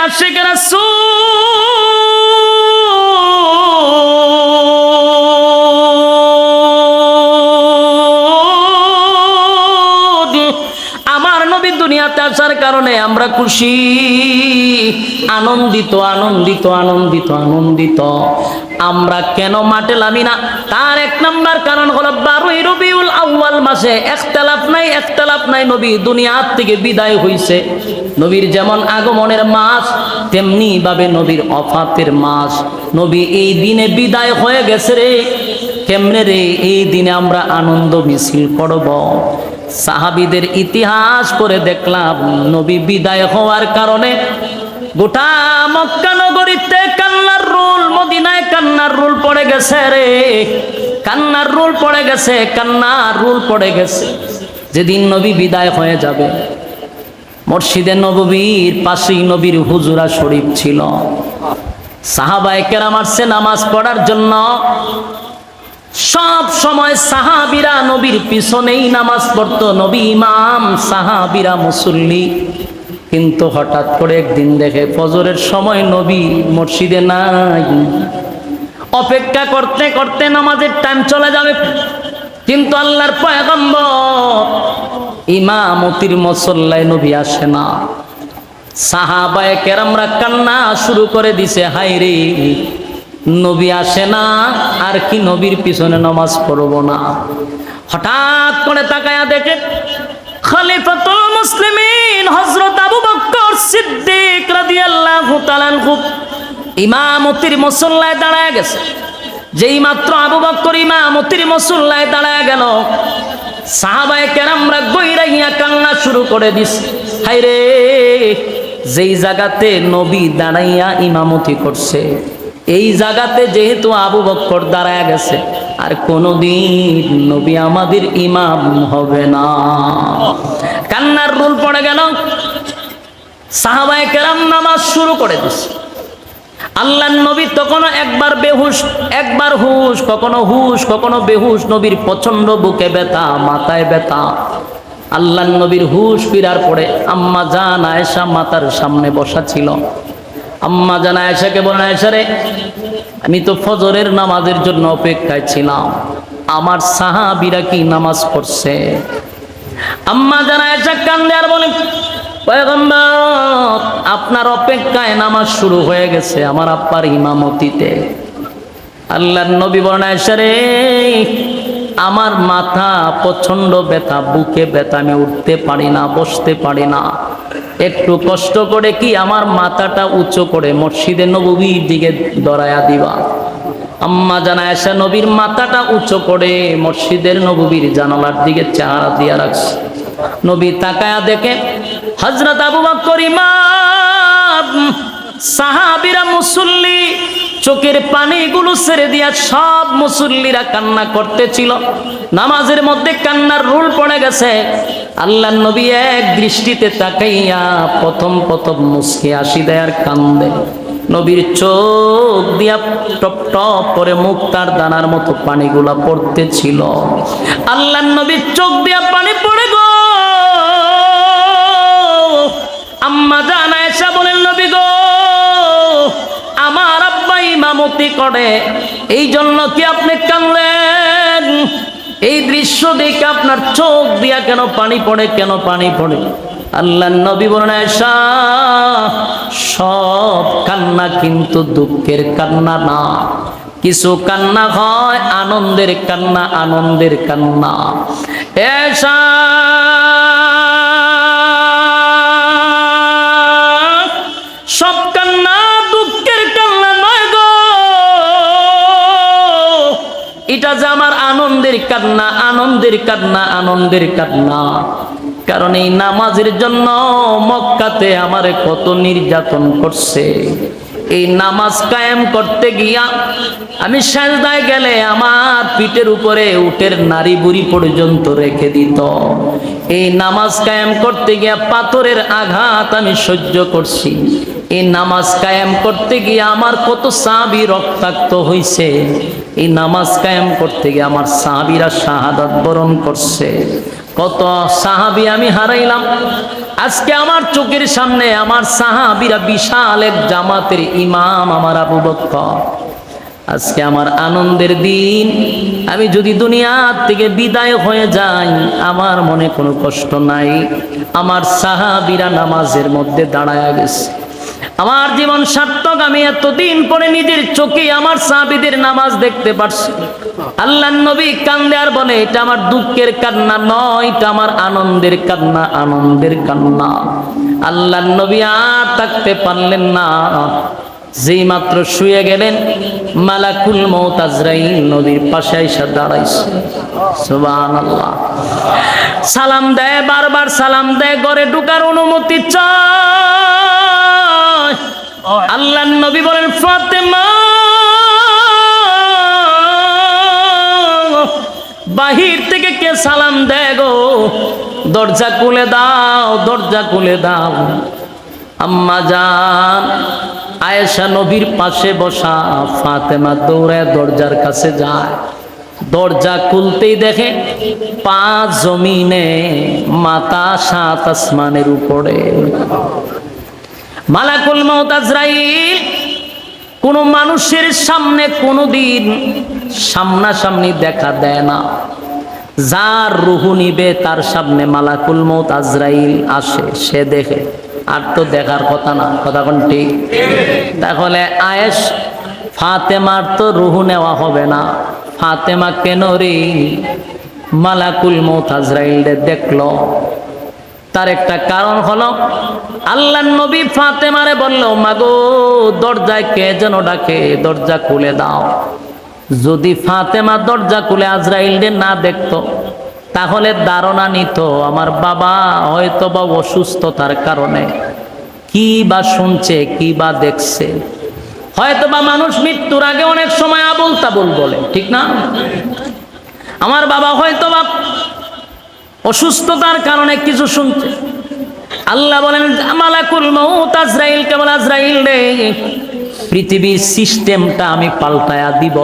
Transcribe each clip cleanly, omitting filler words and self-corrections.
আশিক রাসূল আমার নবী দুনিয়াতে আসার কারণে আমরা খুশি, আনন্দিত আনন্দিত আনন্দিত আনন্দিত। আমরা কেন মাঠে নামি না? তার এক নাম্বার কারণ হলো 12 রবিউল আউয়াল মাসে একতলাফ নাই নবী দুনিয়ার থেকে বিদায় হইছে। নবীর যেমন আগমনের মাস তেমনি ভাবে নবীর ওফাতের মাস। নবী এই দিনে বিদায় হয়ে গেছে রে। কেমনে রে? এই দিনে আমরা আনন্দ মিছিল করব। সাহাবীদের ইতিহাস পড়ে দেখলাম নবী বিদায় হওয়ার কারণে গোটা মক্কা নগরীতে কান্নার রোল, মদিনায় কান্নার রোল পড়ে গেছে রে। কান্নার রোল পড়ে গেছে, কান্নার রোল পড়ে গেছে। যেদিন নবী বিদায় হয়ে যাবে, মসজিদে নববীর পাশেই নবীর হুজুরা শরীফ ছিল। সাহাবায়ে কেরাম আসছে নামাজ পড়ার জন্য। সব সময় সাহাবীরা নবীর পিছনেই নামাজ পড়তো। নবী ইমাম, সাহাবীরা মুসল্লি। কিন্তু হঠাৎ করে একদিন দেখে ফজরের সময় নবী মসজিদে নাই। অপেক্ষা করতে করতে নামাজের টাইম চলে যাবে, কিন্তু আল্লাহর পয়গম্বর ইমামতির মুসল্লায় নবী আসে না। সাহাবায়ে কেরামরা কান্না শুরু করে দিছে, হায় রে নবী আসে না, আর কি নবীর পিছনে নামাজ পড়ব না। হঠাৎ করে তাকায়া দেখে খলিফাতুল মুসলিমিন হযরত আবু বকর সিদ্দিক রাদিয়াল্লাহু তাআলা আনহু ইমামতির মুসল্লায় দাঁড়ায় গেছে। যেই মাত্র আবু বকর ইমামতির মুসল্লায় দাঁড়ায় গেল, সাহাবায়ে কেরামরা গইরাইয়া কান্না শুরু করে দিছে, হায় রে যেই জায়গাতে নবী দাঁড়াইয়া ইমামতি করছে, এই জায়গাতে যেহেতু আবু বকর দাঁড়ায় গেছে, আর কোনদিন নবী আমাদের ইমাম হবে না। কান্নার রোল পড়ে গেল। সাহাবায়ে কেরাম নামাজ শুরু করে দিছে। আল্লাহর নবী তখনও একবার বেহুশ, একবার হুশ, কখনো বেহুশ। নবীর প্রচন্ড বুকে ব্যথা, মাথায় ব্যথা। আল্লাহর নবীর হুশ ফিরার পরে আম্মা জান আয়েশা মাতার সামনে বসা ছিল। আম্মা জান আয়েশাকে বলেন, আয়েশা রে, আমি তো ফজরের নামাজের জন্য অপেক্ষায় ছিলাম, আমার সাহাবীরা কি নামাজ পড়ছে? আম্মা জান আয়েশা কান্দে আর বলেন, পয়গম্বর আপনার অপেক্ষায় নামাজ শুরু হয়ে গেছে আমার আব্বার ইমামতিতে। আল্লাহর নবী বলেন, আয়েশা রে, আমার মাথা প্রচন্ড ব্যথা, বুকে ব্যথা, আমি উঠতে পারি না, বসতে পারি না। একটু কষ্ট করে কি আমার মাথাটা উঁচু করে মসজিদে নববীর দিকে দরায়া দিবা। আম্মা জান আয়েশা নবীর মাথাটা উঁচু করে মসজিদের নববীর জানালার দিকে চেহারা দিয়া রাখছে। নবী তাকায়া দেখে হযরত আবু বকর ইমাম, সাহাবীরা মুসল্লি, চোখের পানিগুলো ছেড়ে দিয়া সব মুসল্লিরা কান্না করতেছিল। নামাজের মধ্যে কান্নার রোল পড়ে গেছে। আল্লাহর নবী এক দৃষ্টিতে তাকাইয়া প্রথম মুস্কি হাসি দেয় আর কান্দে। নবীর চোখ দিয়া টপ টপ করে মুক্তার দানার মতো পানিগুলা পড়তেছিল। আল্লাহর নবীর চোখ দিয়া পানি পড়ে গো। আম্মা জান আয়েশা বলেন, নবী গো, আমার আব্বা ইমামতি করে, এই জন্য কি আপনি কাঁদলেন? এই দৃশ্য দেখে আপনার চোখ দিয়া কেন পানি পড়ে, কেন পানি পড়ে? আল্লাহর নবী বলেন, আয়েশা, সব কান্না কিন্তু দুঃখের কান্না না, কিছু কান্না হয় আনন্দের কান্না, আনন্দের কান্না। আয়েশা সব কান্না দুঃখের কান্না নয় গো, এটা যে আমার আনন্দের কান্না, আনন্দের কান্না, আনন্দের কান্না। কারণ এই নামাজের জন্য মক্কাতে আমারে কত নির্যাতন করছে। এই নামাজ কায়েম করতে গিয়া আমি সেজদায় গেলে আমার পিঠের উপরে উটের নাড়ি বুড়ি পর্যন্ত রেখে দিত। এই নামাজ কায়েম করতে গিয়া পাথরের আঘাত আমি সহ্য করছি। এই নামাজ কায়েম করতে গিয়ে আমার কত সাহাবী রক্তাক্ত হইছে। এই নামাজ কায়েম করতে গিয়ে আমার সাহাবীরা শাহাদাত বরণ করছে। কত সাহাবী আমি হারাইলাম। আজকে আমার চোখের সামনে আমার সাহাবীরা বিশাল এক জামাতের ইমাম আমার আবু বকর। আজকে আমার আনন্দের দিন। আমি যদি দুনিয়ার থেকে বিদায় হয়ে যাই আমার মনে কোনো কষ্ট নাই। আমার সাহাবীরা নামাজের মধ্যে দাঁড়ায়া গেছে। আমার জীবন সার্থক। আমি এতদিন পরে নিজের চোখে আমার সাহাবীদের নামাজ দেখতে পারছি। আল্লাহর নবী কান্দে আর বলে, এটা আমার দুঃখের কান্না নয়, এটা আমার আনন্দের কান্না, আনন্দের কান্না। আল্লাহর নবী আর থাকতে পারলেন না। যেই মাত্র শুয়ে গেলেন, মালাকুল মউত আজরাইল নবীর পাশে এসে দাঁড়াইছে। সুবহানাল্লাহ। সালাম দেয়, বারবার সালাম দেয়, ঘরে ঢোকার অনুমতি চায়। আল্লাহর নবী বলেন, ফাতেমা বাহির থেকে কে সালাম দেয় গো? দরজা খুলে দাও, দরজা খুলে দাও। আম্মা জান আয়েশা নবীর পাশে বসা, ফাতেমা দৌড়ে দরজার কাছে যায়। দরজা খুলতেই দেখে পা জমিনে, মাথা সাত আসমানের উপরে। মালাকুল মউত আজরাইল কোন মানুষের সামনে কোনদিন সামনাসামনি দেখা দেয় না। যার রুহু নিবে তার সামনে মালাকুল মউত আজরাইল আসে, সে দেখে। আর তো দেখার কথা না, কথা কোন ঠিক? তাহলে আয়েশ ফাতেমার তো রুহু নেওয়া হবে না। ফাতেমা কেন রে মালাকুল মউত আজরাইল দেখলো? তার একটা কারণ হলো, আল্লাহর নবী ফাতেমারে বলল, মাগো দরজায় কে যেন ডাকে, দরজা খুলে দাও। যদি ফাতেমা দরজা খুলে আজরাইলকে না দেখতো তাহলে ধারণা নিত আমার বাবা হয়তো বা অসুস্থতার কারণে কি বা শুনছে, কি বা দেখছে। হয়তো বা মানুষ মৃত্যুর আগে অনেক সময় আবুল তাবুল বলে, ঠিক না? আমার বাবা হয়তো বা অসুস্থতার কারণে কিছু শুনছে। আল্লাহ বলেন, মালাকুল মউত আজরাইল কেবল আজরাইল রে, পৃথিবীর সিস্টেমটা আমি পাল্টায়া দিব।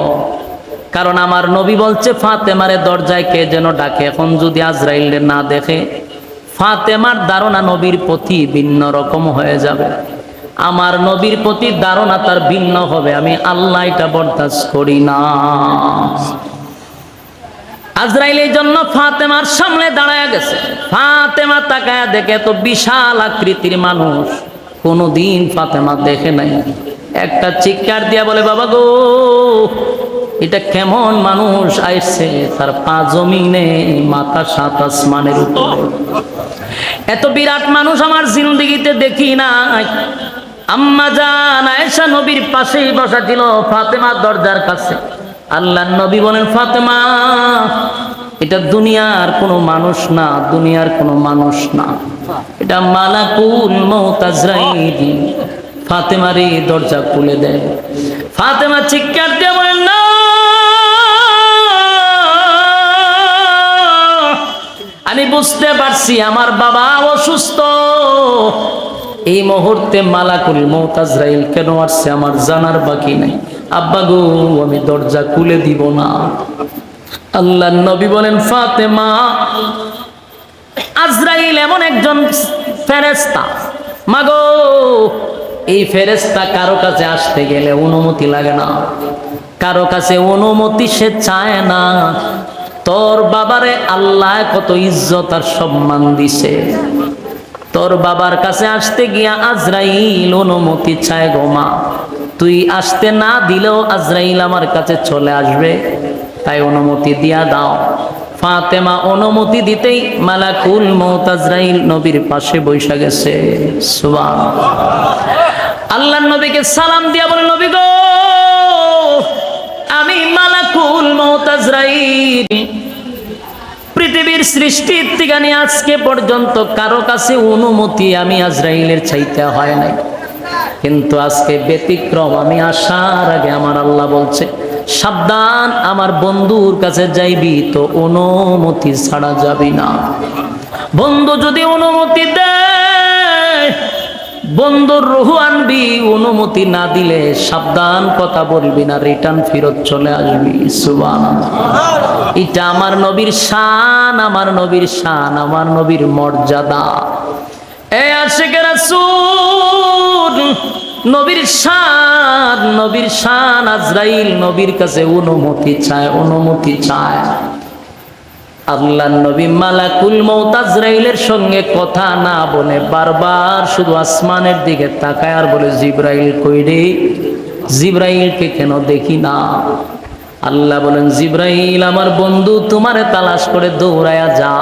কারণ আমার নবী বলছে ফাতেমারে দরজায় কে যেন ডাকে। এখন যদি আজরাইল না দেখে, ফাতেমার ধারণা নবীর প্রতি ভিন্ন রকম হয়ে যাবে। আমার নবীর প্রতি ধারণা তার ভিন্ন হবে। আমি আল্লাহ এটা বরদাস্ত করি না। আজরাইল এই জন্য ফাতেমার সামনে দাঁড়ায় গেছে। ফাতেমা তাকায় দেখে তো বিশাল আকৃতির মানুষ, কোনোদিন ফাতেমা দেখে নাই। একটা চিৎকার দিয়া বলে, বাবা গো এটা কেমন মানুষ আইছে, তার পা জমিনে, মাথা সাত আসমানের উপরে। এত বিরাট মানুষ আমার জিন্দেগিতে দেখি নাই। আম্মা জান আয়েশা নবীর পাশেই বসা ছিল, ফাতেমা দরজার কাছে। আল্লাহর নবী বলেন, ফাতেমা এটা দুনিয়ার কোনো মানুষ না, দুনিয়ার কোনো মানুষ না, এটা মালাকুল মউত আজরাইল। ফাতেমারে দরজা খুলে দেয়। ফাতেমা চিৎকার দিয়ে বলেন, না আমি বুঝতে পারছি আমার বাবা অসুস্থ। এই মুহূর্তে মালাকুল মউত আজরাইল কেন আসছে আমার জানার বাকি নাই। আব্বা গো আমি দরজা খুলে দিব না। আল্লাহর নবী বলেন, ফাতেমা আজরাইল এমন একজন ফেরেশতা, মাগো এই ফেরেশতা কারো কাছে আসতে গেলে অনুমতি লাগে না, কারো কাছে অনুমতি সে চায় না। তোর বাবারে আল্লাহ কত ইজ্জত আর সম্মান দিছে, তোর বাবার কাছে আসতে গিয়া আজরাইল অনুমতি চায় গো মা। তুই আসতে না দিলেও আজরাইল আমার কাছে চলে আসবে, তাই অনুমতি দিয়া দাও। ফাতেমা অনুমতি দিতেই মালাকুল মউত আজরাইল নবীর পাশে বসে গেছে। সুবহানাল্লাহ। আল্লাহর নবীকে সালাম দিয়া বলে, নবী গো আমি মালাকুল মউত আজরাইল, পৃথিবীর সৃষ্টির থেকে নিয়ে আজকে পর্যন্ত কারো কাছে অনুমতি আমি আজরাইলের চাইতে হয় নাই, কিন্তু আজকে ব্যতিক্রম। আমি আসার আগে আমার আল্লাহ বলছে, সাবধান আমার বন্ধুর কাছে যাইবি তো অনুমতি ছাড়া যাবি না। বন্ধু যদি অনুমতি দেয় বন্ধুর রুহ আনবি, অনুমতি না দিলে সাবধান, কথা বলবি না, রিটার্ন ফেরত চলে আসবি। সুবহানাল্লাহ। এটা আমার নবীর শান, আমার নবীর শান, আমার নবীর মর্যাদা। এ আশিক রাসূল, নবীর শান, নবীর শান। আজরাইল নবীর কাছে অনুমতি চায়, অনুমতি চায়। আল্লাহর নবী মালাকুল মউত আজরাইলের সঙ্গে কথা না বলে বারবার শুধু আসমানের দিকে তাকায় আর বলে, জিবরাইল কই রে, জিবরাইলকে কেন দেখি না? আল্লাহ বলেন, জিবরাইল আমার বন্ধু, তোমারে তালাশ করে দৌড়ায়া যা।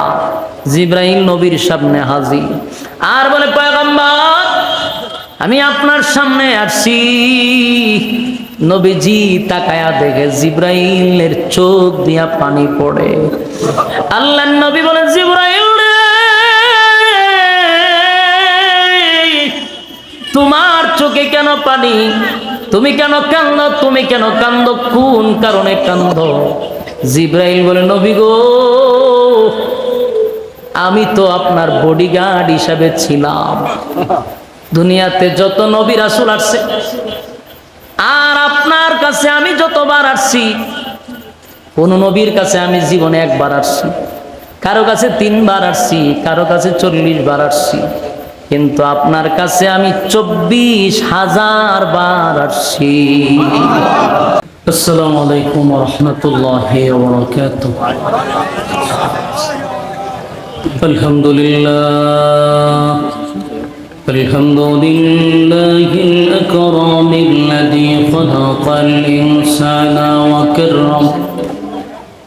জিবরাইল নবীর সামনে হাজির আর বলে, পয়গম্বর আমি আপনার সামনে আসছি। নবীজি তাকায়া দেখে জিবরাইলের চোখ দিয়া পানি পড়ে। আল্লাহর নবী বলেন, জিবরাইল রে, তোমার চোখে কেন পানি? তুমি কেন কান্দো? তুমি কেন কান্দো? কোন কারণে কান্দো? জিবরাইল বলে, নবী গো, আমি তো আপনার বডিগার্ড হিসাবে ছিলাম। দুনিয়াতে যত নবী রাসূল আসছে আর আপনার কাছে আমি যতবার আসছি, কোন নবীর কাছে আমি জীবনে একবার আসছি, কারো কাছে 3 বার আসছি, কারো কাছে 40 বার আসছি, কিন্তু আপনার কাছে আমি 24,000 বার আসছি। আসসালামু আলাইকুম ওয়া রাহমাতুল্লাহি ওয়া বারাকাতুহু। আলহামদুলিল্লাহ الحمد لله الأكرم الذي خلق الإنسان وكرم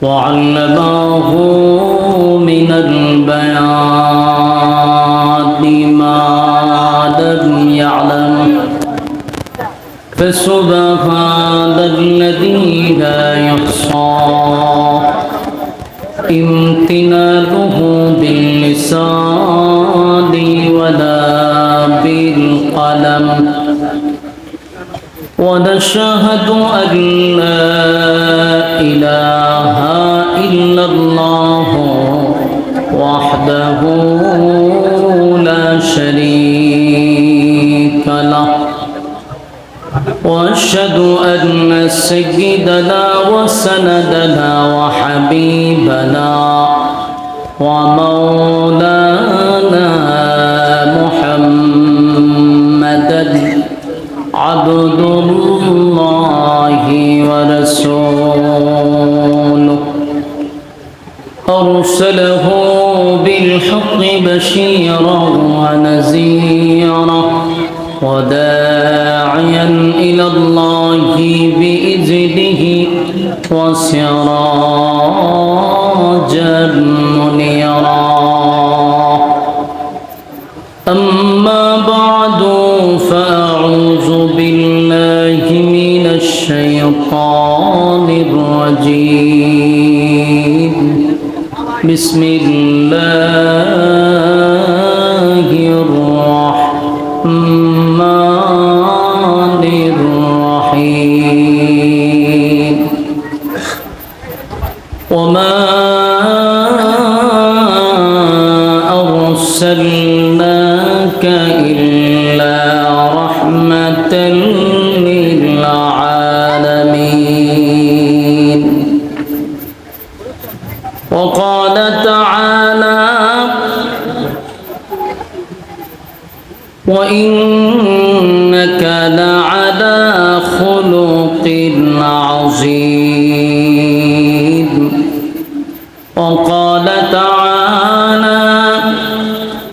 وعلمه من البيان ما لم يعلم فسبحان الذي لا يحصى امتنانه باللسان ولا بالقلم ونشهد أن لا إله إلا الله وحده لا شريك له وأشهد أن سيدنا وسندنا وحبيبنا ومولانا محمدا عبد الله ورسوله أرسله بالحق بشيرا ونذيرا وداعيا إلى الله بإذنه وسراجا منيرا أما بعد فأعوذ بالله من الشيطان الرجيم بسم الله الرحمن الرحيم وما أرسلناك إلا رحمة للعالمين وقال تعالى وإنك لعلى خلق عظيم وقال تعالى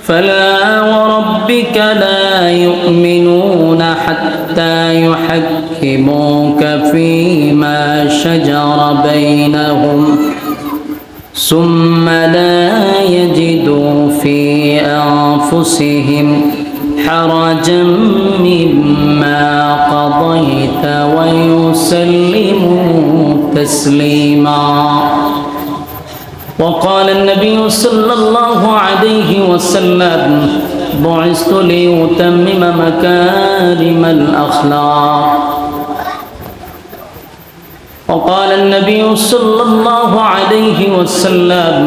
فلا وربك لا يؤمنون حتى يحكموك فيما شجر بينهم ثم لا يجدوا في أنفسهم حرجا مما قضيت ويسلموا تسليما وقال النبي صلى الله عليه وسلم بعثت لأتمم مكارم الأخلاق وقال النبي صلى الله عليه وسلم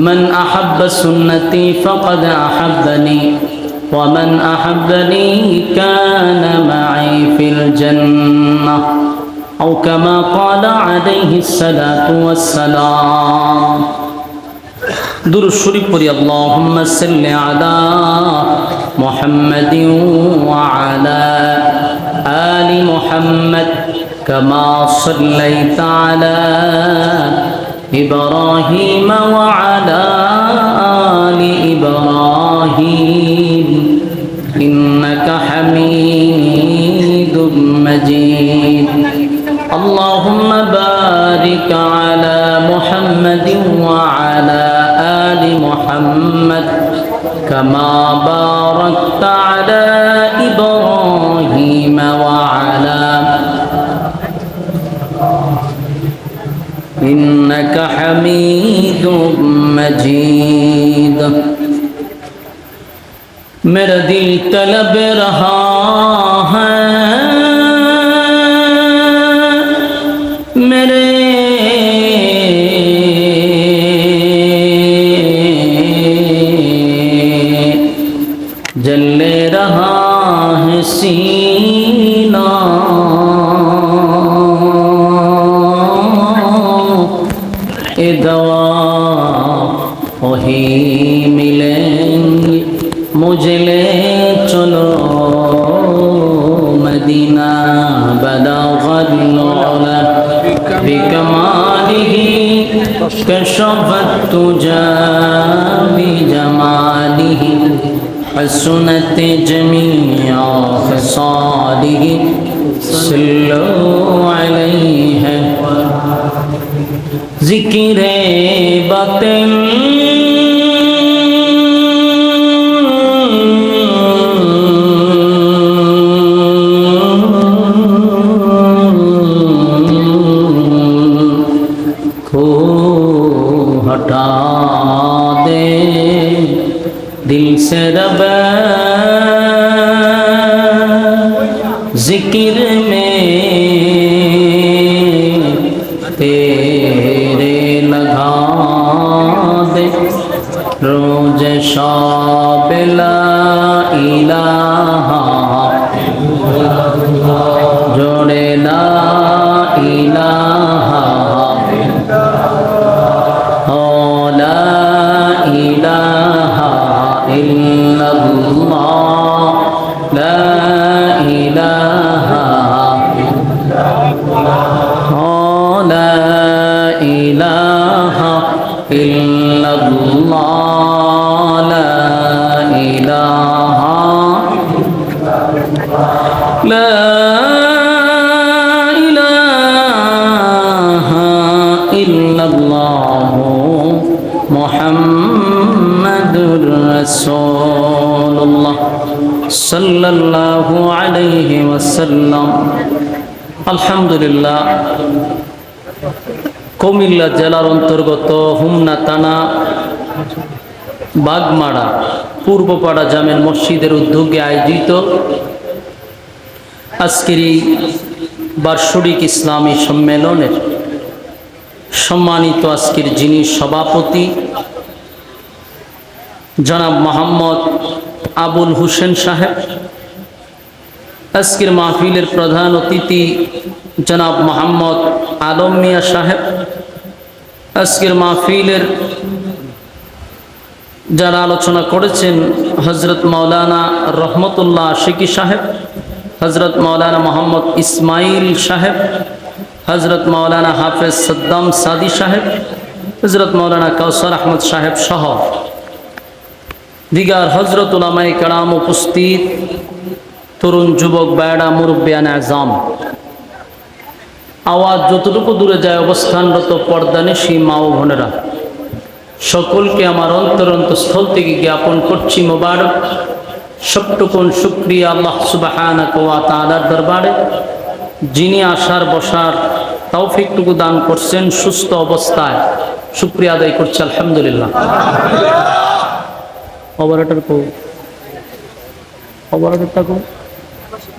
من أحب سنتي فقد أحبني ومن أحبني كان معي في الجنة أو كما قال عليه الصلاة والسلام درود شريف পড়ি اللهم صل على محمد وعلى آل محمد كما صليت على إبراهيم وعلى آل إبراهيم إنك حميد مجيد اللهم بارك على محمد وعلى آل محمد كما باركت على إبراهيم وعلى إنك حميد مجيد मेरा दिल तलब रहा है मेरे जले रहा है सीना ए दवा वही मिलेंगे मुझे ले चलो मदीना बलगल उला बिकमालिही कशफत तुजा बिजमालिही हसनत जमीअ खसालिही सल्लु अलैहि ज़िक्रे बातिन हटा दे दिल से रब जिक्र में तेरे लगा दे रोज शाब ला इलाहा जोड़े ला इलाहा मुहम्मदुर रसूलुल्लाह सल्लल्लाहु अलैहि वसल्लम আলহামদুলিল্লাহ কুমিল্লা জেলার অন্তর্গত হুমনা থানা বাগমারা পূর্বপাড়া জামে মসজিদের উদ্যোগে আয়োজিত আজকের এই বার্ষিক ইসলামী সম্মেলনের সম্মানিত আজকের যিনি সভাপতি জনাব মোহাম্মদ আবুল হোসেন সাহেব, আজকের মাহফিলের প্রধান অতিথি জনাব মোহাম্মদ আলম মিয়া সাহেব, আজকের মাহফিলের যারা আলোচনা করেছেন হজরত মাওলানা রহমতুল্লাহ আশিকি সাহেব, হজরত মাওলানা মোহাম্মদ ইসমাইল সাহেব, হজরত মাওলানা হাফেজ সাদ্দাম সাদি সাহেব, হজরত মাওলানা কাউসার আহমদ সাহেব সহ দিগার হজরত উলামায়ে কেরাম উপস্থিত, তরুণ যুবক বায়ডা মুরব্বিয়ান আজম, আওয়াজ যতটুকু দূরে যায় অবস্থানরত পর্দানিশী মা ও বোনেরা, সকলকে আমার অন্তরস্থল থেকে জ্ঞাপন করছি মোবারক সবটুকুন শুকরিয়া আল্লাহ সুবহানাহু ওয়া তাআলার দরবারে, যিনি আসার বসার তৌফিকটুকু দান করছেন সুস্থ অবস্থায়। শুকরিয়া আদায় করছি আলহামদুলিল্লাহ। অপারেটর কো অপারেটরটা কো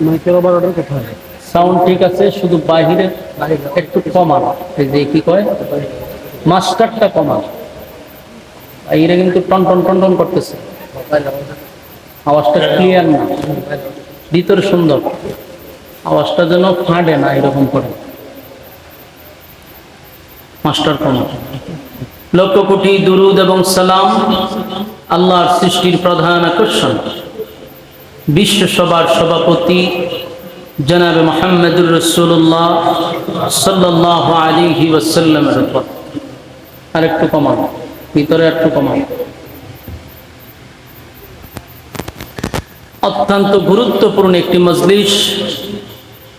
মাইকের অপারেটর কোথায়? সাউন্ড ঠিক আছে, শুধু বাহিরে একটু কমান, এই যে কি কয় মাস্টারটা কমান, এরা কিন্তু টন টন টন টন করতেছে। আওয়াজটা ক্লিয়ার না, ভিতরে সুন্দর, আওয়াজটা যেন ফাটে না এরকম করে। মাস্টার কমা লক্ষ কোটি দুরুদ এবং সালাম আল্লাহর সৃষ্টির প্রধান আকর্ষণ বিশ্ব সভার সভাপতি জনাবে মুহাম্মদুর রাসূলুল্লাহ সাল্লাল্লাহু আলাইহি ওয়াসাল্লামের উপর। আর একটু কমান, ভিতরে একটু কমান। অত্যন্ত গুরুত্বপূর্ণ একটি মজলিস,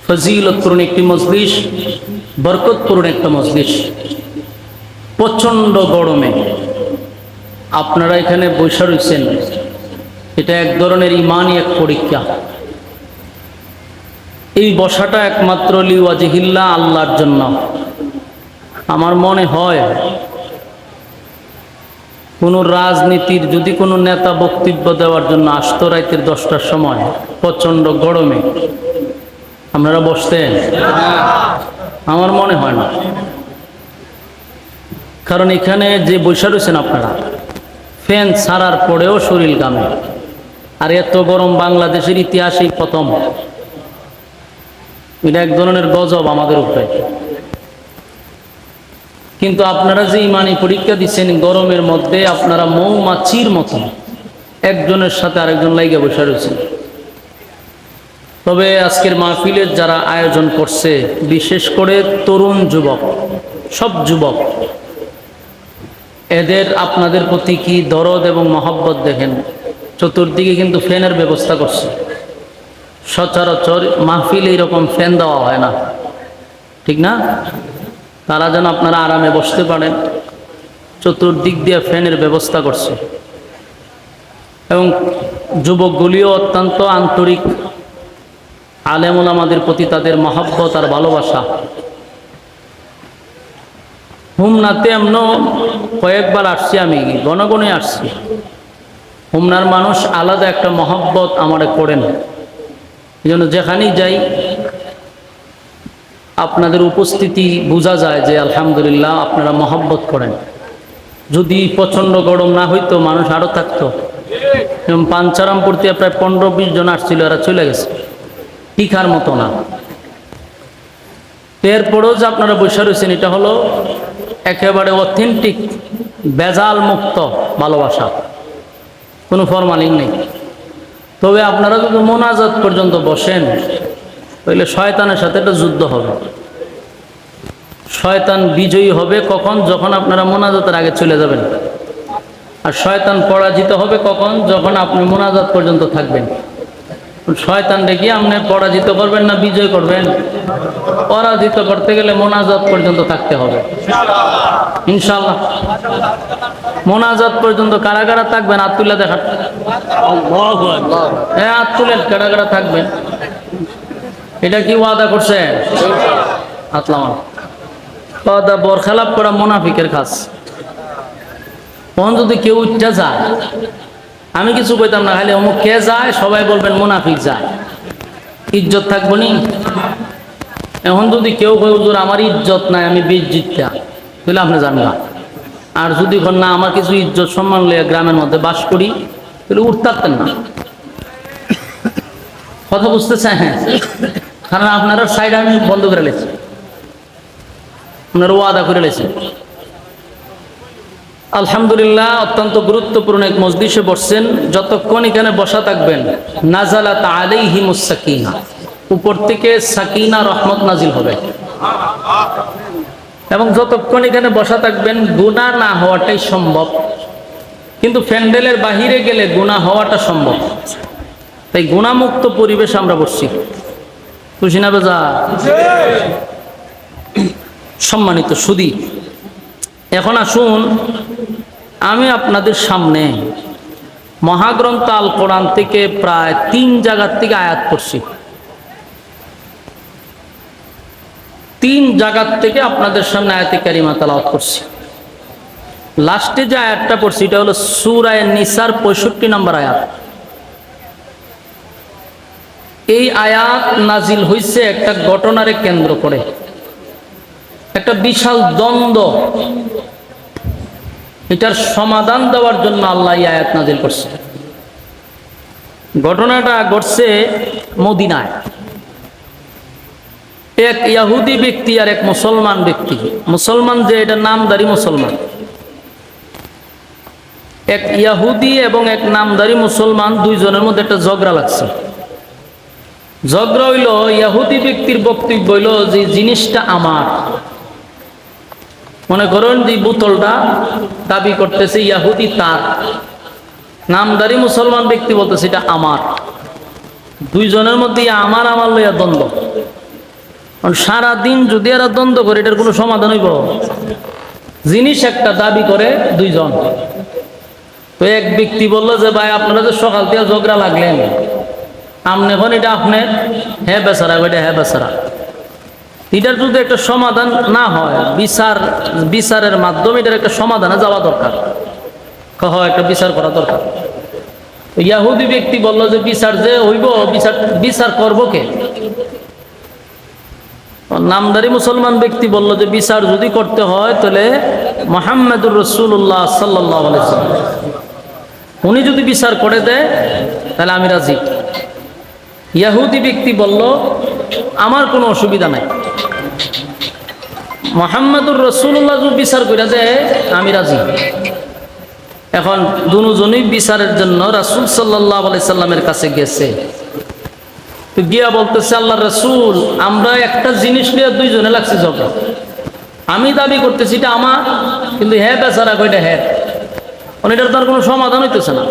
ফজিলতপূর্ণ একটি মজলিস, বরকতপূর্ণ একটা মজলিস। প্রচণ্ড গরমে আপনারা এখানে বসে রয়েছেন, এটা এক ধরনের ইমানই এক পরীক্ষা। এই বসাটা একমাত্র লিওয়াজিহিল্লাহ, আল্লাহর জন্য। আমার মনে হয় কোনো রাজনীতির যদি কোনো নেতা বক্তব্য দেওয়ার জন্য আসতো রাতের 10টার সময় প্রচণ্ড গরমে, আপনারা বসতেন? আমার মনে হয় না। কারণ এখানে যে বসে রয়েছেন আপনারা, ফ্যান ছাড়ার পরেও শরীর ঘামে। আর এত গরম বাংলাদেশের ইতিহাসেই প্রথম। এটা এক ধরনের গজব আমাদের উপরে। কিন্তু আপনারা যে ইমানি পরীক্ষা দিচ্ছেন গরমের মধ্যে, আপনারা মৌমাছির মতো একজনের সাথে আরেকজন লাইগা বসে রয়েছেন। তবে আজকের মাহফিলের যারা আয়োজন করছে, বিশেষ করে তরুণ যুবক, সব যুবক, এদের আপনাদের প্রতি কি দরদ এবং মহব্বত দেখেন। চতুর্দিকে কিন্তু ফ্যানের ব্যবস্থা করছে। সচরাচর মাহফিল এইরকম ফ্যান দেওয়া হয় না, ঠিক না? তারা যেন আপনারা আরামে বসতে পারেন, চতুর্দিক দিয়ে ফ্যানের ব্যবস্থা করছে। এবং যুবকগুলিও অত্যন্ত আন্তরিক, আলেম ওলামাদের প্রতি তাদের মহব্বত আর ভালোবাসা। হুমনাতে এমন কয়েকবার আসছি, আমি গণগণে আসছি। হুমনার মানুষ আলাদা একটা মহব্বত আমারে করেন। এই জন্য যেখানেই যাই আপনাদের উপস্থিতি বোঝা যায় যে আলহামদুলিল্লাহ আপনারা মহব্বত করেন। যদি প্রচণ্ড গরম না হইতো মানুষ আরও থাকতো। যেমন পাঞ্চারামপুর থেকে প্রায় 15-20 জন আসছিল, এরা চলে গেছে, টিকার মতো না। এরপরেও যে আপনারা বসে রয়েছেন, এটা হলো একেবারে অথেন্টিক, বেজাল মুক্ত ভালোবাসা, কোনো ফরমালিং নেই। তবে আপনারা যদি মোনাজাত পর্যন্ত বসেন, তাহলে শয়তানের সাথে একটা যুদ্ধ হবে। শয়তান বিজয়ী হবে কখন? যখন আপনারা মোনাজাতের আগে চলে যাবেন। আর শয়তান পরাজিত হবে কখন? যখন আপনি মোনাজাত পর্যন্ত থাকবেন। শয়তান ডেকে আপনি পরাজিত করবেন না বিজয় করবেন? পরাজিত করতে গেলে মোনাজাত পর্যন্ত থাকতে হবে ইনশাআল্লাহ। মোনাজাত পর্যন্ত কারা কারা থাকবেন? হাত তুলে দেখান। হ্যাঁ, হাত তুলেন, কারা কারা থাকবেন। এটা কি ওয়াদা করছেন? আতলামান ওয়াদা বরখেলাপ করা মুনাফিকের কাজ। তখন যদি কেউ উঠতে যায়, আমি কিছু কইতাম না, খালি অমুক কে যায়, সবাই বলবেন মুনাফিক যায়, ইজ্জত থাকবো নি? এখন যদি কেউ কই হুজুর আমার ইজ্জত নাই, আমি বেইজ্জতটা, তাহলে আপনি জানবেন। আর যদি না আমার কিছু ইজ্জত সম্মান লইয়া গ্রামের মধ্যে বাস করি, তাহলে উঠতারতেন না। কথা বুঝতেছেন? হ্যাঁ, কারণ আপনারা সাইড আমি বন্ধ করে লেছি, আপনারা ওয়াদা করে লেছেন। আলহামদুলিল্লাহ, অত্যন্ত গুরুত্বপূর্ণ এক মজলিসে বসছেন। যতক্ষণ এখানে বসা থাকবেন, নাজালাত আলাইহিমুস সাকিনা, উপর থেকে সাকিনা রহমত নাজিল হবে। এবং যতক্ষণ এখানে বসা থাকবেন, গুনাহ না হওয়াটাই সম্ভব। কিন্তু প্যান্ডেলের বাহিরে গেলে গুনাহ হওয়াটা সম্ভব। তাই গুনাহমুক্ত পরিবেশ আমরা বসছি। খুশি না বেজা? সম্মানিত সুধী, এখন আসুন আমি আপনাদের সামনে মহাগ্রন্থ আল কোরআন থেকে প্রায় 3 জায়গার থেকে আয়াত পড়ছি। 3 জায়গার থেকে আপনাদের সামনে আয়াতে কারিমা তেলাওয়াত করছি। লাস্টে যে আয়াতটা পড়ছি এটা হলো সূরা নিসার 65 নম্বর আয়াত। এই আয়াত নাজিল হয়েছে একটা ঘটনারে কেন্দ্র করে, একটা বিশাল দ্বন্দ্ব, এটার সমাধান দেওয়ার জন্য আল্লাহ এই আয়াত নাজিল করছে। ঘটনাটা ঘটছে মদিনায়। এক ইহুদি ব্যক্তি আর এক মুসলমান ব্যক্তি, মুসলমান যে এটা নামদারি মুসলমান, এক ইহুদি এবং এক নামদারি মুসলমান, দুইজনের মধ্যে একটা ঝগড়া লাগছে। ঝগড়া হইল, ইহুদি ব্যক্তির বক্তব্য হইল যে জিনিসটা আমার। মনে করেন যে বোতলটা দাবি করতেছে ইহুদি তার, নামদারি মুসলমান ব্যক্তি বলতেছে এটা আমার। দুইজনের মধ্যে আমার আমার লইয়া দ্বন্দ্ব। সারাদিন যদি এরা দ্বন্দ্ব করে এটার কোনো সমাধান হইব? জিনিস একটা দাবি করে দুইজন। তো এক ব্যক্তি বললো যে ভাই আপনারা যে সকাল থেকে ঝগড়া লাগলেন, আপনি এখন এটা আপনার, হ্যাঁ বেচারা, ওইটা হ্যাঁ বেচারা, এটার যদি একটা সমাধান না হয়, বিচারের মাধ্যমে এটার একটা সমাধানে যাওয়া দরকার, একটা বিচার করা দরকার। ইহুদি ব্যক্তি বললো যে বিচার যে হইব, বিচার করবো কে? নামদারি মুসলমান ব্যক্তি বলল যে বিচার যদি করতে হয় তাহলে মুহাম্মদুর রাসূলুল্লাহ সাল্লাল্লাহু আলাইহি ওয়াসাল্লাম উনি যদি বিচার করে দেয় তাহলে আমি রাজি। ইহুদি ব্যক্তি বলল আমার কোনো অসুবিধা নাই, মুহাম্মদুর রাসূলুল্লাহ যদি বিচার করে দেয় আমি রাজি। এখন দুজনই বিচারের জন্য রাসূল সাল্লাল্লাহু আলাইহি সাল্লামের কাছে গেছে। তো গিয়া বলতেছে, আল্লাহ রাসূল, আমরা একটা জিনিস নিয়ে দুইজনে লাগছে ঝগড়া। আমি দাবি করতেছি এটা আমার, কিন্তু হ্যাঁ বেচারা কইটা হ্যাঁ, এটার তার কোনো সমাধান হইতেছে না।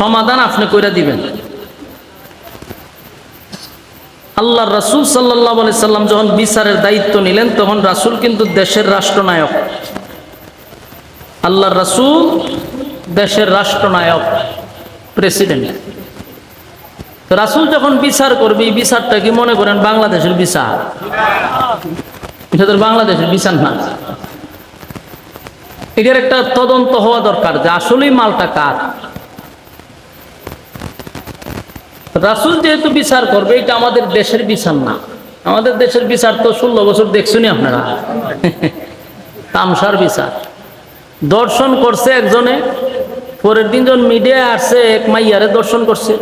সমাধান আপনি কইরা দিবেন। আল্লাহ রাসূল সাল্লাল্লাহু আলাইহি সাল্লাম যখন বিচারের দায়িত্ব নিলেন, তখন রাসূল কিন্তু দেশের রাষ্ট্রনায়ক। আল্লাহ রাসূল দেশের রাষ্ট্রনায়ক, প্রেসিডেন্ট। রাসূল যখন বিচার করবে, এই বিচারটা কি মনে করেন বাংলাদেশের বিচার? এটা তো বাংলাদেশের বিচার না। এটার একটা তদন্ত হওয়া দরকার যে আসলেই মালটা কার। রাসূল যেহেতু বিচার করবে, এটা আমাদের দেশের বিচার না। আমাদের দেশের বিচার তো 16 বছর দেখছুনি আপনারা, তামসার বিচার। দর্শন করছে একজনে, পরের দিন যখন মিডিয়ায় আসছে এক মাইয়ারে দর্শন করছে,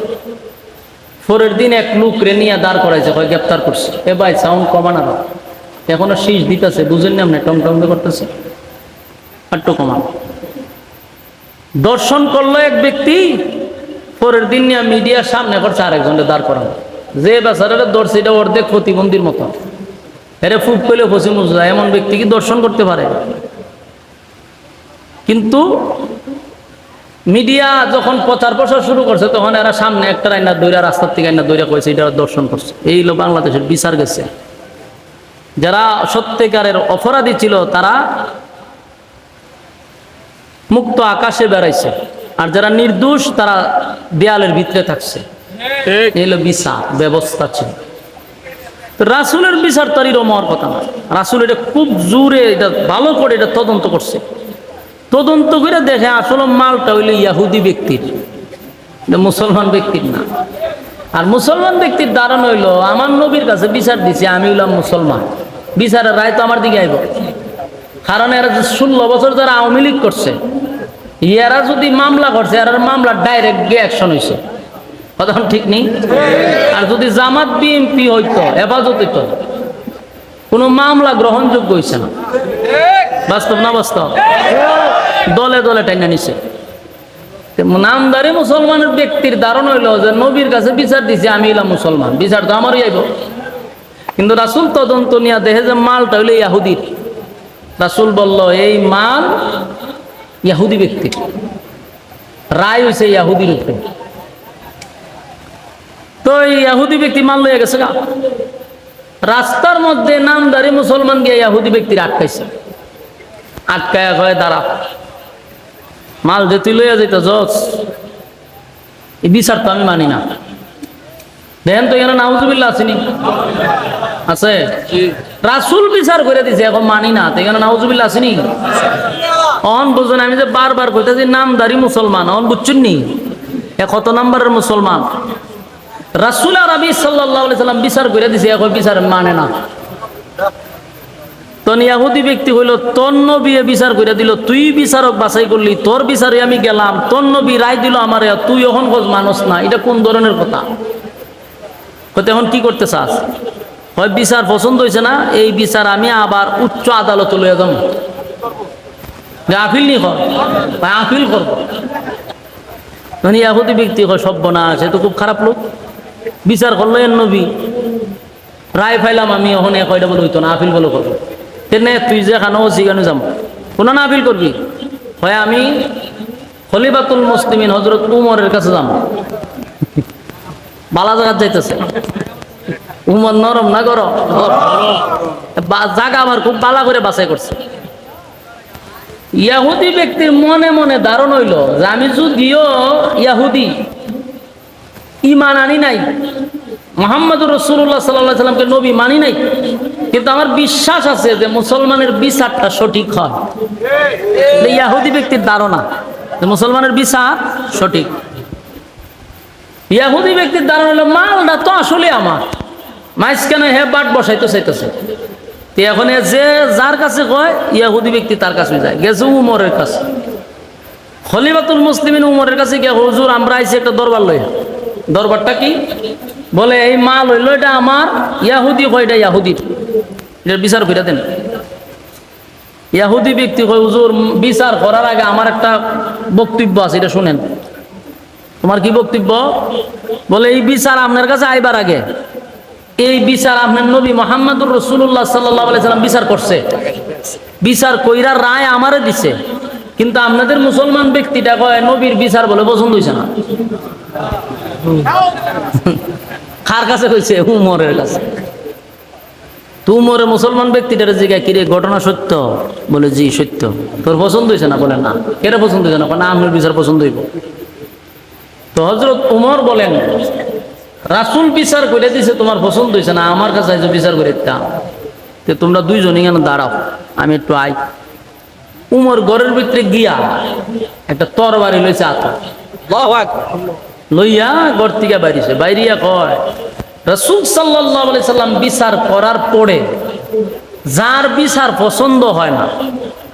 পরের দিন এক লোকরে নিয়ে দাঁড় করাইছে, গ্রেপ্তার করছে। এ ভাই সাউন্ড কমান, আরো এখনো শীষ দিতেছে, বুঝেন না আপনি, টং টং করতেছে, একটু কমান। দর্শন করলো এক ব্যক্তি, পরের দিন নিয়ে মিডিয়ার সামনে করছে আরেকজনের দাঁড় করানো। যে বেচারাটা ধরছে এটা অর্ধেক প্রতিবন্ধীর মতো, এরে ফুক পেলে ফসি মুজা, এমন ব্যক্তি কি দর্শন করতে পারে? কিন্তু মিডিয়া যখন প্রচার প্রসার শুরু করছে, তখন এরা সামনে একটা আইনা দৈরা, রাস্তার থেকে আইনা দৈরা করেছে, এটা দর্শন করছে। এই হলো বাংলাদেশের বিচার গেছে। যারা সত্যিকারের অপরাধী ছিল তারা মুক্ত আকাশে বেড়াইছে, আর যারা নির্দোষ তারা দেয়ালের ভিতরে থাকছে। এই হলো বিচার ব্যবস্থা ছিল। রাসূলের বিচার তার এরকম হওয়ার কথা না। রাসূল এটা খুব জোরে, এটা ভালো করে এটা তদন্ত করছে। তদন্ত করে দেখে আসলে মালটা হইল ইহুদি ব্যক্তির, মুসলমান ব্যক্তির না। আর মুসলমান ব্যক্তির ধারণ হইল আমার নবীর কাছে বিচার দিছে, আমি হইলাম মুসলমান, বিচারের রায় তো আমার দিকে আইব। কারণ এরা 16 বছর যারা আওয়ামী লীগ করছে, এরা যদি মামলা করছে, এর মামলা ডাইরেক্ট অ্যাকশন হয়েছে, কথা ঠিক নেই। আর যদি জামাত বিএনপি হইতো, হেফাজত হইতো, কোনো মামলা গ্রহণযোগ্য হয়েছে না। বাস্তব না বাস্তব? দলে দলে টাইনা নিছে। নামদারি মুসলমানের ব্যক্তির ধারণা হইল যে নবীর কাছে বিচার দিছে, আমি হইলাম মুসলমান, বিচার তো আমারই আইব। কিন্তু রাসূল তদন্ত নিয়ে দেখে যে মালটা হইল ইহুদির। রাসূল বলল এই মাল ইহুদি ব্যক্তির, রায় হয়েছে ইহুদির উপরে। তো এই ইহুদি ব্যক্তি মাল লইয়া গেছে গা। রাস্তার মধ্যে নামদারি মুসলমান গিয়ে ইহুদি ব্যক্তির আটকাইছে। আটকায়া কয় দাঁড়া, মাল যে তুই লইয়া যেত জজ, এই বিচার তো আমি মানি না। দেখেন তো এখানে নাউজুবিল্লাহ আসেনি? আছে। রাসূল বিচার করে দিছে, এখন মানি না, তো এখানে নাউজুবিল্লাহ আসেনি? অন বুঝুন, আমি যে বারবার কইতাছি নামদারি মুসলমান, অন বুঝছেন নি কত নাম্বারের মুসলমান? রাসূল আরবি সাল্লাল্লাহু আলাইহি সাল্লাম বিচার করে দিছে, এখন বিচার মানে না। তখন ইয়াহুদি ব্যক্তি হইল, তোর নবী বিচার করে দিল, তুই বিচারক বাছাই করলি, তোর বিচারে আমি গেলাম, তোর নবী রায় দিল আমারে, তুই এখন খোঁজ মানুষ না, এটা কোন ধরনের কথা? এখন কি করতে চাস? হয় বিচার পছন্দ হয়েছে না, এই বিচার আমি আবার উচ্চ আদালতে লইয়া যাবো, আপিল নি কর, আপিল করবো। মানে ইয়াহুদি ব্যক্তি হয় সর্বনাশ, সে তো খুব খারাপ লোক। বিচার করলো এর নবী, রায় পাইলাম আমি, ওখানে কয়টা বলে হইতো না, আপিল বলে করবো। তেনে তুই যে খানো সেখানে যাম, কোনো না আপিল করবি? হয় আমি খলিফাতুল মুসলিমিন হযরত উমরের কাছে যাম। বালা জায়গা যাইতেছে, উমর নরম না গরম? জায়গা আমার খুব বালা করে বাছাই করছে। ইয়াহুদি ব্যক্তির মনে মনে ধারণ হইল যে আমি যদিও ইয়াহুদি, ঈমান আনি নাই, মুহাম্মদুর রাসূলুল্লাহ সাল্লাল্লাহু আলাইহি সাল্লামকে নবী মানি নাই, কিন্তু আমার বিশ্বাস আছে যে মুসলমানের বিচারটা সঠিক হয়। ইয়াহুদি ব্যক্তির ধারণা যে মুসলমানের বিচার সঠিক। ইয়াহুদি ব্যক্তির ধারণা হলো মালটা তো আসলে আমার, মাঝখানে হে বাট বসাইতে চাইতেছে। এখন যে যার কাছে কয় ইয়াহুদি ব্যক্তি তার কাছে যায়, গেছে উমরের কাছে, খলিফাতুল মুসলিমিন উমরের কাছে গিয়ে, হুজুর আমরা আইছি একটা দরবার লইয়া। দরবারটা কি? বলে এই মাল হইলো এটা আমার, ইয়াহুদি কয় এটা ইয়াহুদির, এটার বিচার করে দেন। ইয়াহুদি ব্যক্তি কয়, হুজুর বিচার করার আগে আমার একটা বক্তব্য আছে, এটা শুনেন। তোমার কি বক্তব্য? বলে এই বিচার আপনার কাছে আইবার আগে এই বিচার আপনার নবী মুহাম্মদুর রাসূলুল্লাহ সাল্লাল্লাহু আলাইহি সাল্লাম বিচার করছে, বিচার কইরা রায় আমারে দিছে, কিন্তু আপনাদের মুসলমান ব্যক্তিটা কয় নবীর বিচার বলে পছন্দ হইছে না। কার কাছে কইছে? উমরের কাছে। তো উমরের মুসলমান ব্যক্তিটার জিজ্ঞাসা, কিরে ঘটনা সত্য? বলে জি সত্য। তোর পছন্দ হইছে না? বলে না। কেন পছন্দ হইছে না? না আপনার বিচার পছন্দ হইব। তো হযরত উমর বলেন, রাসূল বিচার করে দিছে, তোমার পছন্দ হয়েছে না, আমার কাছে আইছো বিচার করে দিতাম, তো তোমরা দুইজনই কেন দাঁড়াও, আমি একটু আই। উমর ঘরের ভিতরে গিয়া একটা তরবারি লইছে, আত লইয়া ঘর থেকে বাইরেছে। বাইরিয়া কয়, রাসূল সাল্লাল্লাহু আলাইহি সাল্লাম বিচার করার পরে যার বিচার পছন্দ হয় না,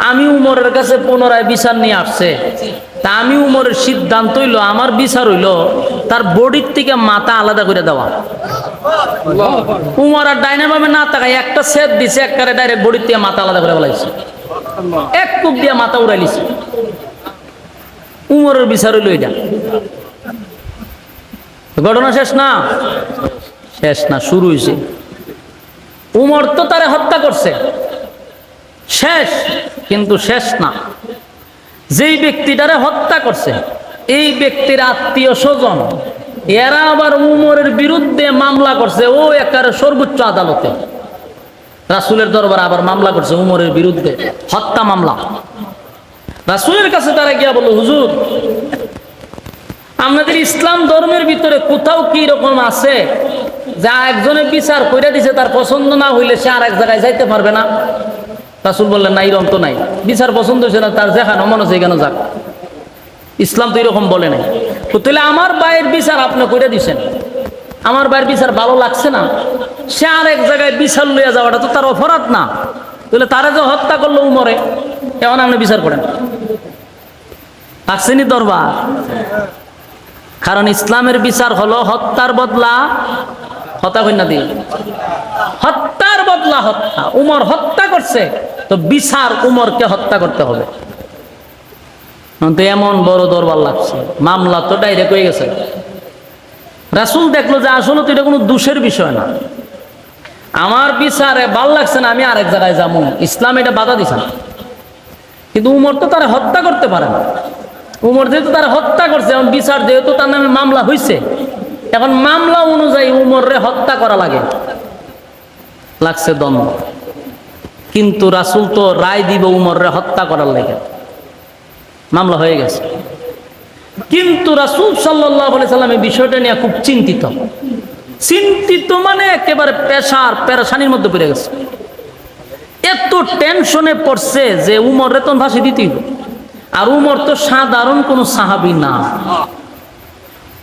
আমি উমরের কাছে পুনরায় বিচার নিয়ে আসছে, তা আমি উমরের সিদ্ধান্ত হইল, আমার বিচার হইল তার বডির থেকে মাথা আলাদা করে দেওয়া। উমর আর ডাইনে বামে না তাকায় একটা সেট দিছে, একবারে ডাইরেক্ট বডির থেকে মাথা আলাদা করে বলাইছে, এক কূপ দিয়ে মাথা উড়াইলিছে। উমরের বিচার হইল এটা। ঘটনা শেষ না? শেষ না, শুরু হয়েছে। উমর তো তারে হত্যা করছে, শেষ, কিন্তু শেষ না। যেই ব্যক্তিটারে হত্যা করছে এই ব্যক্তির আত্মীয় স্বজন এরা আবার উমরের বিরুদ্ধে মামলা করছে, ও একেবারে সর্বোচ্চ আদালতে, রাসূলের দরবারে আবার মামলা করছে উমরের বিরুদ্ধে, হত্যা মামলা। রাসূলের কাছে তারা গিয়া বলল, হুজুর আমাদের ইসলাম ধর্মের ভিতরে কোথাও কি রকম আছে যা একজনে বিচার কইরা দিছে, তার পছন্দ না হইলে সে আর এক জায়গায় যাইতে পারবে না? রাসূল বললেন, না, এরকম তো নাই। বিচার পছন্দ হয়েছে না, তার যেখানে মন হচ্ছে এখানে যাক, ইসলাম তো এরকম বলে নাই। তো তাহলে আমার ভাইয়ের বিচার আপনি কইরা দিছেন, আমার ভাইয়ের বিচার ভালো লাগছে না, সে আর এক জায়গায় বিচার লইয়া যাওয়াটা তো তার অপরাধ না? তাহলে তারা যে হত্যা করলো উমরে, এখন আপনি বিচার করেন। আসছেনি দরবার? কারণ ইসলামের বিচার হলো হত্যার বদলা হত্যা, কন্যা দিয়ে হত্যার বদলা হত্যা। উমর হত্যা করছে, তো বিচার উমরকে হত্যা করতে হবে। তো এমন বড় দরবার লাগছে, মামলা তো ডাইরেক্ট হয়ে গেছে। রাসূল দেখলো যে আসলে তো এটা কোনো দোষের বিষয় না, আমার বিচারে ভাল লাগছে না, আমি আরেক জায়গায় যাবো, ইসলাম এটা বাধা দিছে না। কিন্তু উমর তো তারা হত্যা করতে পারে না। উমর যেহেতু তারা হত্যা করছে, এখন বিচার যেহেতু তার নামে মামলা হয়েছে, এখন মামলা অনুযায়ী উমররে হত্যা করা লাগছে দণ্ড। কিন্তু রাসূল তো রায় দিব উমররে হত্যা করার লাগে, মামলা হয়ে গেছে। কিন্তু রাসূল সাল্লাল্লাহু আলাইহি সাল্লাম এই বিষয়টা নিয়ে খুব চিন্তিত, মানে একেবারে পেরেশানির মধ্যে পড়ে গেছে। এত টেনশনে পড়ছে যে উমররে তো ফাঁসি দিতেই হবে। আর উমর তো সাধারণ কোনো সাহাবী না।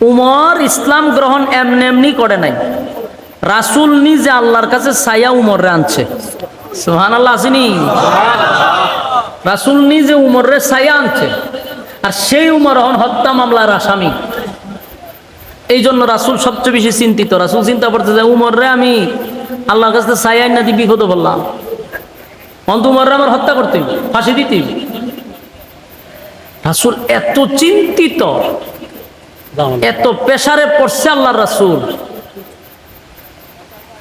উমর ইসলাম গ্রহণ এমনি এমনি করে নাই, রাসূল নিজে আল্লাহর কাছে ছায়া উমররে আনছে সুবহানাল্লাহ আসেনি? রাসূল নিজে উমরের ছায়া আনছে, আর সেই উমর হন হত্যা মামলার আসামি। এই জন্য রাসূল সবচেয়ে বেশি চিন্তিত। রাসূল চিন্তা করতে যে উমররে আমি আল্লাহর কাছে ছায়া না দিয়ে বিপদে বললাম, অন্ত উমররে আমার হত্যা করতে, ফাঁসি দিতে। রাসূল এত চিন্তিত, এত প্রেসারে পড়ছে আল্লাহর রাসূল।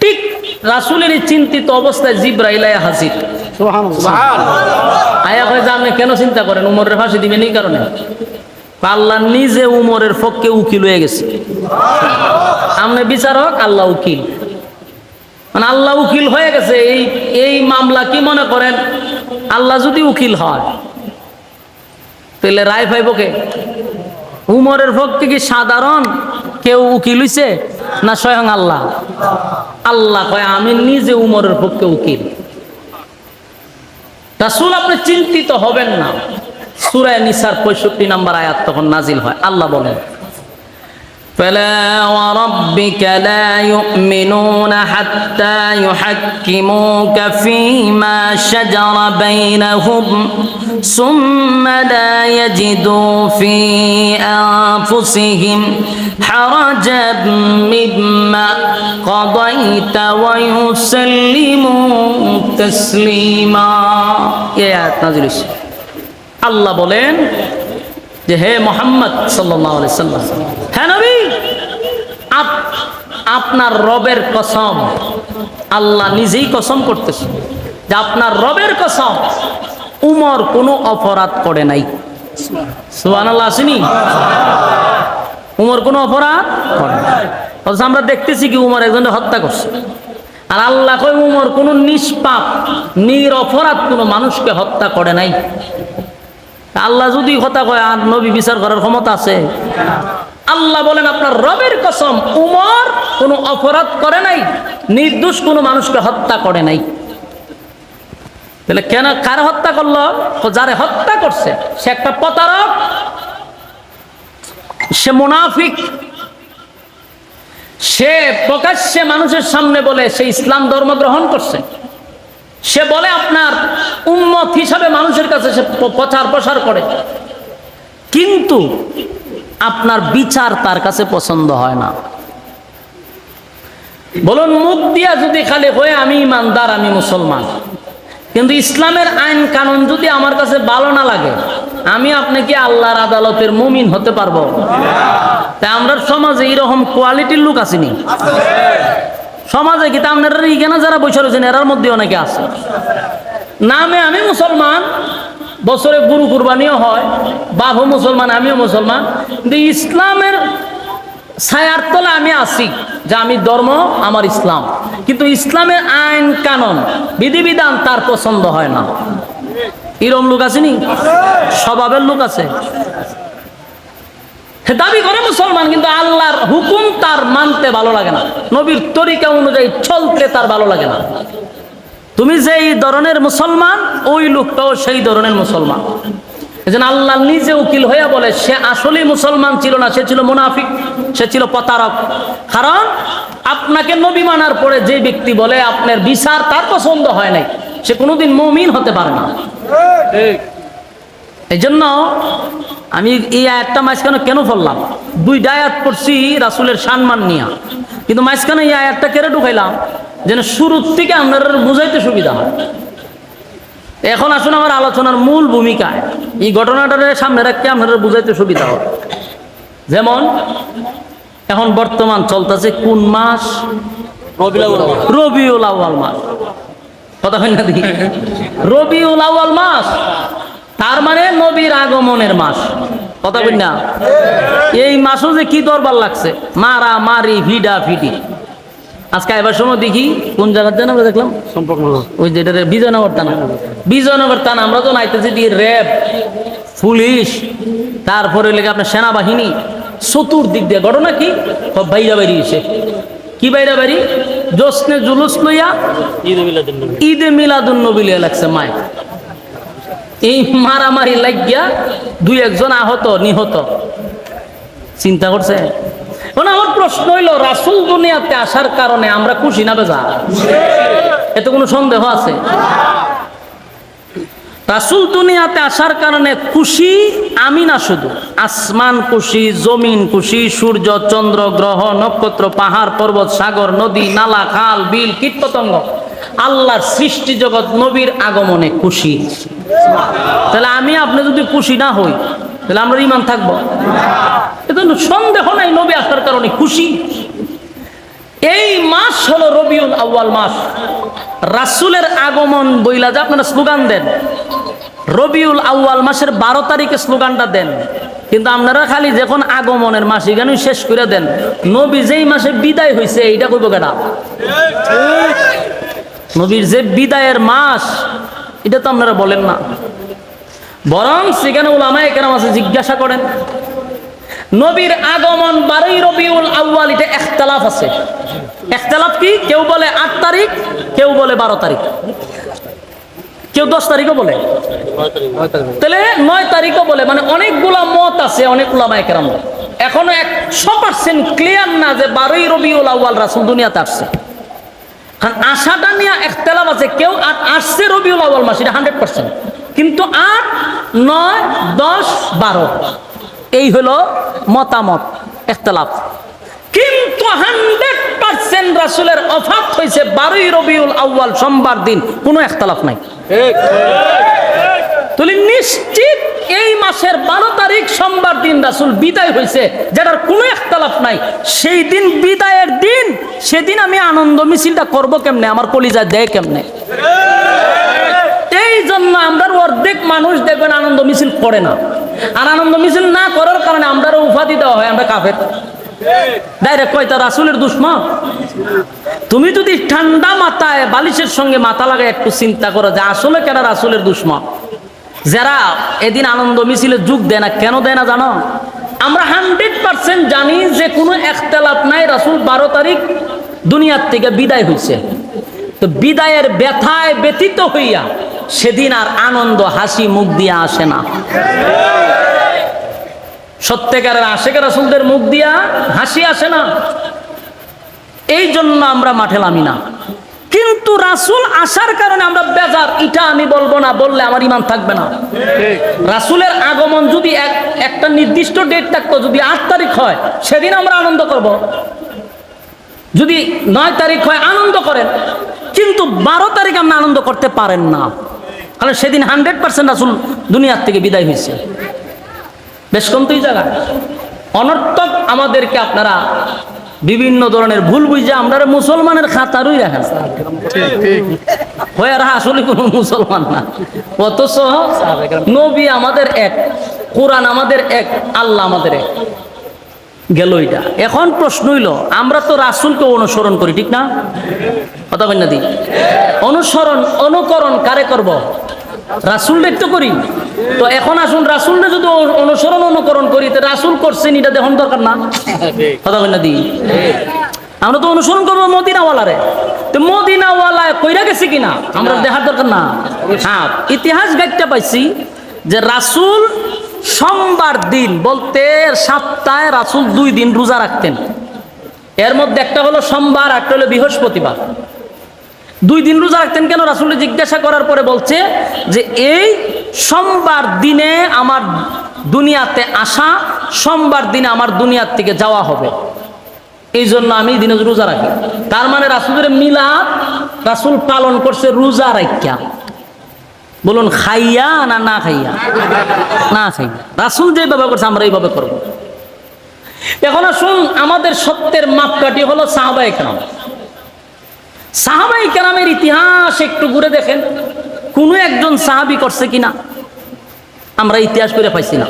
ঠিক রাসূলের এই চিন্তিত অবস্থায় জিবরাইল আয়া হাজির। আয়া কয় যে আপনি কেন চিন্তা করেন, উমরের ফাঁসি দিবেন এই কারণে? আল্লাহ নিজে উমরের পক্ষে উকিল হয়ে গেছে। আপনি বিচারক, আল্লাহ উকিল, মানে আল্লাহ উকিল হয়ে গেছে। এই মামলা কি মনে করেন, আল্লাহ যদি উকিল হয় তাহলে রায় পাইব কে? উমরের পক্ষে কি সাধারণ কেউ উকিল হইছে না স্বয়ং আল্লাহ? আল্লাহ কয় আমি নিজে উমরের পক্ষে উকিল। রাসূল আপনি চিন্তিত হবেন না। সূরা নিসার 65 নম্বর আয়াত তখন নাজিল হয়। আল্লাহ বলেন, فلا وربك لا يؤمنون حتى يحكموك فيما شجر بينهم ثم لا يجدوا في أنفسهم حرجا مما قضيت ويسلموا تسليما। এই আয়াত নাজিল হয়েছে। আল্লাহ বলেন যে হে মুহাম্মদ সাল্লাল্লাহু আলাইহি সাল্লাম, হ্যাঁ নবী, আপনার রবের কসম, আল্লাহ নিজেই কসম করতেছে যে আপনার রবের কসম, উমর কোনো অপরাধ করে নাই। সুবহানাল্লাহ আসেনি? উমর কোনো অপরাধ করে নাই। অথচ আমরা দেখতেছি কি উমর একজনের হত্যা করছে। আর আল্লাহ কয় উমর কোনো নিষ্পাপ নিরপরাধ কোনো মানুষকে হত্যা করে নাই। আল্লাহ যদি কথা কয় আর নবী বিচার করার ক্ষমতা আছে? আল্লাহ বলেন আপনার রবের কসম, উমর কোনো অপরাধ করে নাই, নির্দোষ কোনো মানুষকে হত্যা করে নাই। তাহলে কেন কার হত্যা করলো? যারে হত্যা করছে সে একটা প্রতারক, সে মুনাফিক। সে প্রকাশ্যে মানুষের সামনে বলে সে ইসলাম ধর্ম গ্রহণ করছে। সে বলে আপনার উম্মত হিসাবে মানুষের কাছে সে প্রচার প্রসার করে, কিন্তু আপনার বিচার তার কাছে পছন্দ হয় না। বলুন, মুখ দিয়া যদি খালি হয়ে আমি ইমানদার, আমি মুসলমান, কিন্তু ইসলামের আইন কানুন যদি আমার কাছে ভালো না লাগে, আমি আপনি কি আল্লাহর আদালতের মুমিন হতে পারবো? তাই আমরা সমাজে এইরকম কোয়ালিটির লোক আসেনি। সমাজে কি আপনারা এখানে যারা বসে রয়েছেন এরার মধ্যে অনেকে আছে, নামে আমি মুসলমান, বছরে গরু কুরবানিও হয়, বাপও মুসলমান, আমিও মুসলমান, কিন্তু ইসলামের ছায়ার তলে আমি আছি যে আমি ধর্ম আমার ইসলাম, কিন্তু ইসলামের আইন কানুন বিধিবিধান তার পছন্দ হয় না। এরকম লোক আসেনি? স্বভাবের লোক আছে, দাবি করে মুসলমান, কিন্তু আল্লাহর হুকুম তার মানতে ভালো লাগে না, নবীর তরিকা অনুযায়ী চলতে তার ভালো লাগে না। তুমি যেই ধরনের মুসলমান, ওই লোকটাও সেই ধরনের মুসলমান। এজন্য আল্লাহ নিজে উকিল হইয়া বলে সে আসলে মুসলমান ছিল না, সে ছিল মুনাফিক, সে ছিল প্রতারক। কারণ আপনাকে নবী মানার পরে যে ব্যক্তি বলে আপনার বিচার তার পছন্দ হয় নাই, সে কোনোদিন মুমিন হতে পারে না। এই জন্য আমি এই আয়াতটা মাঝখানে কেন পড়লাম? দুইটা আয়াত পড়ছি রাসূলের সম্মান নিয়া, কিন্তু মাঝখানে এই আয়াতটা কেড়ে ঢুকাইলাম যেন শুরুর থেকে আপনারা বুঝাইতে সুবিধা হয়। এখন আসুন আমার আলোচনার মূল ভূমিকায়, এই ঘটনাটার সামনে রাখতে আপনারা বুঝাইতে সুবিধা হয়। যেমন এখন বর্তমান চলতেছে কোন মাস? রবিউল আউয়াল মাস। কথা হয় না দেখি? রবিউল আউয়াল মাস, তার মানে নবীর আগমনের মাস। কথা বলি না? এই মাসও যে কি দরবার লাগছে, মারা মারি, ভিডা ভিডি। আজকে এবার সময় দেখি কোন জায়গার যেন আমরা দেখলাম ওই যেটা বিজয়নগর থানা, বিজয়নগর থানা আমরা তো নাইতেছি দিয়ে র্যাব, পুলিশ, তারপরে লেগে আপনার সেনাবাহিনী, চতুর্দিক দিয়ে ঘটনা কি সব বাইরা বাইরি এসে কি বাইরা বাইরি জোসনে জুলুস লইয়া ঈদে মিলাদুন নবী লিয়া লাগছে মায়। এই মারামারি লাগিয়া দুই একজন আহত নিহত। চিন্তা করছে? আমার প্রশ্ন হইল রাসূল দুনিয়াতে আসার কারণে আমরা খুশি না বেজা? এতে কোনো সন্দেহ আছে? রাসূল দুনিয়াতে আসার কারণে খুশি আমি না, শুধু আসমান খুশি, জমিন খুশি, সূর্য চন্দ্র গ্রহ নক্ষত্র পাহাড় পর্বত সাগর নদী নালা খাল বিল কীটপতঙ্গ, আল্লাহর সৃষ্টি জগৎ নবীর আগমনে খুশি। তাহলে আমি আপনি যদি খুশি না হই তাহলে আমরা ঈমান থাকবো? এটা সন্দেহ নাই নবী আসার কারণে খুশি। এই মাস হলো রবিউল আউয়াল মাস। রাসূলের আগমন বইলা যে আপনারা স্লোগান দেন, রবিউল আউয়াল মাসের 12 তারিখে স্লোগানটা দেন, কিন্তু আপনারা খালি যখন আগমনের মাস এখানে শেষ করে দেন, নবী যেই মাসে বিদায় হয়েছে এইটা কইব কেডা? নবীর যে বিদায়ের মাস এটা তো আপনারা বলেন না, বরং সেখানে উলামায়ে কেরাম আছে জিজ্ঞাসা করেন নবীর আগমন 12 রবিউল আউয়াল, এটা ইখতিলাফ আছে। ইখতিলাফ কি? কেউ বলে 8 তারিখ, কেউ বলে 12 তারিখ, কেউ 10 তারিখও বলে, তাহলে 9 তারিখও বলে। মানে অনেকগুলা মত আছে অনেক উলামায়ে কেরাম। এখনো 100% ক্লিয়ার না যে 12 রবিউল আউয়াল রাসূল দুনিয়াতে আসছে। কারণ আশাটা নিয়ে ইখতিলাফ আছে। কেউ আসছে রবিউল আউয়াল মাস, এটা 100%, কিন্তু 8, 9, 10, 12 এই হলো মতামত, ইখতিলাফ। কিন্তু 100% রাসূলের ওফাত হয়েছে 12 রবিউল আউয়াল সোমবার দিন, কোনো ইখতিলাফ নাই। তাহলে নিশ্চিত এই মাসের 12 তারিখ সোমবার দিন রাসূল বিদায় হয়েছে, যেটার কোনো ইখতিলাফ নাই। সেই দিন বিদায়ের দিন, সেদিন আমি আনন্দ মিছিলটা করব কেমনে? আমার কলিজা দেয় কেমনে? এই জন্য আমরা অর্ধেক মানুষ দেখবেন আনন্দ মিছিল করে না, আর আনন্দ মিছিল না করার কারণে আমরা উপাধি দেওয়া হয় আমরা কাফের। ডাইরেক্ট কয় তা রাসূলের দুশমন। তুমি যদি ঠান্ডা মাথায় বালিশের সঙ্গে মাথা লাগায় একটু চিন্তা করো যে আসলে কেন রাসূলের দুশমন। যারা এদিন আনন্দ মিছিলে যোগ দেয় না, কেন দেয় না জানো? আমরা 100% জানি যে কোনো ইখতিলাফ নাই, রাসূল 12 তারিখ দুনিয়ার থেকে বিদায় হয়েছে। তো বিদায়ের ব্যথায় ব্যথিত হইয়া সেদিন আর আনন্দ হাসি মুখ দিয়ে আসে না। সত্যিকারের আশিক রাসূলদের মুখ দিয়া হাসি আসে না, এই জন্য আমরা মাঠে নামি না। কিন্তু রাসূল আসার কারণে আমরা বেজার, এটা আমি বলবো না, বললে আমার ঈমান থাকবে না। রাসূলের আগমন যদি একটা নির্দিষ্ট ডেট থাকতো, যদি 8 তারিখ হয় সেদিন আমরা আনন্দ করব, যদি 9 তারিখ হয় আনন্দ করেন, কিন্তু 12 তারিখ আপনি আনন্দ করতে পারেন না, কারণ সেদিন 100% রাসূল দুনিয়ার থেকে বিদায় হয়েছে। বেশ কম তুই জায়গা অনর্থক আমাদেরকে আপনারা বিভিন্ন ধরনের ভুল বুঝে আমরা মুসলমানের খাতারই রাখেন, হয়ে রাখা আসলে কোনো মুসলমান না। অথচ নবী আমাদের এক, কোরআন আমাদের এক, আল্লাহ আমাদের এক, গেল এটা। এখন প্রশ্ন হইল, আমরা তো রাসূলকে অনুসরণ করি, ঠিক না? কথা বল না দি, অনুসরণ অনুকরণ কারে করব? রাসূলের তো করি। তো এখন আসুন, রাসূলকে যদি অনুসরণ অনুকরণ করি, তো রাসূল করছেন এটা দেখুন দরকার না? কথা বল না দি, আমরা তো অনুসরণ করবো মদিনাওয়ালারে, তো মদিনাওয়ালা কইরা গেছে কিনা আমরা দেখার দরকার না? হ্যাঁ, ইতিহাস গাইতে পাইছি যে রাসূল সোমবার দিন বলতে সপ্তাহে রাসূল 2 দিন রোজা রাখতেন। এর মধ্যে একটা হলো সোমবার, একটা হলো বৃহস্পতিবার। 2 দিন রোজা রাখতেন কেন? রাসূলকে জিজ্ঞাসা করার পরে বলছে যে এই সোমবার দিনে আমার দুনিয়াতে আসা, সোমবার দিনে আমার দুনিয়ার থেকে যাওয়া হবে, এই জন্য আমি দিনে রোজা রাখি। তার মানে রাসূলের মিলাদ রাসূল পালন করছে রোজা রাখিয়া। বলুন খাইয়া না না খাইয়া? না খাইয়া। রাসূল যেভাবে করছে আমরা এইভাবে করব। এখন আসুন, আমাদের সত্যের মাপকাঠি হলো সাহাবায়ে কেরাম। সাহাবায়ে কেরামের ইতিহাস একটু ঘুরে দেখেন, কোনো একজন সাহাবী করছে কিনা আমরা ইতিহাস করে পাইছি না।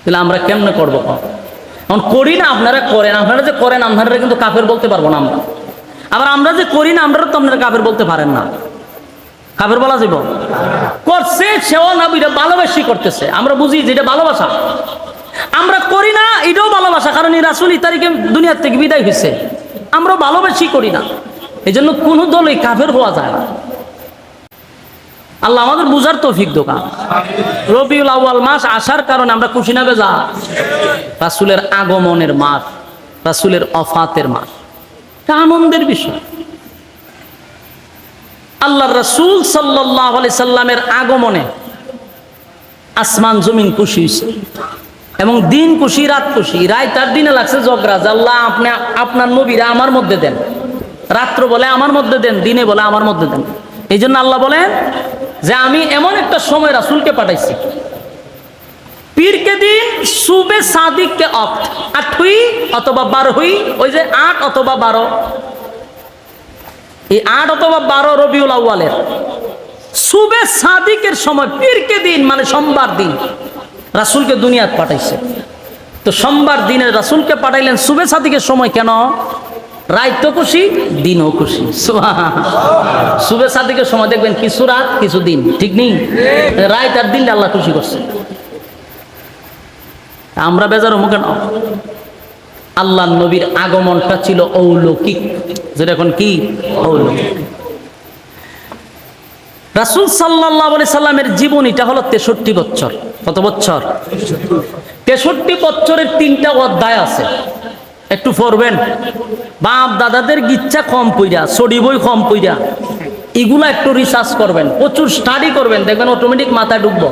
তাহলে আমরা কেমনে করবো? এখন করি না, আপনারা করেন, আপনারা যে করেন আপনারা কিন্তু কাফের বলতে পারবো না আমরা। আবার আমরা যে করি না, আপনারা তো আপনারা কাফের বলতে পারেন না। কাফের বলা যাব? করছে সেও না, এটা ভালোবাসি করতেছে, আমরা বুঝি যে এটা ভালোবাসা। আমরা করি না, এটাও ভালোবাসা, কারণ এই রাসূল এই তারিখে দুনিয়ার থেকে বিদায় হয়েছে, আমরা ভালোবাসি করি না। এই জন্য কোনো দলই কাফের হওয়া যায় না। আল্লাহ আমাদের বুঝার তৌফিক দোকা। রবিউল আউয়াল মাস আসার কারণে আমরা খুশি না বেজা? রাসূলের আগমনের মাস, রাসূলের ওফাতের মাস, এটা আনন্দের বিষয়। আল্লাহ রাসূল সাল্লাল্লাহু আলাইহি সাল্লামের আগমনে আসমান জমিন খুশি হয়েছে এবং দিন খুশি রাত খুশি। রাত আর দিনে লাগছে ঝগড়া, যে আল্লাহ আপনি আপনার নবীরা আমার মধ্যে দেন, রাত্র বলে আমার মধ্যে দেন, দিনে বলে আমার মধ্যে দেন। এই জন্য আল্লাহ বলেন যে আমি এমন একটা সময় রাসূলকে পাঠাইছি, পীর কে দিন সুবে সাদিক কে অক্ত, 8 হুই অথবা 12 হুই, ওই যে 8 অথবা 12, এই 8 অথবা 12 রবিউল আউয়ালের সুবে সাদিকের সময় পীর কে দিন মানে সোমবার দিন রাসূলকে দুনিয়াত পাঠাইছে। তো সোমবার দিনে রাসূলকে পাঠাইলেন সুবে সাদিকের সময়, কেন? রাত তো খুশি দিনও খুশি। সুবহানাল্লাহ। সুবে সাদিকের সময় দেখবেন কিছু রাত কিছু দিন, ঠিক নেই? রাত আর দিন আল্লাহ খুশি করছে। আমরা বেজার হবো কেন? আল্লাহ নবীর আগমনটা ছিল অলৌকিক, যেটা এখন কি অলৌকিক। রাসূল সাল্লাল্লাহু আলাইহি সাল্লামের জীবনীটা হলো 63 বছর। কত বছর? 63 বছরের 3টা অধ্যায় আছে, একটু পড়বেন। বাপ দাদাদের গিচ্ছা কম পইরা, ছড়ি বই কম পইরা, এগুলা একটু রিসার্চ করবেন, প্রচুর স্টাডি করবেন, দেখবেন অটোমেটিক মাথায় ঢুকবো।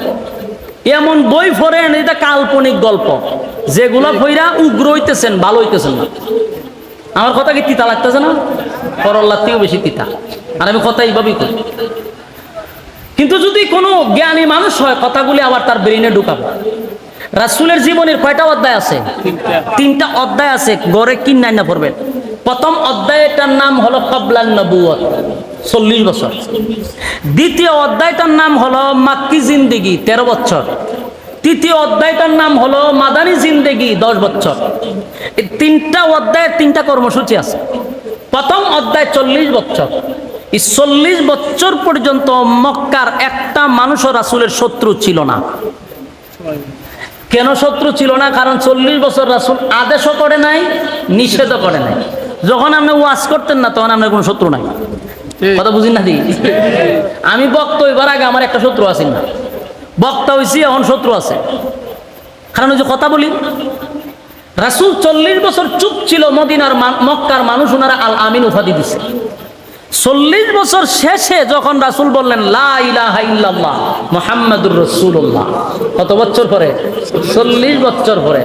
এমন বই পড়েন, এটা কাল্পনিক গল্প, যেগুলা পইরা উগ্র হইতেছেন, ভালো হইতেছেন না। আমার কথা কি তিতা লাগতেছে না? করল্লার থেকেও বেশি তিতা, আর আমি কথা এইভাবেই করি। কিন্তু যদি কোনো জ্ঞানী মানুষ হয়, কথাগুলি আবার তার ব্রেইনে ঢুকাবো। রাসূলের জীবনের কয়টা অধ্যায় আছে? 3টা অধ্যায় আছে, গড়ে কি না পড়বেন। প্রথম অধ্যায়টার নাম হলো ক্বাবলান নবুয়ত, 40 বছর। দ্বিতীয় অধ্যায়টার নাম হলো মাক্কি জিন্দেগি, 13 বছর। তৃতীয় অধ্যায়টার নাম হলো মাদানী জিন্দেগি, 10 বছর। এই 3টা অধ্যায়ের 3টা কর্মসূচি আছে। প্রথম অধ্যায় 40 বছর। এই 40 বছর পর্যন্ত মক্কার একটা মানুষও রাসূলের শত্রু ছিল না। কেন শত্রু ছিল না? কারণ 40 বছর রাসূল আদেশও করে নাই, নিষেধও করে নাই। যখন আপনি ওয়াজ করতেন না, তখন আপনার কোনো শত্রু নাই। কথা বুঝিন না দি? আমি বক্তা হইবার আগে আমার একটা শত্রু আছেন না, বক্তা হইছি এখন শত্রু আছে। কারণ ওই যে কথা বলি, রাসূল 40 বছর চুপ ছিল, মদিনার মক্কার মানুষ ওনারা আল আমিন উপাধি দিছে। 40 বছর শেষে যখন রাসূল বললেন লা ইলাহা ইল্লাল্লাহ মুহাম্মাদুর রাসূলুল্লাহ, কত বছর পরে? 40 বছর পরে।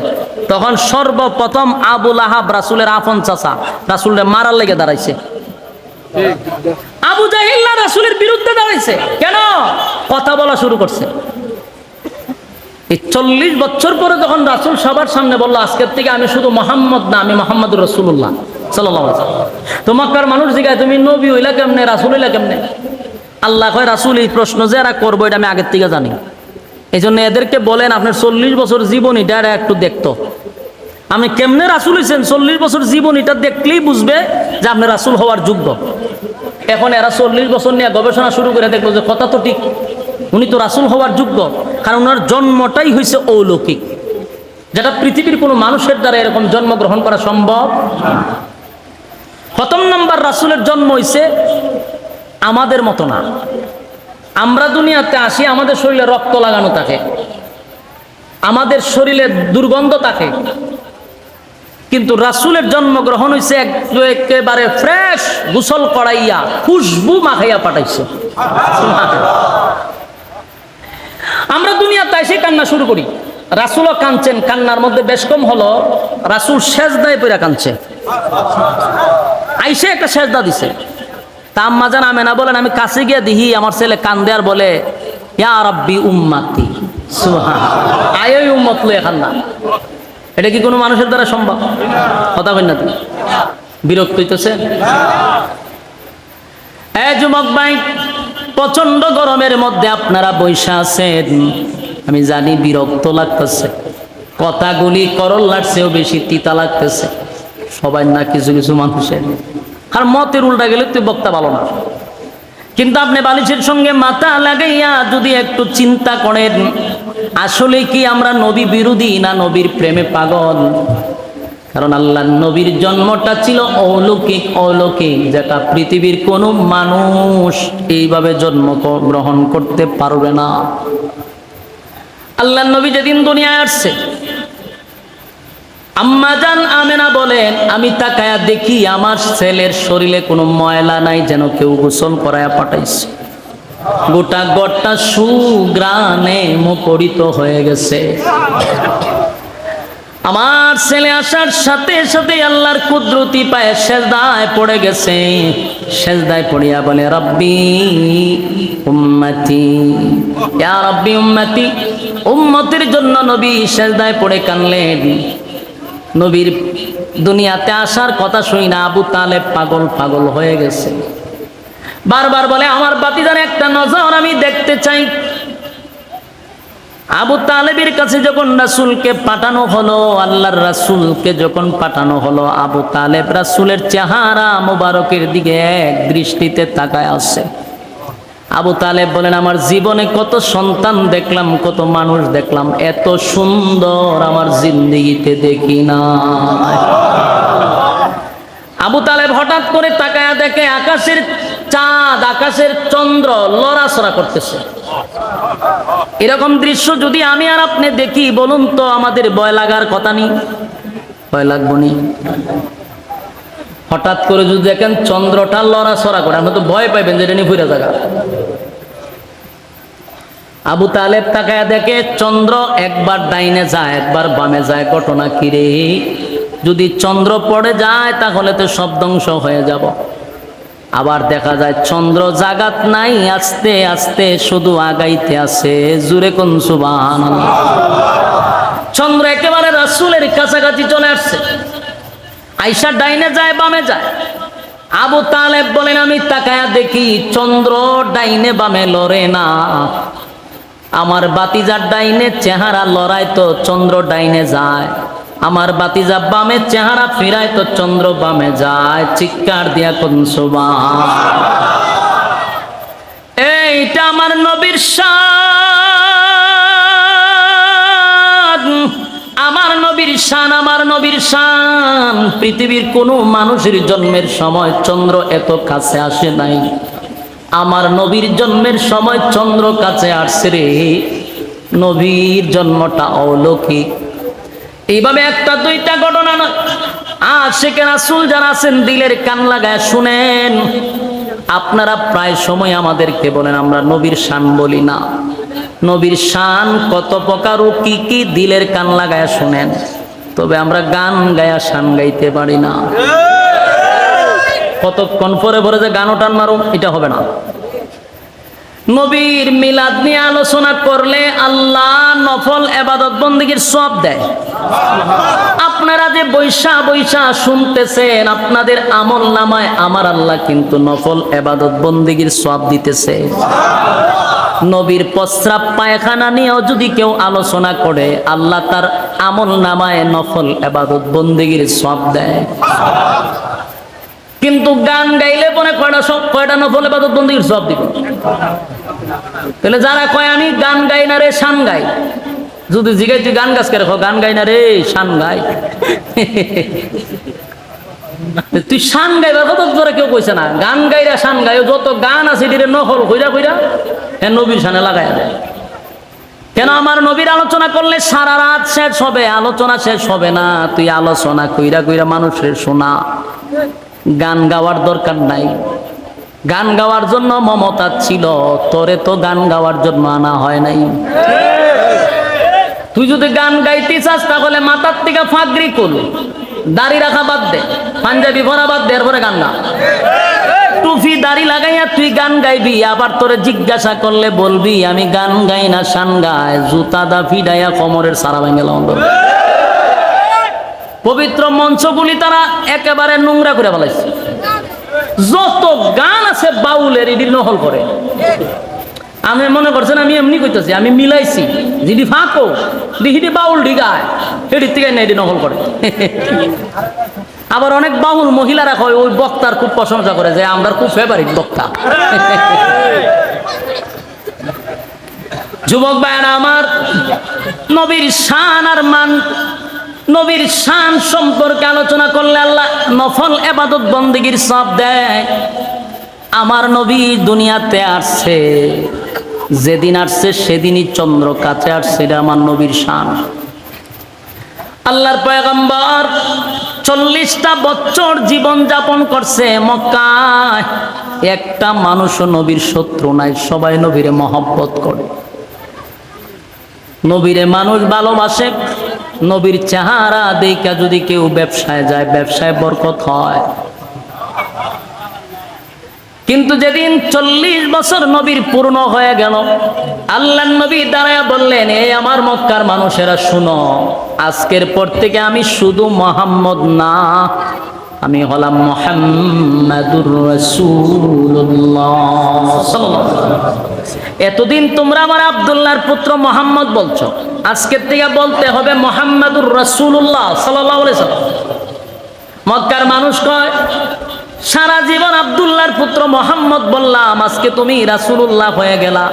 তখন সর্বপ্রথম আবু লাহাব, রাসূলের আপন চাচা, রাসূলের মারার লেগে দাঁড়াইছে। আবু জাহিল রাসূলের বিরুদ্ধে দাঁড়াইছে। কেন? কথা বলা শুরু করছে। এই 40 বছর পরে যখন রাসূল সবার সামনে বলল, আজকের থেকে আমি শুধু মুহাম্মদ না, আমি মুহাম্মাদুর রাসূলুল্লাহ সাল্লাল্লাহু আলাইহি ওয়াসাল্লাম। তো মক্কার মানুষ জিজ্ঞাসা, তুমি নবী হইলা কেমনে, রাসূল হইলা কেমনে? আল্লাহ কয়, রাসূল এই প্রশ্ন যে এরা করবো এটা আমি আগের থেকে জানি। এই জন্য এদেরকে বলেন আপনার 40 বছর জীবনীটা এরা একটু দেখতো, আপনি কেমনে রাসূল হইছেন 40 বছর জীবনীটা দেখলেই বুঝবে যে আপনি রাসূল হওয়ার যোগ্য। এখন এরা 40 বছর নিয়ে গবেষণা শুরু করে দেখলো যে কথা তো ঠিক, উনি তো রাসূল হওয়ার যোগ্য, কারণ ওনার জন্মটাই হয়েছে অলৌকিক, যেটা পৃথিবীর কোনো মানুষের দ্বারা এরকম জন্মগ্রহণ করা সম্ভব। প্রথম নাম্বার, রাসূলের জন্ম হয়েছে আমাদের মতো না। আমরা দুনিয়াতে আসি, আমাদের শরীরে রক্ত লাগানো থাকে, আমাদের শরীরে দুর্গন্ধ থাকে, কিন্তু রাসূলের জন্মগ্রহণ হয়েছে একেবারে ফ্রেশ, গোসল করাইয়া খুশবু মাখাইয়া পাঠাইছে। আমরা দুনিয়াতে এসে কান্না শুরু করি, রাসূলও কাঁদছেন। কান্নার মধ্যে বেশ কম হলো রাসূল সেজদায় পড়ে কাঁদছে, আইসে একটা সেজদা দিছে। তা আম্মা জান আমেনা বলেন, আমি কাছে গিয়ে দেখি আমার ছেলে কান্দে আর বলে, ইয়া রাব্বি উম্মতি, সুবহানাল্লাহ, আয় উম্মত লয়ে কান্না। এটা কি কোনো মানুষের দ্বারা সম্ভব? কথা বলেন না, তুমি বিরক্ত হইতেছে? এই যুবক ভাই, প্রচন্ড গরমের মধ্যে আপনারা বৈশা আছেন, আমি জানি বিরক্ত লাগতেছে, কথাগুলি করল্লার চেয়েও বেশি তিতা লাগতেছে সবাই না, কিছু কিছু মানুষের। আর মতের উল্টা গেলে তুই বক্তা ভালো না। কিন্তু আপনি বালিশের সঙ্গে মাথা লাগাইয়া যদি একটু চিন্তা করেন, আসলে কি আমরা নবী বিরোধী না নবীর প্রেমে পাগল? কারণ আল্লাহর নবীর জন্মটা ছিল অলৌকিক, অলৌকিক, যেটা পৃথিবীর কোনো মানুষ এইভাবে জন্ম গ্রহণ করতে পারবে না। আল্লাহর নবী যেদিন দুনিয়ায় আসছে, আম্মা জান আমেনা বলেন, আমি তাকায়া দেখি আমার ছেলের শরীরে কোনো ময়লা নাই, যেন কেউ গোসল করায়া পাঠাইছে। গোটা ঘরটা সুগ্রানে মুখরিত হয়ে গেছে। আমার ছেলে আসার সাথে সাথে আল্লাহর কুদরতি পায়ে সেজদায় পড়ে গেছে। সেজদায় পড়িয়া বলে, রব্বি উম্মতি, ইয়া রব্বি উম্মতি। উম্মতের জন্য নবী সেজদায় পড়ে কানলেন। নবীর দুনিয়াতে আসার কথা শুই না আবু তালেব পাগল পাগল হয়ে গেছে। বারবার বলে, আমার বাতিজার একটা নজর আমি দেখতে চাই। আবু তালেবের কাছে যখন রাসূলকে পাঠানো হলো, আল্লাহর রাসূলকে যখন পাঠানো হলো, আবু তালেব রাসূলের চেহারা মোবারকের দিকে এক দৃষ্টিতে তাকায় আছে। আবু তালেব বলেন, আমার জীবনে কত সন্তান দেখলাম, কত মানুষ দেখলাম, এত সুন্দর আমার জিন্দেগিতে দেখি না। আবু তালেব হঠাৎ করে তাকায়া দেখে আকাশের চাঁদ, আকাশের চন্দ্র লড়াচড়া করতেছে। এরকম দৃশ্য যদি আমি আর আপনি দেখি, বলুন তো আমাদের ভয় লাগার কথা নেই? ভয় লাগবো নি? হঠাৎ করে যদি দেখেন চন্দ্রটা লড়াচড়া করে, আপনি তো ভয় পাইবেন যে এটা নিয়ে ঘুরে জায়গা। আবু তালেব তাকায়া দেখে চন্দ্র একবার ডাইনে যায়, একবার বামে যায়। ঘটনা কি রে? যদি চন্দ্র পড়ে যায় তাহলে তো সব ধ্বংস হয়ে যাব। আবার দেখা যায় চন্দ্র জাগাত নাই, আস্তে আস্তে শুধু আগাইতে আছে। জুরে কোন সুবহানাল্লাহ। চন্দ্র একেবারে রাসূলের কাছাকাছি চলে আসছে। আয়েশা ডাইনে যায়, বামে যায়। আবু তালেব বলেন, আমি তাকায়া দেখি চন্দ্র ডাইনে বামে লড়ে না। আমার বাতিজার ডাইনে চেহারা লড়ায় তো চন্দ্র ডাইনে যায়, আমার বাতিজা বামে চেহারা ফিরায় তো চন্দ্র বামে যায়। চিৎকার দিয়া কোন সুবহান। এইটা আমার নবীর শান, আমার নবীর শান, আমার নবীর শান। পৃথিবীর কোনো মানুষের জন্মের সময় চন্দ্র এত কাছে আসে নাই। আমার নবীর জন্মের সময় চন্দ্র কাছে আসছে রে। নবীর জন্মটা অলৌকিক। এইভাবে একটা দুইটা ঘটনা নয়, আশিকে রাসূল যারা আছেন দিলের কান লাগায় শুনেন। আপনারা প্রায় সময় আমাদেরকে বলেন আমরা নবীর শান বলি না। নবীর শান কত প্রকার ও কি কি দিলের কান লাগায় শুনেন, তবে আমরা গান গায়া শান গাইতে পারি না। কতক্ষণ পরে পরে যে গান টান মারো, এটা হবে না। নবীর মিলাদ নিয়ে আলোচনা করলে আল্লাহ নফল ইবাদত বন্দেগীর সওয়াব দেয়। আপনারা যে বৈশা বৈশা শুনতেছেন, আপনাদের আমল নামায় আমার আল্লাহ কিন্তু নফল ইবাদত বন্দেগীর সওয়াব দিতেছে। নবীর প্রস্রাব পায়খানা নিয়েও যদি কেউ আলোচনা করে, আল্লাহ তার আমল নামায় নফল ইবাদত বন্দেগীর সওয়াব দেয়। কিন্তু গান গাইলে পরে কয়টা নফল ইবাদত বন্দেগীর সওয়াব দিব? তাহলে যারা কয় আমি গান গাই না রে, শান গাই, যদি জিগাই তুই গান গাছ কে রেখো, গান গাই না রে শান গাই। তুই শান গাইবার কথা তোরা কেউ কইছে না। গান গাইরা শান গাই, যত গান আছে এটিরে নকল কইরা কইরা হ্যাঁ নবীর শানে লাগাই দেয়। কেন? আমার নবীর আলোচনা করলে সারা রাত শেষ হবে, আলোচনা শেষ হবে না। তুই আলোচনা কইরা কইরা মানুষের শোনা। গান গাওয়ার দরকার নাই। গান গাওয়ার জন্য মমতা ছিল, তোরে তো গান গাওয়ার জন্য আনা হয় নাই। তুই যদি গান গাইতে চাস তাহলে মাথার থেকে ফাগরি কুল, দাড়ি রাখা বাদ দে, পাঞ্জাবি ভরা বাদ দে, এরপরে গান গা। টুপি দাড়ি লাগাইয়া তুই গান গাইবি, আবার তোরে জিজ্ঞাসা করলে বলবি আমি গান গাই না শান গাই, জুতা দা ফিডাইয়া কোমরের সারা ভেঙে গেল। পবিত্র মঞ্চগুলি তারা একেবারে নোংরা করে ফেলাইছে। যত গান আছে বাউলের এটি নহল করে। আমি মনে করছেন আমি এমনি কইতেছি, আমি মিলাইছি। যদি ফাঁকো দিহিটি বাউল ঢিগায়, এটির থেকে না এটি নহল করে। আবার অনেক বাউল মহিলারা কয় ওই বক্তার খুব প্রশংসা করে যে আমরা খুব ফেভারিট বক্তা। যুবক ভাইরা আমার, নবীর শান আর মান, নবীর শান সম্পর্কে আলোচনা করলে আল্লাহ নফল ইবাদত বন্দেগীর সওয়াব দেয়। আমার নবী দুনিয়াতে আসছে, যেদিন আসছে সেদিনই চন্দ্র কাছে আসছে, এটা আমার নবীর শান। আল্লাহর পয়গম্বর 40টা বছর জীবন যাপন করছে মক্কায়। একটা মানুষও নবীর শত্রু নাই, সবাই নবীরে মহব্বত করে। নবীরে মানুষ ভালোবাসে। নবীর চেহারা দেখা যদি কেউ ব্যবসায় যায়, ব্যবসায় বরকত হয়। কিন্তু যেদিন 40 বছর নবীর পূর্ণ হয়ে গেল, আল্লাহর নবী দাঁড়ায় বললেন, এই আমার মক্কার মানুষেরা শুনো, আজকের পর থেকে আমি শুধু মুহাম্মদ না, আমি হলাম মুহাম্মাদুর রাসূলুল্লাহ সাল্লাল্লাহু আলাইহি ওয়াসাল্লাম। এতদিন তোমরা আমার আব্দুল্লাহর পুত্র মুহাম্মদ বলছো, আজকের থেকে বলতে হবে মুহাম্মাদুর রাসূলুল্লাহ সাল্লাল্লাহু আলাইহি ওয়াসাল্লাম। মক্কার মানুষ কয়, সারা জীবন আব্দুল্লাহর পুত্র মুহাম্মদ বললাম, আজকে তুমি রাসূলুল্লাহ হয়ে গেলা,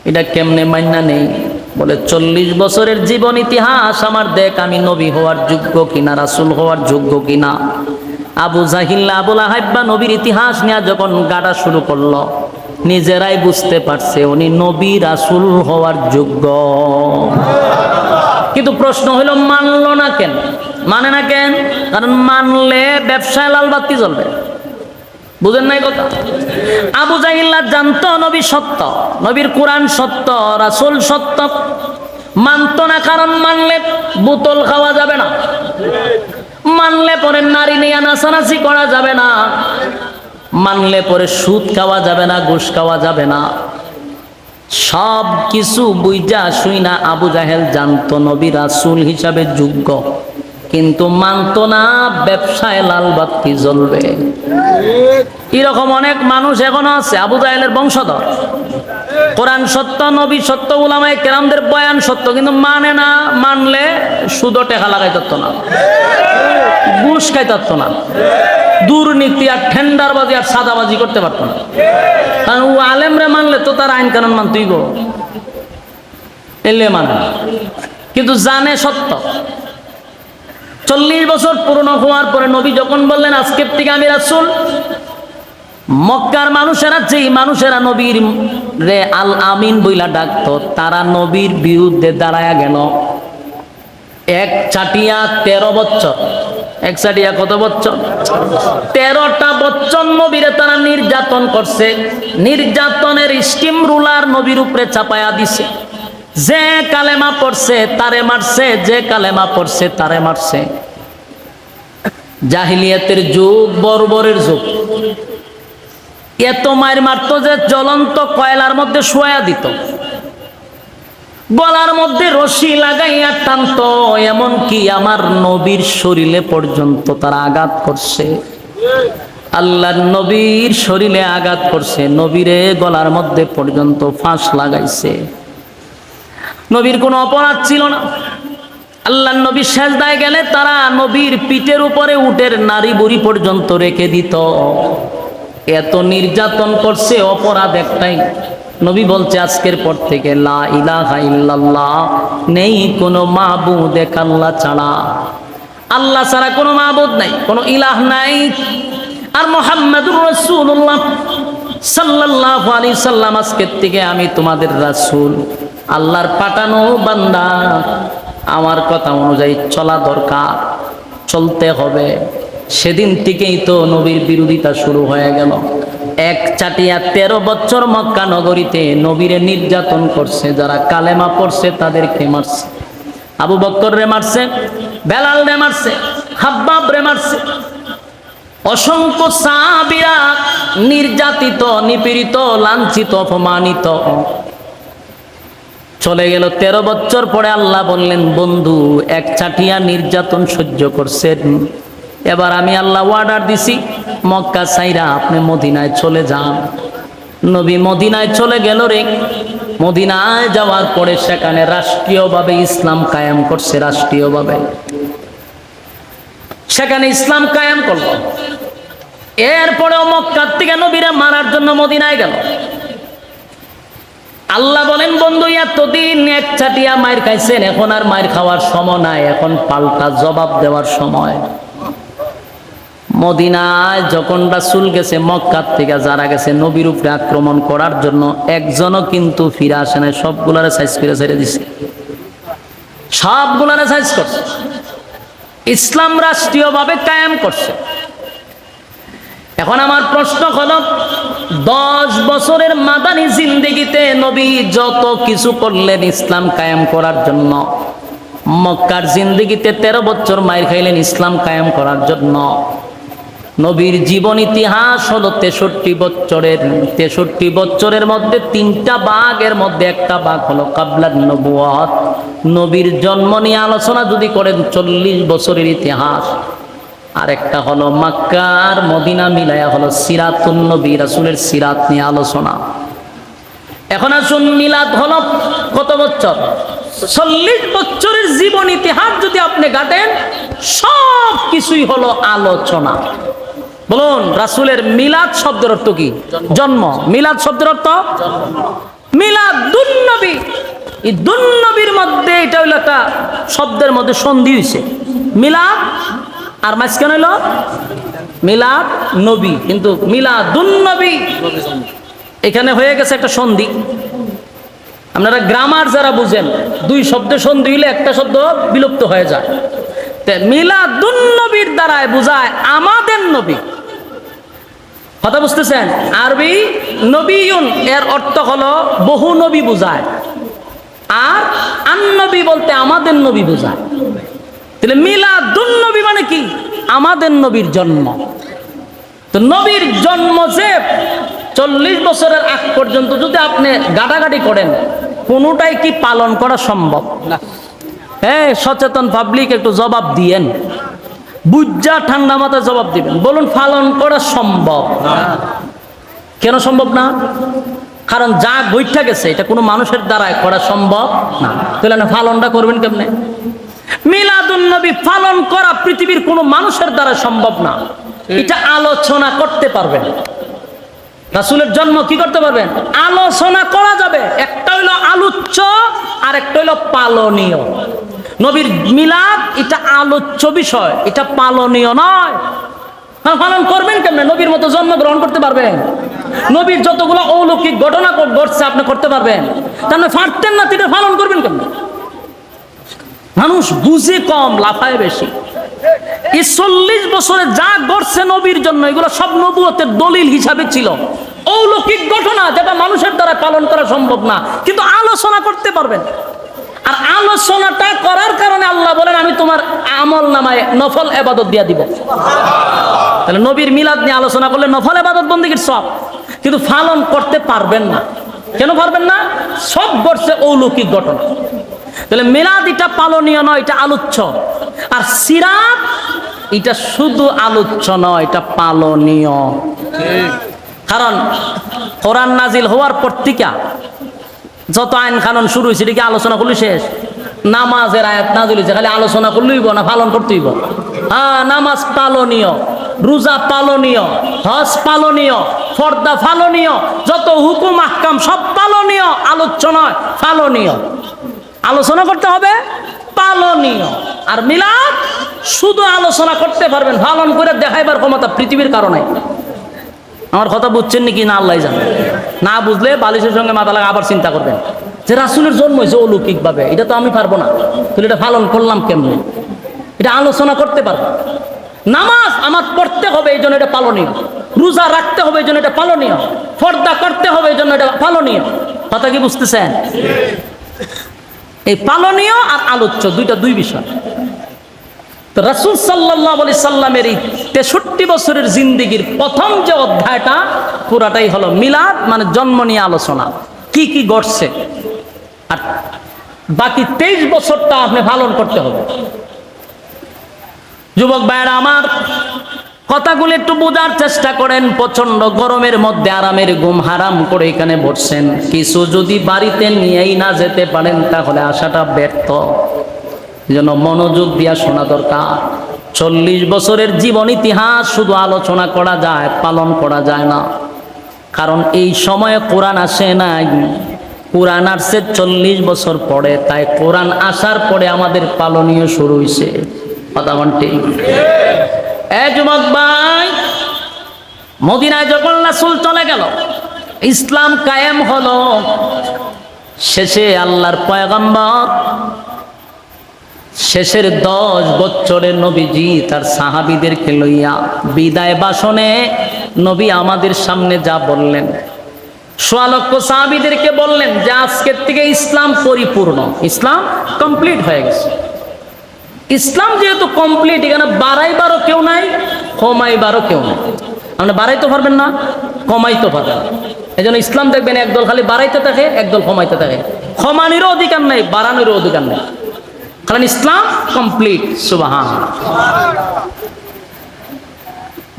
এটা কেমনে মান্না নেই? বলে 40 বছরের জীবন ইতিহাস আমার দেখ, আমি নবী হওয়ার যোগ্য কিনা, রাসূল হওয়ার যোগ্য কিনা। আবু জাহিল আবু লাহাব নবীর ইতিহাস নিয়ে যখন গাড়া শুরু করলো, নিজেরাই বুঝতে পারছে উনি নবী রাসূল হওয়ার যোগ্য। কিন্তু প্রশ্ন হলো, মানলো না কেন? মানে না কেন? কারণ মানলে ব্যবসায় লাল বাতি জ্বলবে। বুঝেন নাই কথা? আবু জাহিল জানতো নবী সত্য, নবীর কোরআন সত্য, রাসূল সত্য, মানতো না। কারণ মানলে বোতল খাওয়া যাবে না, মানলে পরে নারী নিয়ে নাচানাচি করা যাবে না, মানলে পরে সুদ খাওয়া যাবে না, ঘুষ খাওয়া যাবে না। সব কিছু বুঝা শুই না আবু জাহেল জানতো নবী রাসূল হিসাবে যোগ্য, কিন্তু মানতো না ব্যবসায় লাল বাতি জ্বলবে। এরকম অনেক মানুষ এখনো আছে, আবু জাহেলের বংশধর। কোরআন সত্য, নবী সত্য, উলামায়ে কেরামদের বয়ান সত্য, কিন্তু মানে না। মানলে সুদও টেকা লাগাই পারতো না, ঘুষ খাইতে পারতো না, দুর্নীতি আর টেন্ডারবাজি আর সাদাবাজি করতে পারতো না। কারণ ও আলেমরে মানলে তো তার আইন কানুন মানতেই গো, এলে মানে, কিন্তু জানে সত্য। 40 বছর পূর্ণ হওয়ার পরে নবী যখন বললেন আজকের থেকে আমি রাসূল, মক্কার মানুষেরা, যেই মানুষেরা নবীর রে আল আমিন বইলা ডাকতো, তারা নবীর বিরুদ্ধে দাঁড়ায়া গেল। এক চাটিয়া 13 বছর, এক চাটিয়া কত বছর? 13টা বছর নবীরে তারা নির্যাতন করছে। নির্যাতনের স্টিম রুলার নবীর উপরে চাপায়া দিছে। যে কালেমা পড়ছে তারে মারছে, যে কালেমা পড়ছে তারে মারছে। জাহিলিয়াতের যুগ, বর্বরের যুগ। এত মায়ের মারতো যে জ্বলন্ত কয়লার মধ্যে শোয়া দিত, গলার মধ্যে রশি লাগাইয়া টানতো, এমনকি আমার নবীর শরীরে পর্যন্ত তারা আঘাত করছে। আল্লাহর নবীর শরীরে আঘাত করছে, নবীরে গলার মধ্যে পর্যন্ত ফাঁস লাগাইছে। নবীর কোনো অপরাধ ছিল না। আল্লাহর নবী সেজদায় গেলে তারা নবীর পিঠের উপরে উটের নারী বুড়ি পর্যন্ত রেখে দিত। এত নির্যাতন করছে, অপরাধ একটাই। নবী বলছে আজকের পর থেকে লা ইলাহা ইল্লাল্লাহ, নেই কোনো মাবুদ এক আল্লাহ ছাড়া, আল্লাহ ছাড়া কোনো মাবুদ নাই, কোনো ইলাহ নাই। আর মুহাম্মাদুর রাসূলুল্লাহ সাল্লাল্লাহু আলাইহি সাল্লাম, আজকের থেকে আমি তোমাদের রাসূল, আল্লাহর পাঠানো বান্দা। আমার কথা অনুযায়ী চলা দরকার, চলতে হবে। সেদিন থেকেই তো নবীর বিরোধিতা শুরু হয়ে গেল। এক চাটিয়া 13 বছর মক্কা নগরীতে নবীরে নির্যাতন করছে। যারা কালেমা পড়ছে তাদেরকে মারছে। আবু বকর রে মারছে, বেলাল রে মারছে, খাব্বাব রে মারছে। অসংখ্য সাহাবীরা নির্যাতিত, নিপীড়িত, লাঞ্ছিত, অপমানিত। চলে গেল 13 বছর পরে আল্লাহ বললেন, বন্ধু এক চাটিয়া নির্যাতন সহ্য করছেন, এবার আমি আল্লাহ অর্ডার দিছি, মক্কা ছাইরা আপনি মদিনায় চলে যান। নবী মদিনায় চলে গেল রে। মদিনায় যাওয়ার পরে সেখানে রাষ্ট্রীয়ভাবে ইসলাম কায়েম করছে। রাষ্ট্রীয়ভাবে সেখানে ইসলাম কায়েম করলো। এরপরেও মক্কার থেকে নবীরা মারার জন্য মদিনায় গেল। আল্লাহ বলেন, বন্ধু এতদিন এক চাটিয়া মায়ের খাইছেন, এখন আর মায়ের খাওয়ার সময় নাই, এখন পাল্টা জবাব দেওয়ার সময়। মদিনায় যখন রাসূল গেছে, মক্কার থেকে যারা গেছে নবীর উপরে আক্রমণ করার জন্য, একজনও কিন্তু ফিরে আসে নাই, সবগুলারে সাইজ করে ছেড়ে দিছে। সবগুলারে সাইজ করছে, ইসলাম রাষ্ট্রীয়ভাবে কায়েম করছে। এখন আমার প্রশ্ন হলো, 10 বছরের মাদানী জিন্দেগিতে নবী যত কিছু করলেন ইসলাম কায়েম করার জন্য, মক্কার জিন্দেগিতে 13 বছর মাইর খাইলেন ইসলাম কায়েম করার জন্য। নবীর জীবন ইতিহাস হলো 63 বছরের। 63 বছরের মধ্যে 3টা ভাগের মধ্যে একটা ভাগ হলো কাবলার নবুয়ত, নবীর জন্ম নিয়ে আলোচনা যদি করেন 40 বছরের ইতিহাস। আর একটা হলো মক্কার মদিনা মিলায়া হলো সিরাতুন নবী, রাসূলের সিরাত নিয়ে আলোচনা। এখন আসুন, মিলাদ হলো কত বছর? 40 বছরের জীবন ইতিহাস যদি আপনি ঘাটেন, সব কিছুই হলো আলোচনা। বলুন, রাসূলের মিলাদ শব্দের অর্থ কি? জন্ম। মিলাদ শব্দের অর্থ মিলাদুন নবী। এই দুন নবীর মধ্যে এটা হইল একটা শব্দের মধ্যে সন্ধি হইছে, মিলাদ আর মাঝখানে হইল মিলাদ নবী, কিন্তু মিলাদুন নবী এখানে হয়ে গেছে একটা সন্ধি। আপনারা গ্রামার যারা বুঝেন, 2 শব্দের সন্ধি হইলে একটা শব্দ বিলুপ্ত হয়ে যায়। মিলাদুন নবীর দ্বারায় বোঝায় আমাদের নবী। কথা বুঝতেছেন? আরবি নবীউন এর অর্থ হলো বহু নবী বোঝায়, আর আন-নবী বলতে আমাদের নবী বোঝায়। তাহলে মিলাদুন নবী মানে কি? আমাদের নবীর জন্ম। তো নবীর জন্ম যে 40 বছরের আগ পর্যন্ত যদি আপনি গাটাগাটি করেন, কোনোটাই কি পালন করা সম্ভব না? হ্যাঁ, সচেতন পাবলিক একটু জবাব দিয়েন, বুঝা ঠান্ডা মাথায় জবাব দিবেন। বলুন, পালন করা সম্ভব না। কেন সম্ভব না? কারণ যা বইটা গেছে এটা কোনো মানুষের দ্বারাই করা সম্ভব না। তাহলে না পালনটা করবেন কেমনে? মিলাদুন নবী পালন করা পৃথিবীর কোনো মানুষের দ্বারা সম্ভব না। এটা আলোচনা করতে পারবেন। রাসূলের জন্ম কি করতে পারবেন? আলোচনা করা যাবে। একটা হইলো আলোচ্য আর একটা হইলো পালনীয়। নবীর মিলাদ এটা আলোচ্য বিষয়, এটা পালনীয় নয়। পালন করবেন কেমনে? নবীর মতো জন্মগ্রহণ করতে পারবেন? নবীর যতগুলো অলৌকিক ঘটনা ঘটছে আপনি করতে পারবেন? তাহলে পারতেন না, এটা পালন করবেন কেমনে? মানুষ বুঝে কম, লাফায় বেশি। এই 40 বছরে যা ঘটছে নবীর জন্য, এগুলো সব নবুয়তের দলিল হিসাবে ছিল। অলৌকিক ঘটনা যেটা মানুষের দ্বারা পালন করা সম্ভব না, কিন্তু আলোচনা করতে পারবেন। আর আলোচনাটা করার কারণে আল্লাহ বলেন, আমি তোমার আমল নামায় নফল ইবাদত দিয়া দিব। তাহলে নবীর মিলাদ নিয়ে আলোচনা করলে নফল ইবাদত বন্দেগীর সব, কিন্তু পালন করতে পারবেন না। কেন পারবেন না? সব ঘটছে অলৌকিক ঘটনা। তাহলে মিলাদ এটা পালনীয় নয়, এটা আলোচ্য। আর সিরাত এটা শুধু আলোচ্য নয়, এটা পালনীয়। কারণ কোরআন নাজিল হওয়ার পর থেকে যত আইন কানুন শুরু হয়েছে, এটা কি আলোচনা করলে শেষ? নামাজের আয়াত নাজিল হয়েছে, খালি আলোচনা করলেই না, পালন করতেই। হ্যাঁ, নামাজ পালনীয়, রোজা পালনীয়, হজ পালনীয়, পর্দা পালনীয়, যত হুকুম আহকাম সব পালনীয়, আলোচ্য নয়, পালনীয়। আলোচনা করতে হবে, পালনীয়। আর মিলাদ শুধু আলোচনা করতে পারবেন, পালন করে দেখাইবার ক্ষমতা পৃথিবীর কারণে। আমার কথা বুঝছেন নাকি না আল্লাহ জানে। না বুঝলে বালিশের সঙ্গে মাথা লাগা আবার চিন্তা করবেন যে রাসূলের জন্ম হয়েছে অলৌকিক ভাবে, এটা তো আমি পারবো না, তাহলে এটা পালন করলাম কেমনে? এটা আলোচনা করতে পারবো। নামাজ আমার পড়তে হবে, এই জন্য এটা পালনীয়। রোজা রাখতে হবে, এই জন্য এটা পালনীয়। পর্দা করতে হবে, এই জন্য এটা পালনীয়। কথা কি বুঝতেছেন? এই পালনীয় আর আলোচ্য দুই বিষয়। তো রাসূল সাল্লাল্লাহু আলাইহি সাল্লামের এই 63 বছরের জিন্দেগির প্রথম যে অধ্যায়টা পুরাটাই হলো মিলাদ, মানে জন্ম নিয়ে আলোচনা, কি কি ঘটছে। আর বাকি 23 বছরটা আপনি পালন করতে হবে। যুবক ভাইরা আমার, কথাগুলো একটু বোঝার চেষ্টা করেন। প্রচন্ড গরমের মধ্যে আরামের ঘুম হারাম করে এখানে বসছেন, কিছু যদি বাড়িতে নিয়েই না যেতে পারেন তাহলে আশাটা ব্যর্থ। যেন মনোযোগ দিয়া শোনা দরকার। 40 বছরের জীবন ইতিহাস শুধু আলোচনা করা যায়, পালন করা যায় না। কারণ এই সময়ে কোরআন আসে নাই, কোরআন আসছে 40 বছর পরে। তাই কোরআন আসার পরে আমাদের পালনীয় শুরু হয়েছে। কথা বলতে যুবক ভাই, মদিনায় যখন রাসূল চলে গেল, ইসলাম কায়েম হলো, শেষে আল্লাহর পয়গম্বর শেষের 10 বছরের নবীজি তার সাহাবীদেরকে লইয়া বিদায় ভাষণে নবী আমাদের সামনে যা বললেন, সোয়া লক্ষ সাহাবীদেরকে বললেন যে আজকের থেকে ইসলাম পরিপূর্ণ, ইসলাম কমপ্লিট হয়ে গেছে। ইসলাম যেহেতু কমপ্লিট, এখানে বাড়াইবারও কেউ নাই, কমাইবারও কেউ নাই। আপনি বাড়াইতে পারবেন না, কমাইতে পারবেন না। এই জন্য ইসলাম দেখবেন একদল খালি বাড়াইতে থাকে, একদল কমাইতে থাকে। কমানোরও অধিকার নাই, বাড়ানোরও অধিকার নাই, কারণ ইসলাম কমপ্লিট। সুবহানাল্লাহ।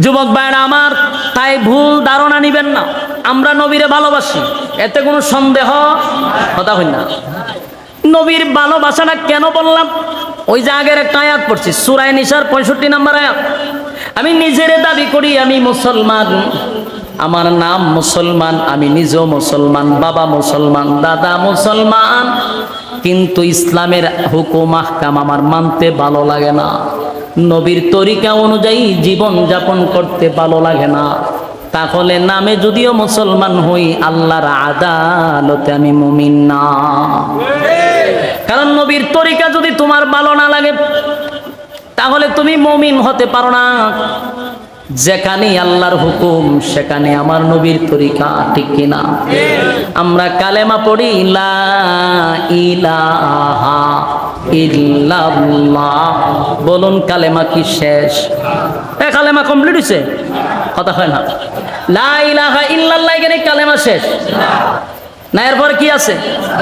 যুবক ভাইরা আমার, তাই ভুল ধারণা নিবেন না আমরা নবীরে ভালোবাসি, এতে কোনো সন্দেহ কথা হয় না। নবীর ভালোবাসাটা কেন বললাম? ওই যে আগের একটা আয়াত পড়ছি, সূরা নিসার 65 নম্বর আয়াত। আমি নিজেরে দাবি করি আমি মুসলমান, আমার নাম মুসলমান, আমি নিজেও মুসলমান, বাবা মুসলমান, দাদা মুসলমান, কিন্তু ইসলামের হুকুম আহকাম আমার মানতে ভালো লাগে না, নবীর তরিকা অনুযায়ী জীবন যাপন করতে ভালো লাগে না। তাহলে নামে যদিও মুসলমান হই, আল্লাহর আদালতে আমি মুমিন না। কারণ নবীর তরিকা যদি তোমার ভালো না লাগে, তাহলে তুমি মুমিন হতে পারো না। যেখানে আল্লাহর হুকুম সেখানে আমার নবীর তরিকা, ঠিক কিনা? আমরা কালেমা পড়ি লা ইলাহা ইল্লাল্লাহ, বলুন কালেমা কি শেষ? কালেমা কমপ্লিট হয়েছে? কথা হয় না। লা ইলাহা ইল্লাল্লাহ, এখানে কালেমা শেষ না, এরপর কি আছে?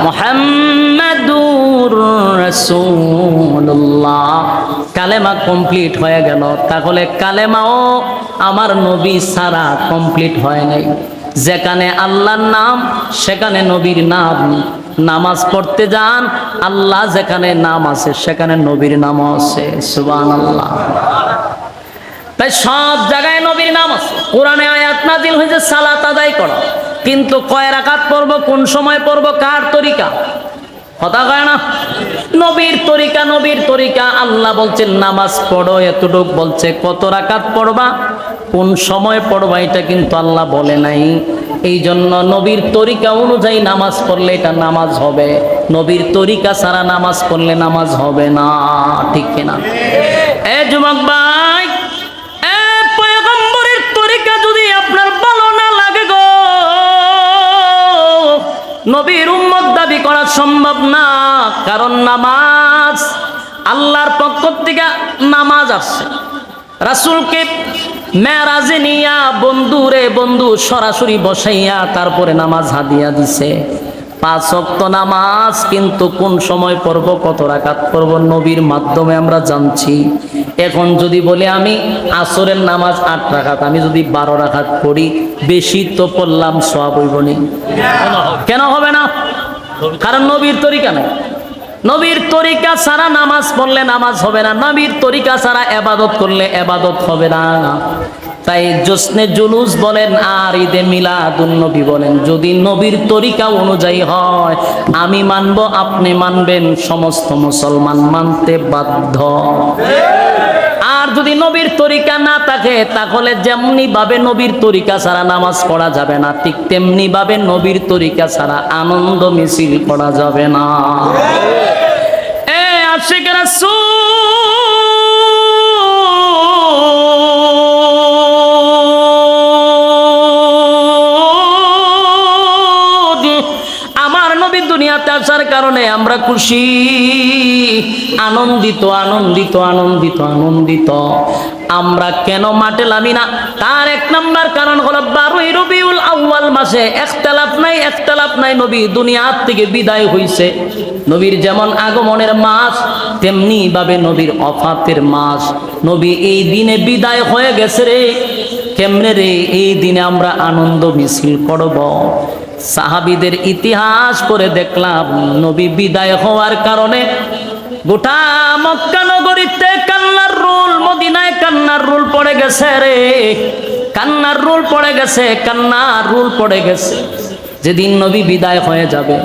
মুহাম্মাদুর রাসূলুল্লাহ, কালেমা কমপ্লিট হয়ে গেল। তাহলে কালেমাও আমার নবী ছাড়া কমপ্লিট হয় নাই। যেখানে আল্লাহর নাম সেখানে নবীর নাম। নামাজ পড়তে যান, আল্লাহ যেখানে নাম আছে সেখানে নবীর নামও আছে। সুবহানাল্লাহ। তাই সব জায়গায় নবীর নাম আছে। কোরআনে আয়াত নাজিল হয়েছে সালাত আদায় করা, কিন্তু কয় রাকাত পড়ব, কোন সময় পড়ব, কার তরিকা? কথা কয় না। নবীর তরিকা, নবীর তরিকা। আল্লাহ বলছেন নামাজ পড়ো, এতটুক বলছে। কত রাকাত পড়বা, কোন সময় পড়বা, এটা কিন্তু আল্লাহ বলে নাই। এই জন্য নবীর তরিকা অনুযায়ী নামাজ পড়লে এটা নামাজ হবে, নবীর তরিকা ছাড়া নামাজ পড়লে নামাজ হবে না, ঠিক কিনা? এ যুবক ভাই, পয়গম্বরের তরিকা যদি আপনার ভালো না লাগে গো, নবীর উম্মত দাবি করা সম্ভব না। কারণ নামাজ আল্লাহর পক্ষ থেকে নামাজ আসছে, রাসূলকে মেরাজে নিয়া বন্ধু সরাসরি বসাইয়া তারপরে নামাজ হাদিয়া দিছে। 5 ওয়াক্ত নামাজ, কিন্তু কোন সময় পড়ব, কত রাকাত পড়ব, নবীর মাধ্যমে আমরা জানছি। এখন যদি বলি আমি আসরের নামাজ 8 রাকাত, আমি যদি 12 রাকাত পড়ি, বেশি তো পড়লাম, সওয়াব হইব না? কেন হবে না? কারণ নবীর তরিকা নাই। নবীর তরিকা ছাড়া নামাজ পড়লে নামাজ হবে না, নবীর তরিকা ছাড়া ইবাদত করলে ইবাদত হবে না। তাই জশ্নে জুলুস বলেন আর ঈদে মিলাদুন নবী বলেন, যদি নবীর তরিকা অনুযায়ী হয়, আমি মানব, আপনি মানবেন, সমস্ত মুসলমান মানতে বাধ্য। আর যদি নবীর তরিকা না থাকে, তাহলে যেমনি ভাবে নবীর তরিকা ছাড়া নামাজ পড়া যাবে না, ঠিক তেমনি ভাবে নবীর তরিকা ছাড়া আনন্দ মিছিল করা যাবে না। আশিক রাসূল, আমার নবী দুনিয়াতে আসার কারণে আমরা খুশি, আনন্দিত আনন্দিত আনন্দিত আনন্দিত। আমরা কেন মাঠে নামি না? তার 1 নম্বর কারণ হলো 12ই রবিউল আউয়াল মাসে ইখতিলাফ নাই, নবী দুনিয়ার থেকে বিদায় হইছে। নবীর যেমন আগমনের মাস, তেমনি ভাবে নবীর ওফাতের মাস। নবী এই দিনে বিদায় হয়ে গেছে রে, কেমনে রে? এই দিনে আমরা আনন্দ মিছিল করব। সাহাবীদের ইতিহাস পড়ে দেখলাম, নবী বিদায় হওয়ার কারণে গোটা মক্কা নগরীতে কান্নার রোল, মদিনায় কান্নার রোল পড়ে গেছে রে, কান্নার রোল পড়ে গেছে, কান্নার রোল পড়ে গেছে। যেদিন নবী বিদায় হয়ে যাবে,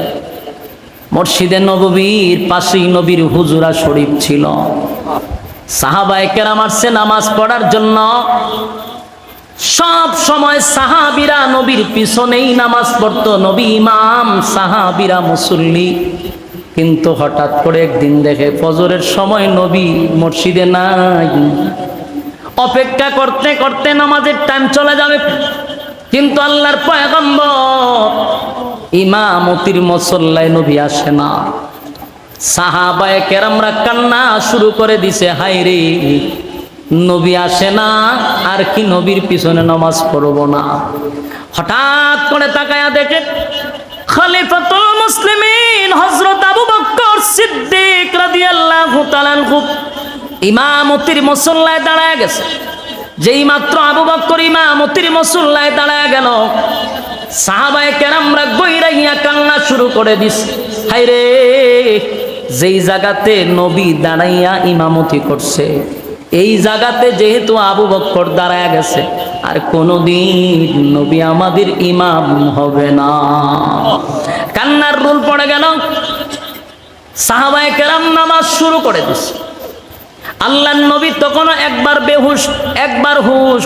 মসজিদে নববীর পাশেই নবীর হুজরা শরীফ ছিল। সাহাবায়ে কেরাম আসছে নামাজ পড়ার জন্য। সব সময় সাহাবীরা নবীর পিছনেই নামাজ পড়তো, নবী ইমাম, সাহাবীরা মুসল্লি। কিন্তু হঠাৎ করে একদিন দেখে ফজরের সময় নবী মসজিদে নাই। অপেক্ষা করতে করতে নামাজের টাইম চলে যাবে, কিন্তু আল্লাহর পয়গম্বর ইমামতির মুসল্লায় নবী আসে না। সাহাবায়ে কেরামরা কান্না শুরু করে দিছে, হায় রে নবী আসে না, আর কি নবীর পিছনে নামাজ পড়ব না। হঠাৎ করে তাকায়া দেখে খলিফাতুল মুসলিমিন হযরত আবু বকর সিদ্দিক রাদিয়াল্লাহু তাআলা আনহু ইমামতির মুসল্লায় দাঁড়ায় গেছে। যেই মাত্র আবু বকর ইমামতির মুসল্লায় দাঁড়ায় গেল, সাহাবায়ে কেরামরা গইরাইয়া কান্না শুরু করে দিছে, হায় রে যেই জায়গাতে নবী দাঁড়াইয়া ইমামতি করছে, এই জায়গাতে যেহেতু আবু বকর দাঁড়ায় গেছে, আর কোনদিন নবী আমাদের ইমাম হবে না। কান্নার রোল পড়ে গেল। সাহাবায়ে কেরাম নামাজ শুরু করে দিছে। আল্লাহর নবী তখন একবার বেহুশ, একবার হুশ,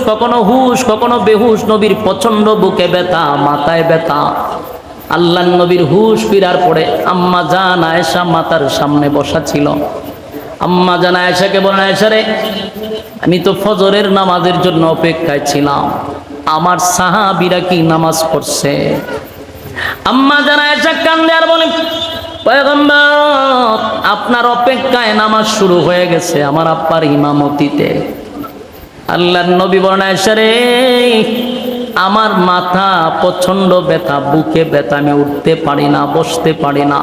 কখনো বেহুশ। নবীর প্রচন্ড বুকে ব্যথা, মাথায় ব্যথা। আল্লাহর নবীর হুশ ফিরার পরে আম্মা জান আয়েশা মাতার সামনে বসা ছিল। আম্মা জান আয়েশাকে বলেন, আয়েশা রে, আমি তো ফজরের নামাজের জন্য অপেক্ষায় ছিলাম, আমার সাহাবীরা কি নামাজ পড়ছে? আম্মা জান আয়েশা কান্দে আর বলেন, পয়গম্বর আপনার অপেক্ষায় নামাজ শুরু হয়ে গেছে আমার আব্বার ইমামতিতে। আল্লাহর নবী বলেন, আয়েশা রে, আমার মাথা প্রচন্ড ব্যথা, বুকে ব্যথা, আমি উঠতে পারি না, বসতে পারি না।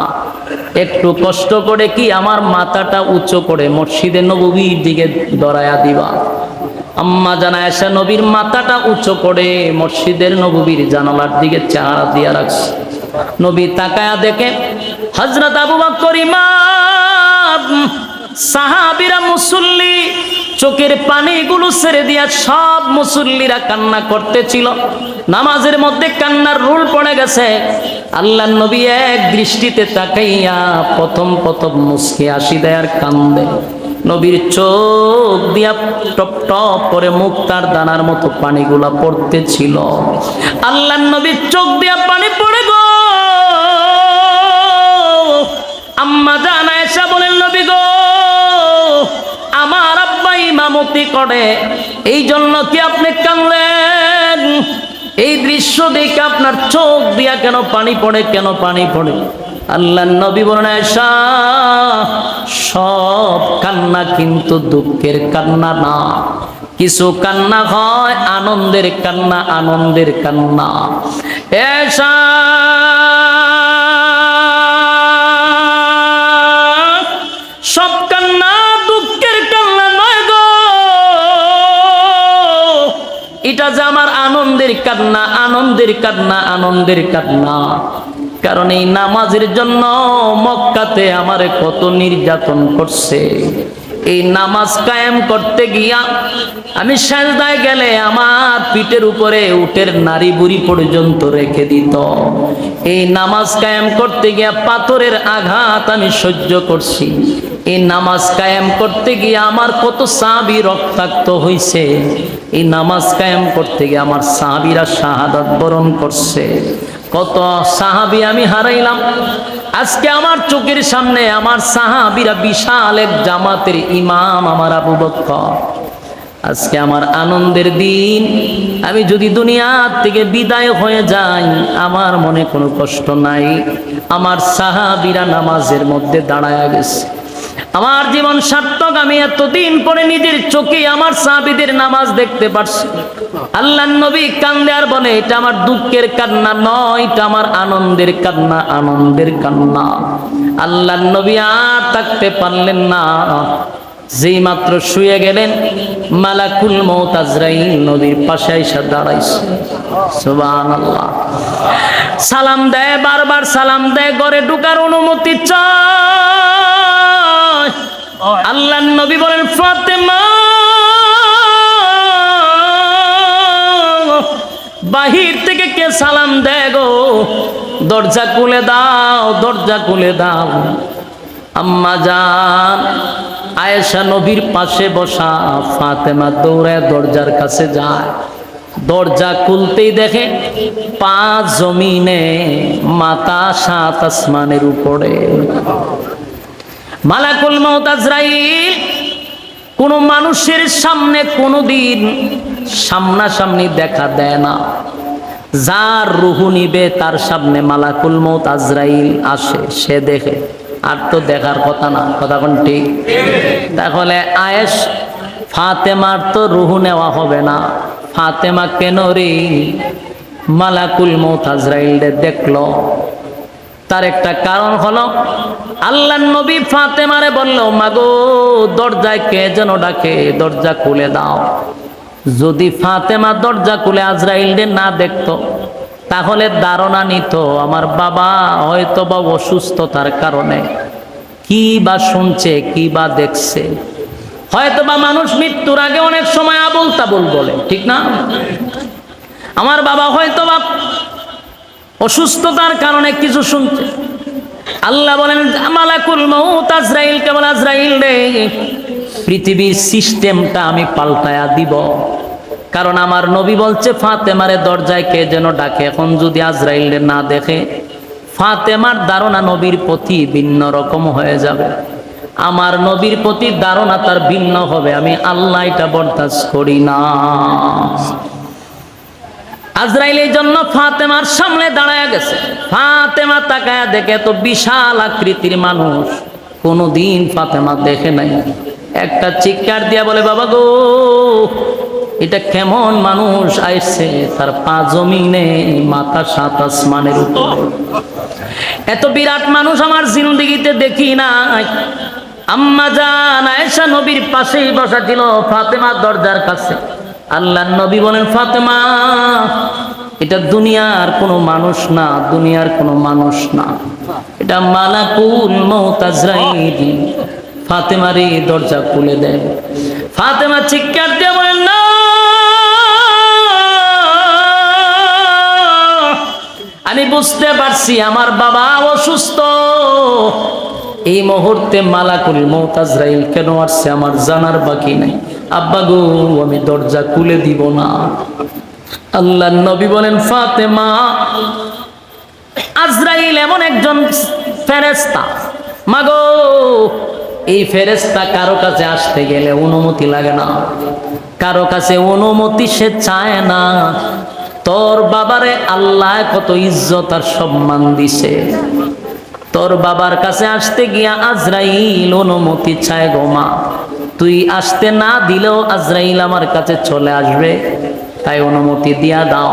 একটু কষ্ট করে কি আমার মাথাটা উঁচু করে মসজিদে নববীর দিকে দরায়া দিবা। আম্মা জান আয়েশা নবীর মাথাটা উঁচু করে মসজিদের নববীর জানালার দিকে চেহারা দিয়া রাখছে। নবী তাকায়া দেখে হযরত আবু বকর ইমাম, সাহাবীরা মুসল্লি, চোখের পানিগুলো ছেড়ে দিয়া সব মুসল্লিরা কান্না করতেছিল। নামাজের মধ্যে কান্নার রোল পড়ে গেছে। আল্লাহর নবী এক দৃষ্টিতে তাকাইয়া প্রথম মুসকে হাসি দেয় আর কান্দে। নবীর চোখ দিয়া টপ টপ করে মুক্তার দানার মতো পানিগুলা পড়তেছিল। আল্লাহর নবীর চোখ দিয়া পানি পড়ে গো। আম্মা জান আয়েশা বলেন, নবী গো, আমার আব্বা ইমামতি করে, এই জন্য কি আপনি কাঁদলেন? এই দৃশ্য দেখে আপনার চোখ দিয়া কেন পানি পড়ে, কেন পানি পড়ে? আল্লাহর নবী বলেন, আয়েশা, সব কান্না কিন্তু দুঃখের কান্না না, কিছু কান্না হয় আনন্দের কান্না, আনন্দের কান্না। আয়েশা, সব কান্না দুঃখের কান্না নয় গো, এটা যে আমার আনন্দের কান্না, আনন্দের কান্না, আনন্দের কান্না। কারণ এই নামাজের জন্য মক্কাতে আমারে কত নির্যাতন করছে। এই নামাজ কায়েম করতে গিয়া আমি সেজদায় গেলে আমার পিঠের উপরে উটের নাড়ি বুড়ি পর্যন্ত রেখে দিত। এই নামাজ কায়েম করতে গিয়া পাথরের আঘাত আমি সহ্য করছি। এই নামাজ কায়েম করতে গিয়ে আমার কত সাহাবী রক্তাক্ত হয়েছে। এই নামাজ কায়েম করতে গিয়ে আমার সাহাবীরা শাহাদাত বরণ করছে। কত সাহাবী আমি হারাইলাম। আজকে আমার চোখের সামনে আমার সাহাবীরা বিশাল এক জামাতের ইমাম আমার আবু বকর। আজকে আমার আনন্দের দিন। আমি যদি দুনিয়ার থেকে বিদায় হয়ে যাই আমার মনে কোনো কষ্ট নাই। আমার সাহাবীরা নামাজের মধ্যে দাঁড়ায় গেছে। আমার জীবন সার্থক। আমি এতদিন পরে নিজের চোখে আমার সাহাবীদের নামাজ দেখতে পারছি। আল্লাহর নবী কান্দে আর বলে, এটা আমার দুঃখের কান্না নয়, এটা আমার আনন্দের কান্না, আনন্দের কান্না। আল্লাহর নবী আর থাকতে পারলেন না। যেই মাত্র শুয়ে গেলেন, মালাকুল মউত আজরাইল নবীর পাশে এসে দাঁড়াইছে। সুবহানাল্লাহ। সালাম দেয়, বারবার সালাম দেয়, ঘরে ঢোকার অনুমতি চায়। আল্লাহর নবী বলেন, ফাতেমা বাহির থেকে কে সালাম দেয় গো? দরজা খুলে দাও, দরজা খুলে দাও। আম্মা জান আয়েশা নবীর পাশে বসা। ফাতেমা দৌড়ে দরজার কাছে যায়। দরজা খুলতেই দেখে পা জমিনে, মাথা 7 আসমানের উপরে। মালাকুল মউত আজরাইল কোন মানুষের সামনে কোনদিন সামনাসামনি দেখা দেয় না। যার রূহ নিবে তার সামনে মালাকুল মউত আজরাইল আসে, সে দেখে। আর তো দেখার কথা না, কথা কোন ঠিক? তাহলে আয়েশ ফাতেমার তো রূহ নেওয়া হবে না। ফাতেমা কেন রে মালাকুল মউত আজরাইল দেখলো? তার একটা কারণ হলো, আল্লাহর নবী ফাতেমারে বলল, মাগো দরজায় কে যেন ডাকে, দরজা খুলে দাও। যদি ফাতেমা দরজা খুলে আজরাইলকে না দেখতো, তাহলে ধারণা নিত আমার বাবা হয়তো বা অসুস্থতার কারণে কি বা শুনছে, কি বা দেখছে। হয়তো বা মানুষ মৃত্যুর আগে অনেক সময় আবুল তাবুল বলে, ঠিক না? আমার বাবা হয়তো বা অসুস্থতার কারণে কিছু শুনছে। আল্লাহ বলেন, মালাকুল মউত আজরাইল কেবল আজরাইল রে, পৃথিবীর সিস্টেমটা আমি পাল্টায়া দিব। কারণ আমার নবী বলছে ফাতেমারে দরজায় কে যেন ডাকে। এখন যদি আজরাইল না দেখে, ফাতেমার ধারণা নবীর প্রতি ভিন্ন রকম হয়ে যাবে। আমার নবীর প্রতি ধারণা তার ভিন্ন হবে। আমি আল্লাহ এটা বরদাস্ত করি না। আজরাইল এই জন্য ফাতেমার সামনে দাঁড়ায় গেছে। ফাতেমা তাকায়া দেখে তো বিশাল আকৃতির মানুষ, কোনদিন ফাতেমা দেখে নাই। একটা চিৎকার দিয়া বলে, বাবা গো, এটা কেমন মানুষ আইছে, তার পা জমিনে, মাথা 7 আসমানের উপর। এত বিরাট মানুষ আমার জিন্দেগিতে দেখি নাই। আম্মা জান আয়েশা নবীর পাশেই বসা ছিল, ফাতেমা দরজার কাছে। আল্লাহর নবী বলেন, ফাতেমা এটা দুনিয়ার কোনো মানুষ না, দুনিয়ার কোনো মানুষ না, এটা মালাকুল মউত আজরাইল। ফাতেমার এই দরজা খুলে দেয়। ফাতেমা চিৎকার দিয়ে বলেন, না, আমি বুঝতে পারছি আমার বাবা অসুস্থ। এই মুহূর্তে মালাকুল মউত আজরাইল কেন আসছে আমার জানার বাকি নাই। আব্বা গো, আমি দরজা খুলে দিব না। আল্লাহর নবী বলেন, ফাতেমা আজরাইল এমন একজন ফেরেশতা, মাগো এই ফেরেশতা কারো কাছে আসতে গেলে অনুমতি লাগে না, কারো কাছে অনুমতি সে চায় না। তোর বাবারে আল্লাহ কত ইজ্জত আর সম্মান দিছে, তোর বাবার কাছে আসতে গিয়া আজরাইল অনুমতি চায় গো মা। তুই আসতে না দিলেও আজরাইল আমার কাছে চলে আসবে, তাই অনুমতি দিয়া দাও।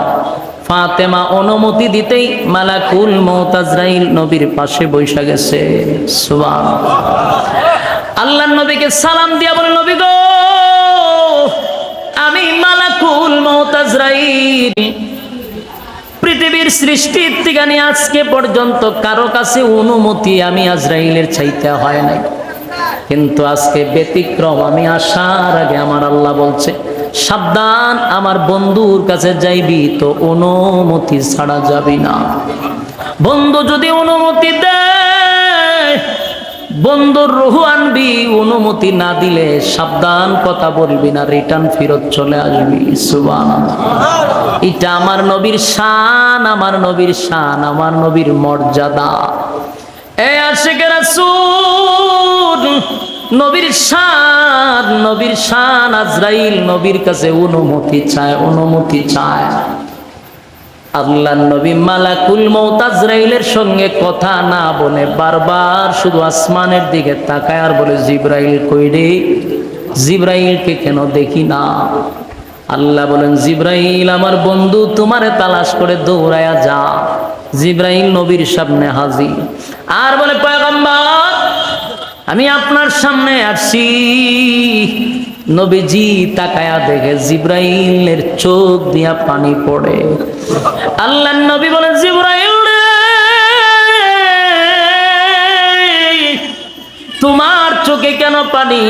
ফাতেমা অনুমতি দিতেই মালাকুল মউত আজরাইল নবীর পাশে বসে গেছে। সুবহানাল্লাহ। আল্লাহর নবীকে সালাম দিয়া বলে, নবী গো, আমি মালাকুল মউত আজরাইল পৃথিবীর সৃষ্টির থেকে নিয়ে আজকে পর্যন্ত কারো কাছে অনুমতি আমি আজরাইলের চাইতে হয় নাই, কিন্তু আজকে ব্যতিক্রম। আমি আসার আগে আমার আল্লাহ বলছে, সাবধান, আমার বন্ধুর কাছে যাইবি তো অনুমতি ছাড়া যাবি না। বন্ধু যদি অনুমতি দেয়, বন্ধুর রূহ আনবি, অনুমতি না দিলে সাবধান, কথা বলবি না, রিটার্ন ফেরত চলে আসবি। সুবহানাল্লাহ। এটা আমার নবীর শান, আমার নবীর শান, আমার নবীর মর্যাদা। এই আশিকে রাসূল নবীর শান, নবীর শান। আজরাইল নবীর কাছে অনুমতি চায়, অনুমতি চায়। আল্লাহর নবী মালাকুল মউত আজরাইলের সঙ্গে কথা না বলে বারবার শুধু আসমানের দিকে তাকায় আর বলে, জিবরাইল কই রে, জিবরাইলকে কেন দেখি না? আল্লাহ বলেন, জিবরাইল আমার বন্ধু, তোমারে তালাশ করে দৌড়ায়া যা। জিবরাইল নবীর সামনে হাজির আর বলে, পয়গম্বর আমি আপনার সামনে আসছি। নবীজি তাকায়া দেখে জিবরাইলের চোখ দিয়া পানি পড়ে। আল্লাহর নবী বলেন, জিবরাইল রে, তোমার চোখে কেন পানি?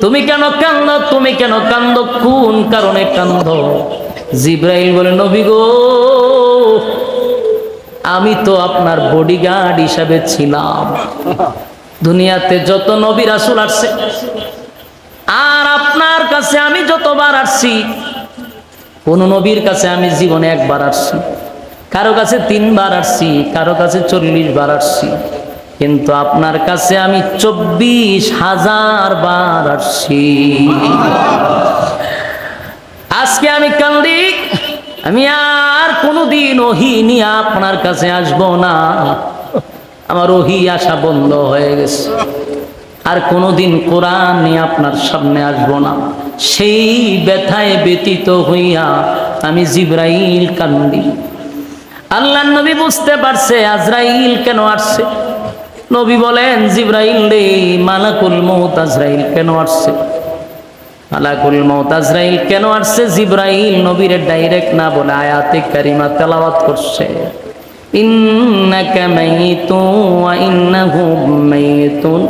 তুমি কেন কান্দো? তুমি কেন কান্দো? কোন কারণে কান্দো? জিবরাইল বলে, নবী গো, আমি তো আপনার বডিগার্ড হিসাবে ছিলাম। দুনিয়াতে যত নবী রাসূল আসছে আর আপনার কাছে আমি যতবার আসছি, কোন নবীর কাছে আমি জীবনে একবার আসছি, কারো কাছে 3 বার আসছি, কারো কাছে 40 বার আসছি, কিন্তু আপনার কাছে আমি 24,000 বার আসছি। আজকে আমি কান্দি, আমি আর কোনোদিন ওহী নিয়ে আপনার কাছে আসব না। আমার ওহী আসা বন্ধ হয়ে গেছে। আর কোনোদিন কোরআন নিয়ে আপনার সামনে আসব না। সেই ব্যথায় ব্যতীত হইয়া আমি জিবরাইল কান্দি। আল্লাহর নবী বুঝতে পারছে আজরাইল কেন আসছে। নবী বলেন, জিবরাইল রে, মালাকুল মউত আজরাইল কেন আসছে? মালাকুল মউত আজরাইল কেন আসছে? জিবরাইল নবীরে ডাইরেক্ট না বলে আয়াতে কারিমা তেলাওয়াত করছে। ইন্নাকা মাইতুন ওয়া ইন্নাহুম মাইতুন,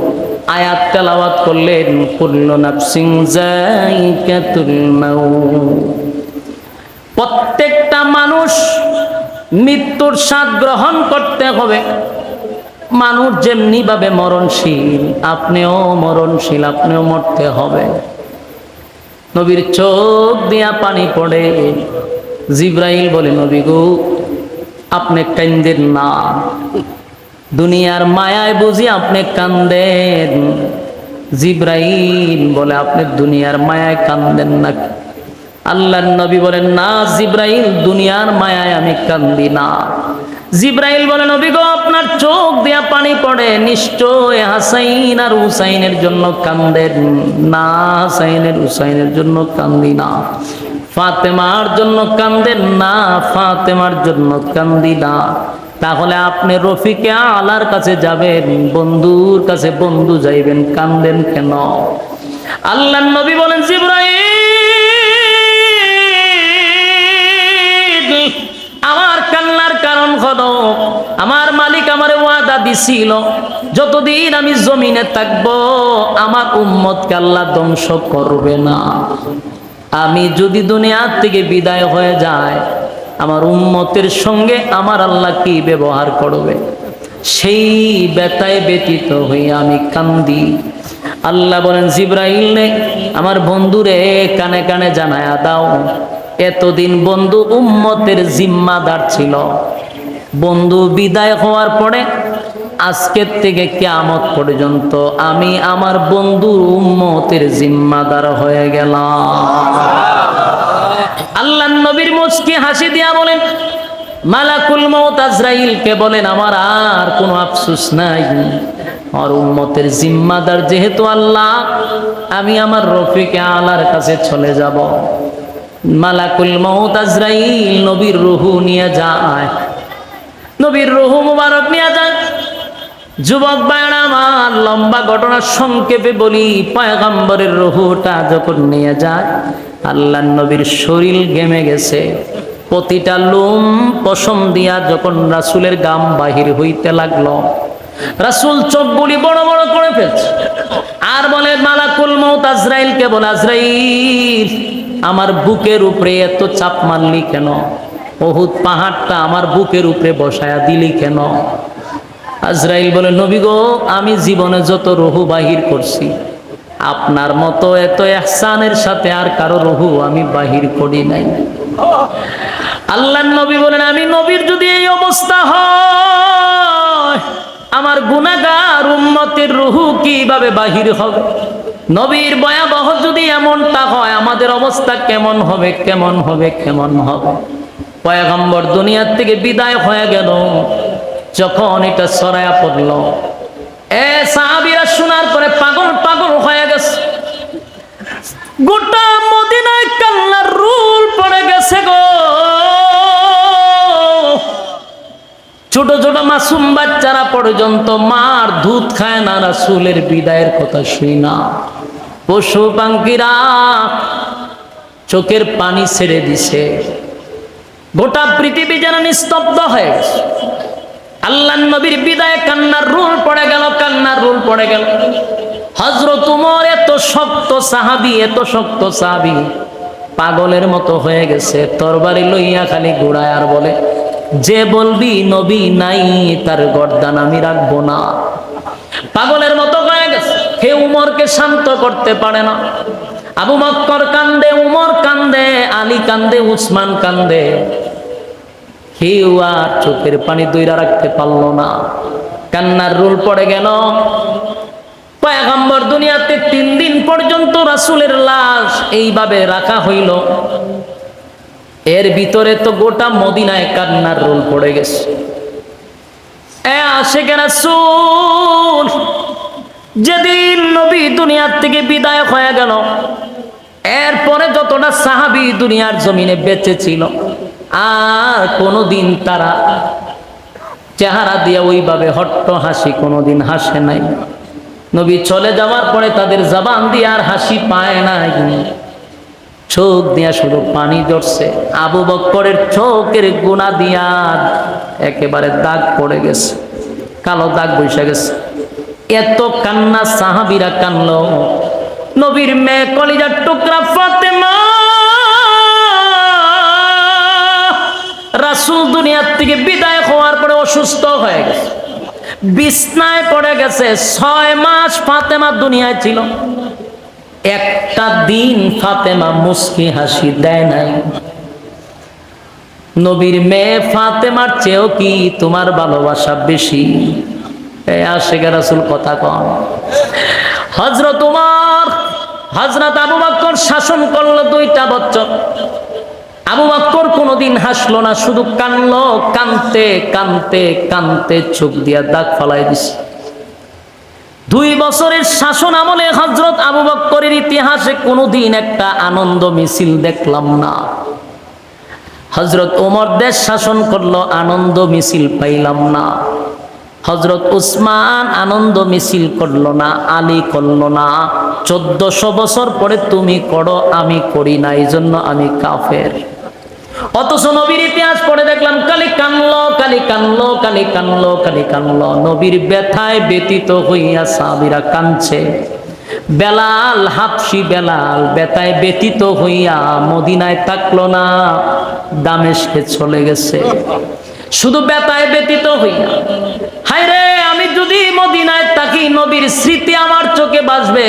আয়াত তেলাওয়াত করলেন, কুল্লু নাফসিন যায়িকাতুল মাউত, প্রত্যেকটা মানুষ মৃত্যুর স্বাদ গ্রহণ করতে হবে। মানুষ যেমনি ভাবে মরণশীল, আপনিও মরণশীল, আপনিও মরতে হবে। নবীর চোখ দিয়া পানি পড়ে। জিবরাইল বলে, নবী গো, আপনি কান্দেন না, দুনিয়ার মায়ায় বুঝি আপনি কান্দেন। জিবরাইল বলে, আপনি দুনিয়ার মায়ায় কান্দেন না। আল্লাহর নবী বলেন, না জিবরাইল, দুনিয়ার মায়ায় আমি কান্দি না। জিবরাইল বলে, নবী গো, আপনার চোখ দিয়া পানি পড়ে, নিশ্চয় হাসাইন আর হুসাইনের জন্য কান্দেন। না, হাসাইনের হুসাইনের জন্য কান্দি না। ফাতেমার জন্য কান্দেন? না, ফাতেমার জন্য কান্দি না। তাহলে আপনি রফিকে আলার কাছে যাবেন, বন্ধুর কাছে বন্ধু যাইবেন, কান্দেন কেন? আল্লাহর নবী বলেন, জিবরাইল, আমার কান্নার কারণ হলো আমার মালিক আমারে ওয়াদা দিছিল, যতদিন আমি জমিনে থাকবো আমার উম্মতকে আল্লাহ ধ্বংস করবে না। আমি যদি দুনিয়ার থেকে বিদায় হয়ে যায়, আমার উম্মতের সঙ্গে আমার আল্লাহ কি ব্যবহার করবে, সেই ব্যথায় ব্যতীত হয়ে আমি কান্দি। আল্লাহ বলেন, জিবরাইল রে, আমার বন্ধুরে কানে কানে জানায়া দাও, এতদিন বন্ধু উম্মতের জিম্মাদার ছিল, বন্ধু বিদায় হওয়ার পরে আজকের থেকে কিয়ামত পর্যন্ত আমি আমার বন্ধুর উম্মতের জিম্মাদার হয়ে গেলাম। আল্লাহ নবীর মুচকি হাসি দিয়া বলেন, মালাকুল মউত আজরাইলকে বলেন, আমার আর কোনো আফসোস নাই, আমার উম্মতের জিম্মাদার যেহেতু আল্লাহ, আমি আমার রফিকে আলার কাছে চলে যাব। মালাকুল মউত আজরাইল নবীর রূহ নিয়ে যায়, নবীর রূহ মুবারক নিয়ে যায়। যুবক ভাইরা আমার, লম্বা ঘটনা সংক্ষেপে বলি, পয়গম্বরের রূহটা যখন নিয়ে যায়, আল্লাহর নবীর শরীর ঘেমে গেছে, প্রতিটা লোম পশম দিয়া যখন রাসূলের গাম বাহির হইতে লাগলো, রাসূল চোখগুলি বড় বড় করে ফেলছে, আর বলে, মালাকুল মউত আজরাইলকে বলে, আজরাইল, আমার বুকের উপরে এত চাপ মারলি কেন? উহুদ পাহাড়টা আমার বুকের উপরে বসায়া দিলি কেন? আজরাইল বলে, নবী গো, আমি জীবনে যত রূহ বাহির করছি, আপনার মতো এত ইহসানের সাথে আর কারো রূহ আমি বাহির করি নাই। আল্লাহর নবী বলেন, আমি নবীর যদি এই অবস্থা হয়, আমার গুনাহগার উম্মতের রূহ কিভাবে বাহির হবে? নবীর ভয়াবহ যদি এমনটা হয়, আমাদের অবস্থা কেমন হবে, কেমন হবে, কেমন হবে? পয়গম্বর দুনিয়ার থেকে বিদায় হয়ে গেল, যখন এটা ছড়ায়া পড়ল, সাহাবীরা শোনার পরে পাগল পাগল হয়ে গেছে। গোটা মদিনায় কান্নার রুল পড়ে গেছে গো। ছোট ছোট মাসুম বাচ্চারা পর্যন্ত মার দুধ খায় না রাসূলের বিদায়ের কথা শুই না। পশু পাখিরা চোখের পানি ছেড়ে দিছে, গোটা পৃথিবী যেন নিস্তব্ধ হয়ে গেছে। আল্লাহর নবীর বিদায়ে কান্নার রুল পড়ে গেল, কান্নার রুল পড়ে গেল। হযরত ওমর এত শক্ত সাহাবী, এত শক্ত সাহাবী, পাগলের মতো হয়ে গেছে, তরবারি লইয়া খালি ঘোড়ায় আর বলে, যে বলবি নবী নাই তার গর্দান আমি রাখবো না। পাগলের মতো হয়ে গেছে, কেউ উমরকে শান্ত করতে পারে না। আবু বকর কান্দে, উমর কান্দে, আলী কান্দে, উসমান কান্দে। কেউ আর চোখের পানি দইরা রাখতে পারলো না, কান্নার রোল পড়ে গেল। পয়গম্বর দুনিয়াতে 3 দিন পর্যন্ত রাসূলের লাশ এইভাবে রাখা হইল। এর ভিতরে তো গোটা মদিনায় কান্নার রোল পড়ে গেছে। আশিকে রাসূল যেদিন নবী দুনিয়ার থেকে বিদায় হয়ে গেল, এরপরে যতটা সাহাবী দুনিয়ার জমিনে বেঁচে ছিল আর কোনোদিন তারা চেহারা দিয়ে ওইভাবে হট্ট হাসি কোনোদিন হাসে নাই। নবী চলে যাওয়ার পরে তাদের জবান দিয়ে আর হাসি পায় নাই, চোখ দিয়া শুধু পানি ঝরছে। আবু বকরের চোখের গুণা দিয়া একেবারে দাগ পড়ে গেছে, কালো দাগ বসে গেছে। এত কান্না সাহাবীরা কানলো। নবীর মেয়ে কলিজার টুকরা ফাতেমা, রাসূল দুনিয়ার থেকে বিদায় হওয়ার পরে অসুস্থ হয়ে গেছে, বিছনায় পড়ে গেছে। 6 মাস ফাতেমা দুনিয়ায় ছিল, একটা দিন ফাতেমা মুস্কি হাসি দেয় নাই। নবীর মেয়ে ফাতেমার চেয়েও কি তোমার ভালোবাসা বেশি? এই আশিকে রাসূল কথা কন। হযরত উমর, হযরত আবু বকর শাসন করলো 2টা বছর। আবু বকর কোনোদিন হাসলো না, শুধু কানলো, কানতে কানতে কানতে চোখ দিয়া দাগ ফালাই দিছে। 2 বছরের শাসন আমলে হযরত আবু বকরের ইতিহাসে কোনোদিন একটা আনন্দ মিছিল দেখলাম না। হযরত ওমর দেশ শাসন করলো, আনন্দ মিছিল পাইলাম না। হযরত উসমান আনন্দ মিছিল করলো না, আলী করলো না। 1400 বছর পরে তুমি করো, আমি করি না, এই জন্য আমি কাফের। অথচ নবীর ইতিহাস পড়ে দেখলাম খালি কানলো, খালি কানলো, খালি কানলো, খালি কানলো। নবীর ব্যথায় ব্যতীত হইয়া সাহাবীরা কাঁদছে। বেলাল, হাবশী বেলাল ব্যথায় ব্যতীত হইয়া মদিনায় থাকলো না, দামেস্কে চলে গেছে, শুধু ব্যথায় ব্যতীত হইয়া। হায় রে, আমি যদি মদিনায় থাকি নবীর স্মৃতি আমার চোখে বাজবে,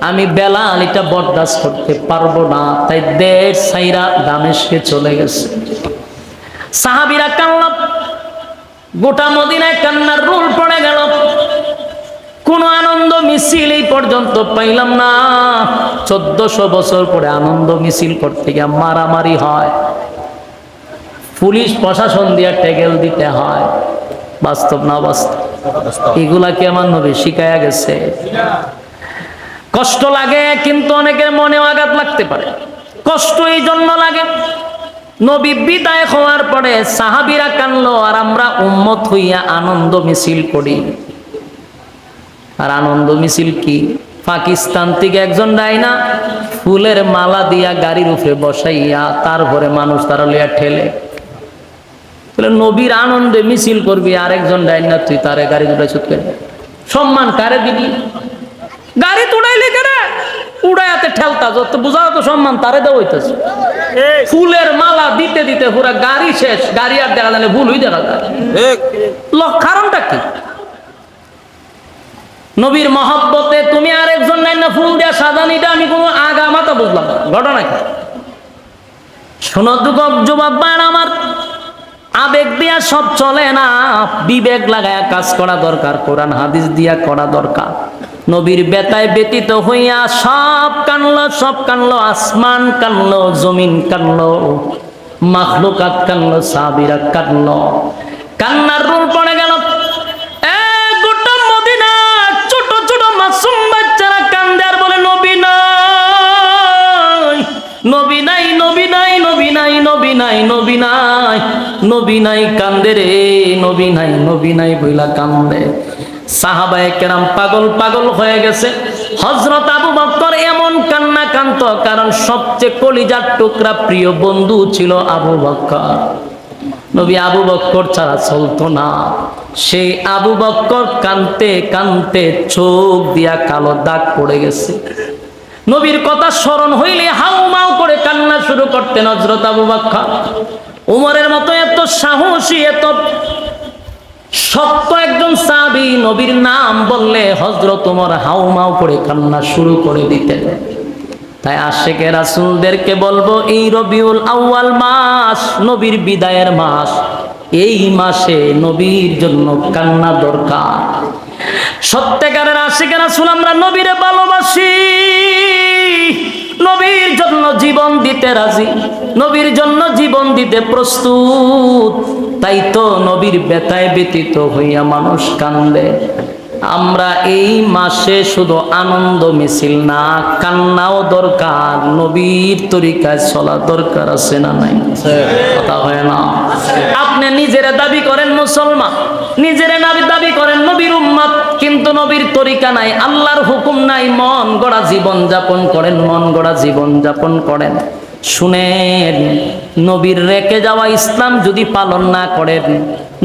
আমি বেলাল এটা বরদাস্ত করতে পারবো না। তাই দেশ ছাইরা দামেস্কে চলে গেছে। সাহাবীরা কান্না, গোটা মদিনায় কান্নার রোল পড়ে গেল। কোন আনন্দ মিছিল এই পর্যন্ত পাইলাম না। 1400 বছর পরে আনন্দ মিছিল করতে গিয়ে মারামারি হয়, পুলিশ প্রশাসন দিয়ে টেকেল দিতে হয়। বাস্তব না বাস্তব? এগুলা কি আমার নবী শিখায়া গেছে? কষ্ট লাগে, কিন্তু অনেকের মনে আঘাত লাগতে পারে। কষ্ট এই জন্য লাগে, নবী বিদায় হওয়ার পরে সাহাবীরা কানলো আর আমরা উম্মত হইয়া আনন্দ মিছিল করি। আর আনন্দ মিছিল কি? পাকিস্তান থেকে একজন ডাইনা ফুলের মালা দিয়া গাড়ির উপরে বসাইয়া তারপরে মানুষ তারা লইয়া ঠেলে। নবীর আনন্দে মিছিল করবি, আরেকজন ডাইনা তুই তারে গাড়ি দুটাই ছুটকে সম্মান কারে দিবি? গাড়ি তুড়াইলে কেরে উড়াইতে ঠেলতা, যত বুঝাও তো সম্মান তারে দেওয়া হইতেছে। ফুলের মালা দিতে দিতে পুরা গাড়ি শেষ, গাড়ি আর দেখা যায় ভুলই দেখা যায়। কারণটা কি? নবীর মহব্বতে তুমি আরেকজন ডাইনা ফুল দেয়া সাজানিটা আমি কোনো আগা মাথা বুঝলাম না। ঘটনা কি? শোনো যুবক ভাইরা আমার, আবেগ দিয়া সব চলে না, বিবেক লাগায়া কাজ করা দরকার, কোরআন হাদিস দিয়া করা দরকার। নবীর বেতায় ব্যতীত হইয়া সব কানলো, সব কানলো, আসমান কানলো, জমিন কানলো, মাখলুকাত কানলো, সাহাবীরা কানলো। কান্নার রোল পড়ে গেল। গোটা মদিনা ছোট ছোট মাসুম বাচ্চারা কান্দে আর বলে নবী নাই, নবী নাই, নবী নাই, নবী নাই, নবী নাই, নবী নাই, নবী নাই, কান্দে রে, নবী নাই, নবী নাই বইলা কান্দে। সাহাবায়ে কেরাম পাগল পাগল হয়ে গেছে। হযরত আবু বকর এমন কান্না কাঁদত, কারণ সবচেয়ে কলিজার টুকরা প্রিয় বন্ধু ছিল আবু বকর। নবী আবু বকর ছাড়া চলতো না। সেই আবু বকর কাঁদতে কাঁদতে চোখ দিয়া কালো দাগ পড়ে গেছে। নবীর কথা স্মরণ হইলে হাউমাউ করে কান্না শুরু করতেন হযরত আবু বকর। উমরের মতো এত সাহসী, এত সত্য একজন সাহাবী, নবীর নাম বললে হযরত উমর হাউমাউ করে কান্না শুরু করে দিতেন। তাই আশিকে রাসূলদেরকে বলবো, এই রবিউল আউয়াল মাস নবীর বিদায়ের মাস, এই মাসে নবীর জন্য কান্না দরকার। সত্যিকারের আশিকে রাসূল আমরা নবীরে ভালোবাসি, নবীর জন্য জীবন দিতে রাজি, নবীর জন্য জীবন দিতে প্রস্তুত। তাই তো নবীর ব্যথায় ব্যতীত হইয়া মানুষ কান্দে। আমরা এই মাসে শুধু আনন্দ মিছিল না, কান্নাও দরকার। নবীর তরিকায় চলা দরকার আছে না নাই? কথা হয় না? আপনি নিজেরা দাবি করেন মুসলমান, নিজেরা দাবি করেন নবীর উম্মত, কিন্তু নবীর তরিকা নাই, আল্লাহর হুকুম নাই, মন গড়া জীবন যাপন করেন, মন গড়া জীবন যাপন করেন। শুনেন, নবীর রেখে যাওয়া ইসলাম যদি পালন না করেন,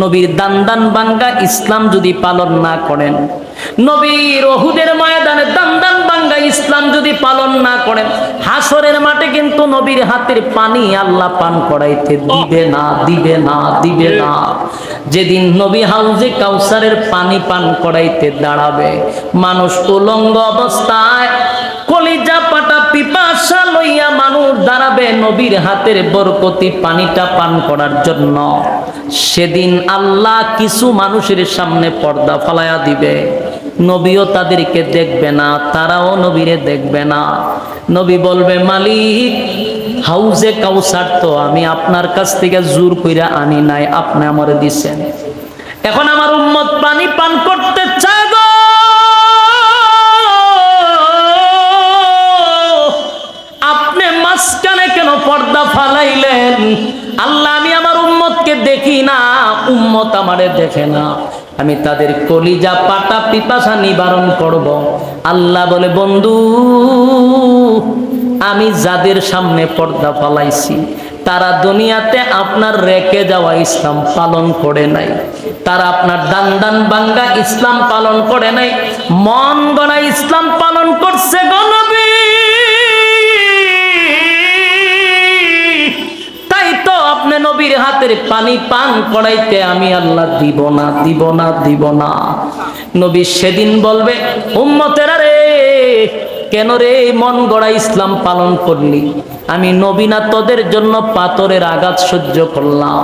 নবীর দান বাঙ্গা ইসলাম যদি পালন না করেন, নবীর উহুদের ময়দানে দান বাঙ্গা ইসলাম যদি পালন না করেন, হাসরের মাঠে কিন্তু নবীর হাতের পানি আল্লাহ পান করাইতে দিবে না, দিবে না, দিবে না। যেদিন নবী হাউজে কাউসারের পানি পান করাইতে দাঁড়াবে, মানুষ উলঙ্গ অবস্থায় কলিজা পাটা পিপাসা লইয়া মানুষ দাঁড়াবে নবীর হাতের বরকতি পানিটা পান করার জন্য। সেদিন আল্লাহ কিছু মানুষের সামনে পর্দা ফালায়া দিবে, নবীও তাদেরকে দেখবে না, তারাও নবীরে দেখবে না। নবী বলবে, মালিক, হাউজে কাউসার তো আমি আপনার কাছ থেকে জোর কইরা আনি নাই, আপনি আমারে দিছেন, এখন আমার উম্মত পানি পান করতে চায় গো, আপনি মাঝখানে কেন পর্দা ফালাইলেন? আল্লাহ, আমি আমার উম্মতকে দেখি না, উম্মত আমারে দেখে না, আমি তাদের কলিজা পাটা পিপাসা নিবারণ করব। আল্লাহ বলে, বন্ধু, আমি যাদের সামনে পর্দা ফালাইছি তারা দুনিয়াতে আপনার রেখে যাওয়া ইসলাম পালন করে নাই, তারা আপনার দান বাঙ্গা ইসলাম পালন করে নাই, মন গড়া ইসলাম পালন করছে গো নবী। তাই তো আপনি নবীর হাতের পানি পান করাইতে আমি আল্লাহ দিব না, দিব না, দিব না। নবী সেদিন বলবে, উম্মতেরা রে, কেন রে মন গড়া ইসলাম পালন করলি? আমি নবী না তোদের জন্য পাথরের আঘাত সহ্য করলাম,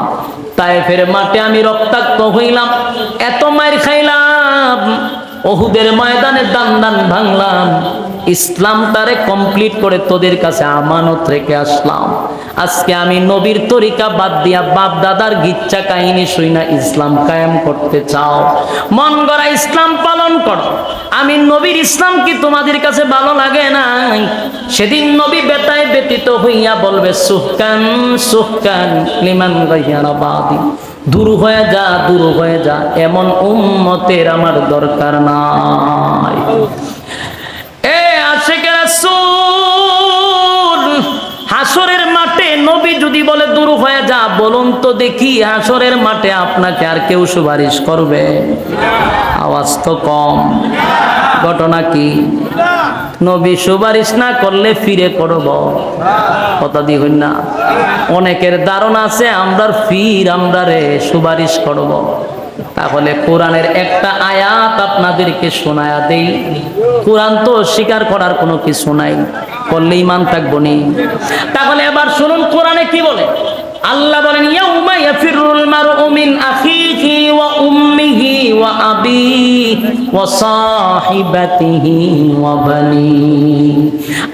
তায়েফের মাঠে আমি রক্তাক্ত হইলাম, এত মার খাইলাম, উহুদের ময়দানে দান ভাঙলাম, ইসলাম তারে কমপ্লিট করে তোদের কাছে আমানত রেখে আসলাম। আজকে আমি নবীর তরিকা বাদ দিয়া বাপ দাদার গিচ্ছা কাহিনী শুই না ইসলাম কায়েম করতে চাও, মন গড়া ইসলাম পালন করো। আমি নবীর ইসলাম কি তোমাদের কাছে ভালো লাগে না? সেদিন নবী বেতায় ব্যতীত হইয়া বলবে, সুহকান সুহকান লিমান গায়রা বাদি, দূর হয়ে যা, দূর হয়ে যা, এমন উম্মতের আমার দরকার নাই। এ আশিকে রাসূল, হাসরের মাঠে নবী যদি বলে দূর হয়ে যা, বলুন তো দেখি হাসরের মাঠে আপনাকে আর কেউ সুপারিশ করবে? আওয়াজ তো কম। ঘটনা কি? নবী সুপারিশ না করলে ফিরে করব, কথা দি হই না। অনেকের ধারণা আছে আমরা আমরা রে সুপারিশ করব। তাহলে কোরআনের একটা আয়াত আপনাদেরকে শোনায়া দেই। কোরআন তো স্বীকার করার কোনো কিছু নাই, করলে ঈমান থাকবো নি। তাহলে এবার শুনুন কোরআনে কি বলে। আল্লাহ বলেন, ইয়াউমা ইয়াফিরুল মারউ মিন আখিহি ওয়া উম্মিহি ওয়া আবিহি ওয়া সাহিবাতিহি ওয়া বানিহি।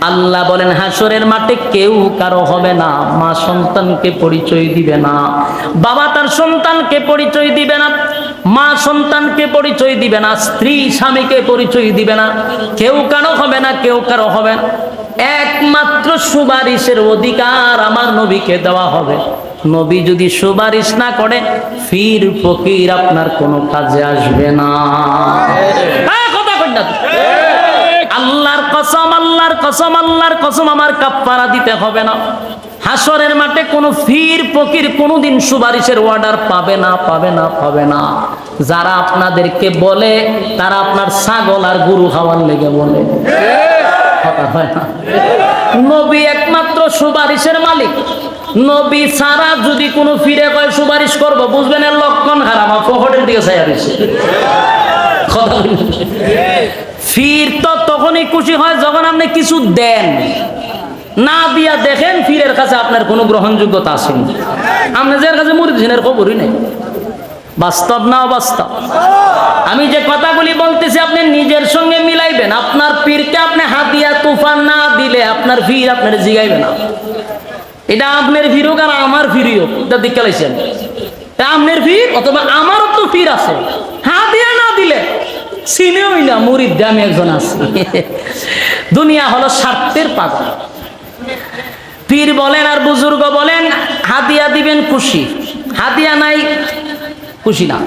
আল্লাহ বলেন, হাসরের মাঠে কেউ কারো হবে না, মা সন্তানকে পরিচয় দিবে না, বাবা তার সন্তানকে পরিচয় দিবে না, মা সন্তানকে পরিচয় দিবে না, স্ত্রী স্বামীকে পরিচয় দিবে না, কেউ কারো হবে না, কেউ কারো হবে না। একমাত্র সুপারিশের অধিকার আমার নবীকে দেওয়া হবে। নবী যদি সুপারিশ না করে, ফির ফকির আপনার কোনো কাজে আসবে না। কথা কই না? আল্লাহর কসম, আল্লাহর কসম, আল্লাহর কসম, আমার কাফারা দিতে হবে না। হাসরের মাঠে কোনো ফির ফকির কোনোদিন সুপারিশের অর্ডার পাবে না, পাবে না, পাবে না। যারা আপনাদেরকে বলে তারা আপনার ছাগল আর গরু খাওয়ার লেগে বলে, কথা হয় না। নবী একমাত্র সুপারিশের মালিক। নবী ছাড়া যদি কোনো ফিরে কয় সুপারিশ করব, বুঝবেন এর লক্ষণ খারাপ, পকেটের দিকে চাইয়া দিছে। ফির তো তখনই খুশি হয় যখন আপনি কিছু দেন। না দিয়া দেখেন পীরের কাছে আপনার কোনো গ্রহণযোগ্যতা আসেনি। আপনি যার কাছে মুরিদ ছিলেন খবরই নেই। বাস্তব না অবাস্তব? আমি যে কথাগুলি বলতেছি আপনি নিজের সঙ্গে মিলাইবেন। আপনার পীরকে আপনি হাতিয়া তুফান না দিলে আপনার পীর আপনার জিগাইবে না। এটা আপনার পীর হোক আর আমার পীরই হোক, এটা দিকে লাইছেন। আপনার পীর অথবা আমারও তো পীর আছে, হাতিয়া না দিলে চিনেওই না মুরিদ আমি একজন আছি। দুনিয়া হলো স্বার্থের পাগল। পীর বলেন আর বুজুর্গ বলেন হাদিয়া দিবেন খুশি, হাদিয়া নাই খুশি না।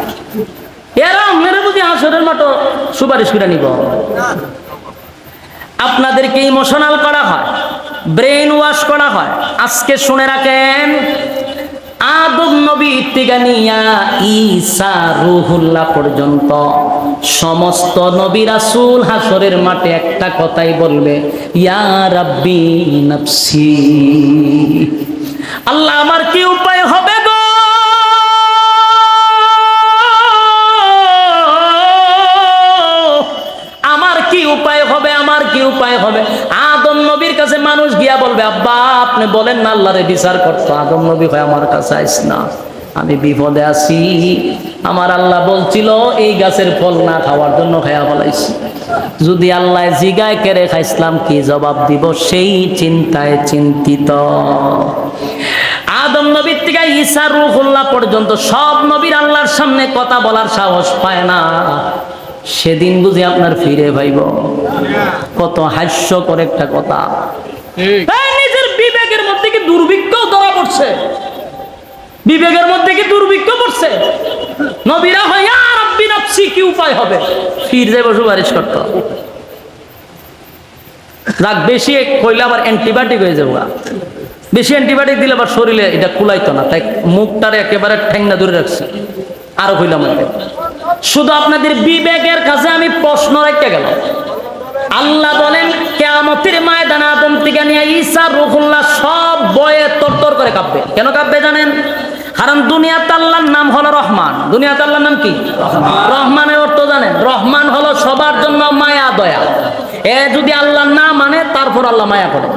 এরা মেরে বুঝি আসরের মতো সুপারিশ করে নিব। আপনাদেরকে ইমোশনাল করা হয়, ব্রেন ওয়াশ করা হয়। আজকে শুনে রাখেন, আদম নবী থেকে নিয়া ঈসা রুহুল্লাহ পর্যন্ত সমস্ত নবী রাসূল হাসরের মাঠে একটা কথাই বলবে, ইয়া রাব্বি নাফসি। আল্লাহ আমার কি উপায় হবে গো, আমার কি উপায় হবে, আমার কি উপায় হবে। আদম নবীর কাছে মানুষ গিয়া বলবে, আব্বা আপনি বলেন না আল্লাহরে বিচার করতো। আদম নবী হয় আমার কাছে আইস না, আমি বিপদে আছি। আমার আল্লাহ বলছিল এই গাছের ফল না খাওয়ার জন্য খাইয়া ফলাইছি। যদি আল্লাহ জিগায় কেড়ে খাইছিলাম কি জবাব দিব, সেই চিন্তায় চিন্তিত। আদম নবীর থেকে ঈসা রূহুল্লাহ পর্যন্ত সব নবীর আল্লাহর সামনে কথা বলার সাহস পায় না। সেদিন বুঝি আপনার ফিরে ভাইব। কত হাস্যকর একটা কথা। নিজের বিবেকের মধ্যে কি দুর্ভিক্ষ ধরা পড়ছে? বিবেকের মধ্যে কি দুর্ভিক্ষ পড়ছে? নবীরা হয় ইয়া রাব্বি নাফসি, কি উপায় হবে? ফির যাইব সুপারিশ করত। রাগ বেশি কইলে আবার অ্যান্টিবায়োটিক হয়ে যাবো। বেশি অ্যান্টিবায়োটিক দিলে আবার শরীরে এটা কুলাইতো না, তাই মুখটারে একেবারে ঠ্যাংনা ধরে রাখছে। আরো কইলাম শুধু আপনাদের বিবেকের কাছে আমি প্রশ্ন রাখতে গেলাম। আল্লাহ বলেন কিয়ামতের ময়দানে আদম থেকে নিয়ে ঈসা রূহুল্লাহ সব বয়ে তরতর করে কাঁপবে। কেন কাঁপবে জানেন? কারণ দুনিয়াতে আল্লাহর নাম হলো রহমান। দুনিয়াতে আল্লাহর নাম কি? রহমানের অর্থ জানেন? রহমান হলো সবার জন্য মায়া দয়া। এ যদি আল্লাহ না মানে তারপর আল্লাহ মায়া করে।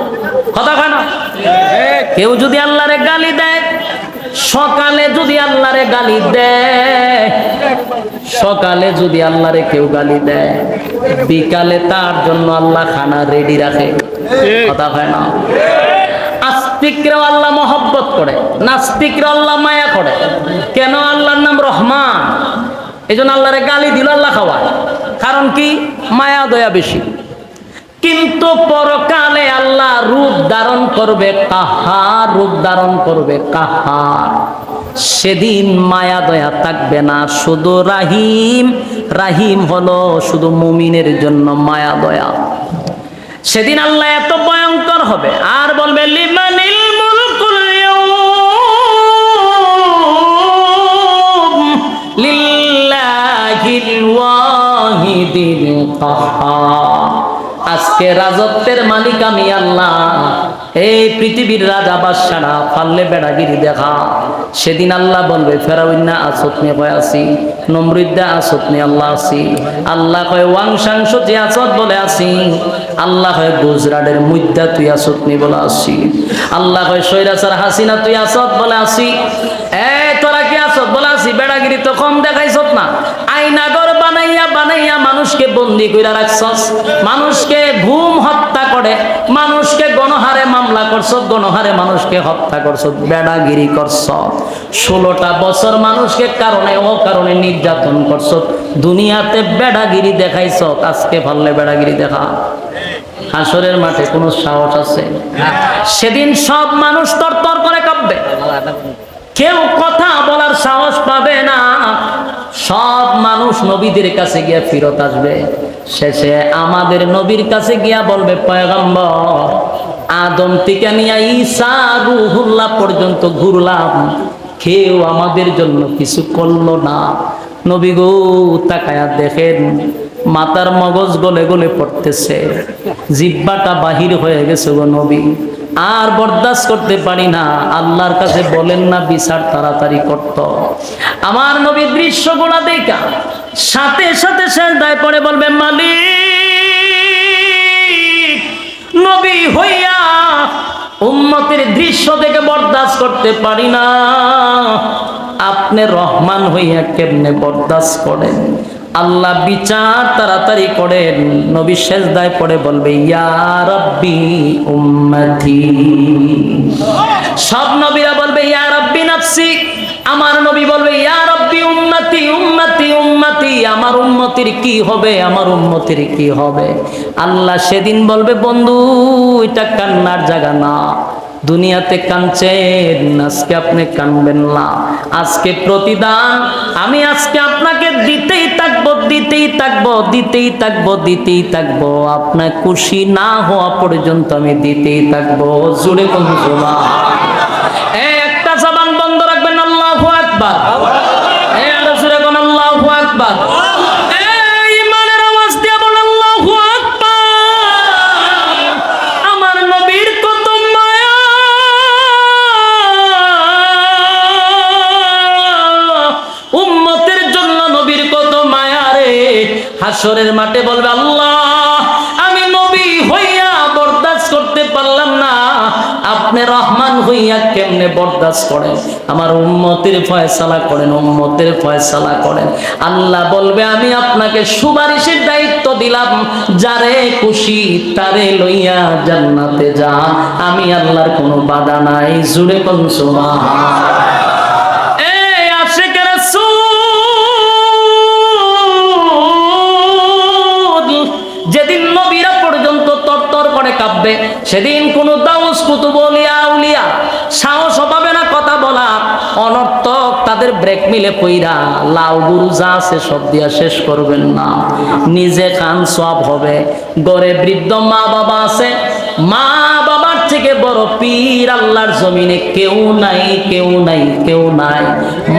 কথা কয় না? কেউ যদি আল্লাহরে গালি দেয়, সকালে যদি আল্লাহরে গালি দেয়, সকালে যদি আল্লাহরে কেউ গালি দেয়, বিকালে তার জন্য আল্লাহ খানা রেডি রাখে। কথা হয় না? আস্তিকরাও আল্লাহ মহব্বত করে, নাস্তিকরা আল্লাহ মায়া করে। কেন? আল্লাহর নাম রহমান। এই জন্য আল্লাহরে গালি দিল আল্লাহ খাওয়ায়। কারণ কি? মায়া দয়া বেশি। কিন্তু পরকালে আল্লাহ রূপ ধারণ করবে কাহার, রূপ ধারণ করবে কাহার। সেদিন মায়া দয়া থাকবে না, শুধু রাহিম। রাহিম হলো শুধু মুমিনের জন্য মায়া দয়া। সেদিন আল্লাহ এত ভয়ঙ্কর হবে আর বলবে লিমানিল মুলকুল ইয়াউম লিল্লাহিল ওয়াহিদিল কাহ্হার। আজকে রাজত্বের মালিক আমি আল্লাহ। এই পৃথিবীর রাজা বাদশারা পারলে বেড়াগিরি দেখা। সেদিন আল্লাহ বলবে ফেরাউন্না আসত নিয়ে কয় আসি, নমরুদ্দা আসত নিয়ে আল্লাহ আসি। আল্লাহ কয় ওয়াংশাংশ যে আসত বলে আসি। আল্লাহ কয় গুজরাটের মুদ্দা তুই আসত নি বলে আসি। আল্লাহ কয় সৈরাচার হাসিনা তুই আসত বলে আসি। তোরা কি আসত বলে আসি? বেড়াগিরি তো কম দেখাইছত না। আইনাগর বানাইয়া বানাইয়া মানুষকে বন্দি কইরা রাখছস, মানুষকে ঘুম হত্যা করে, মানুষকে গণহারে মামলা করছ, গণহারে মানুষকে হত্যা করছ, বেড়াগিরি করছ। 16টা বছর মানুষকে কারণে ও কারণে নির্যাতন করছ। দুনিয়াতে বেড়াগিরি দেখাইছ, আজকে ভাল্লে বেড়াগিরি দেখা। হাসরের মাঠে কোনো সাহস আছে? সেদিন সব মানুষ তরতর করে কাঁপবে, কেউ কথা বলার সাহস পাবে না। সব মানুষ নবীদের কাছে গিয়া ফিরত আসবে। শেষে আমাদের নবীর কাছে গিয়া বলবে পয়গম্বর, আদম থেকে নিয়ে ঈসা রূহুল্লাহ পর্যন্ত ঘুরলাম, কেউ আমাদের জন্য কিছু করলো না। নবী গো তাকায়া দেখেন, মাথার মগজ গলে গলে পড়তেছে, জিহ্বাটা বাহির হয়ে গেছে গো নবী। আর বরদাস্ত করতে পারি না। আল্লাহর কাছে বলেন না বিচার তাড়াতাড়ি করত। আমার নবী দৃশ্যগুলা দেখা সাথে সাথে সেজদায় পড়ে বলবে মালিক, নবী হইয়া উম্মতের দৃশ্য থেকে বরদাস্ত করতে পারি না, আপনি রহমান হইয়া কেমনে বরদাস্ত করেন? আল্লাহ বিচার তাড়াতাড়ি করেন। নবী সেজদায় পড়ে বলবে ইয়া রাব্বি উম্মতি। সব নবীরা বলবে ইয়া রাব্বি নাফসি, আমার নবী বলবে ইয়া রাব্বি উম্মতি উম্মতি উম্মতি। আমার উম্মতির কি হবে, আমার উম্মতির কি হবে? আল্লাহ সেদিন বলবে বন্ধু এটা কান্নার জায়গা না, দুনিয়াতে কাঁদছেন, আজকে আপনি কাঁদবেন না। আজকে প্রতিদান আমি আজকে আপনাকে দিতেই থাকবো, দিতেই থাকবো, দিতেই থাকবো, দিতেই থাকবো। আপনার খুশি না হওয়া পর্যন্ত আমি দিতেই থাকবো। জোরে কোন একটা জবান বন্ধ রাখবেন। আল্লাহু আকবার। আরো জোরে কোন আল্লাহু আকবার। ইমানের আওয়াজ দিয়ে বলেন আল্লাহু আকবার। আমার নবীর কত মায়া, উম্মতের জন্য নবীর কত মায়া রে। হাসরের মাঠে বলবে আল্লাহ আমি নবী হইয়া বরদাস্ত করতে পারলাম না, আপনি রহমান হইয়া কেমনে বরদাস্ত করেন? আমার উম্মতের ফয়সালা করেন, উম্মতের ফয়সালা করেন। আল্লাহ বলবে আমি আপনাকে সুপারিশের দায়িত্ব দিলাম, যারে খুশি তারে লইয়া জান্নাতে যান, আমি আল্লাহর কোনো বাধা নাই। জুড়ে কোন সুবহান। এই আশিকের রাসূল যেদিন নবীরা পর্যন্ত তরতর করে কাঁপবে, সেদিন কোন দাউস কুতুব আউলিয়া আউলিয়া সাহস পাবে না কথা বলা। অনর্থক তাদের ব্রেক মিলে পইরা লাউ গুরু যা আছে সব দিয়া শেষ করবেন না, নিজে খান সব হবে। গরে বৃদ্ধ মা বাবা আছে, মা বাবার থেকে বড় পীর আল্লাহর জমিনে কেউ নাই, কেউ নাই, কেউ নাই।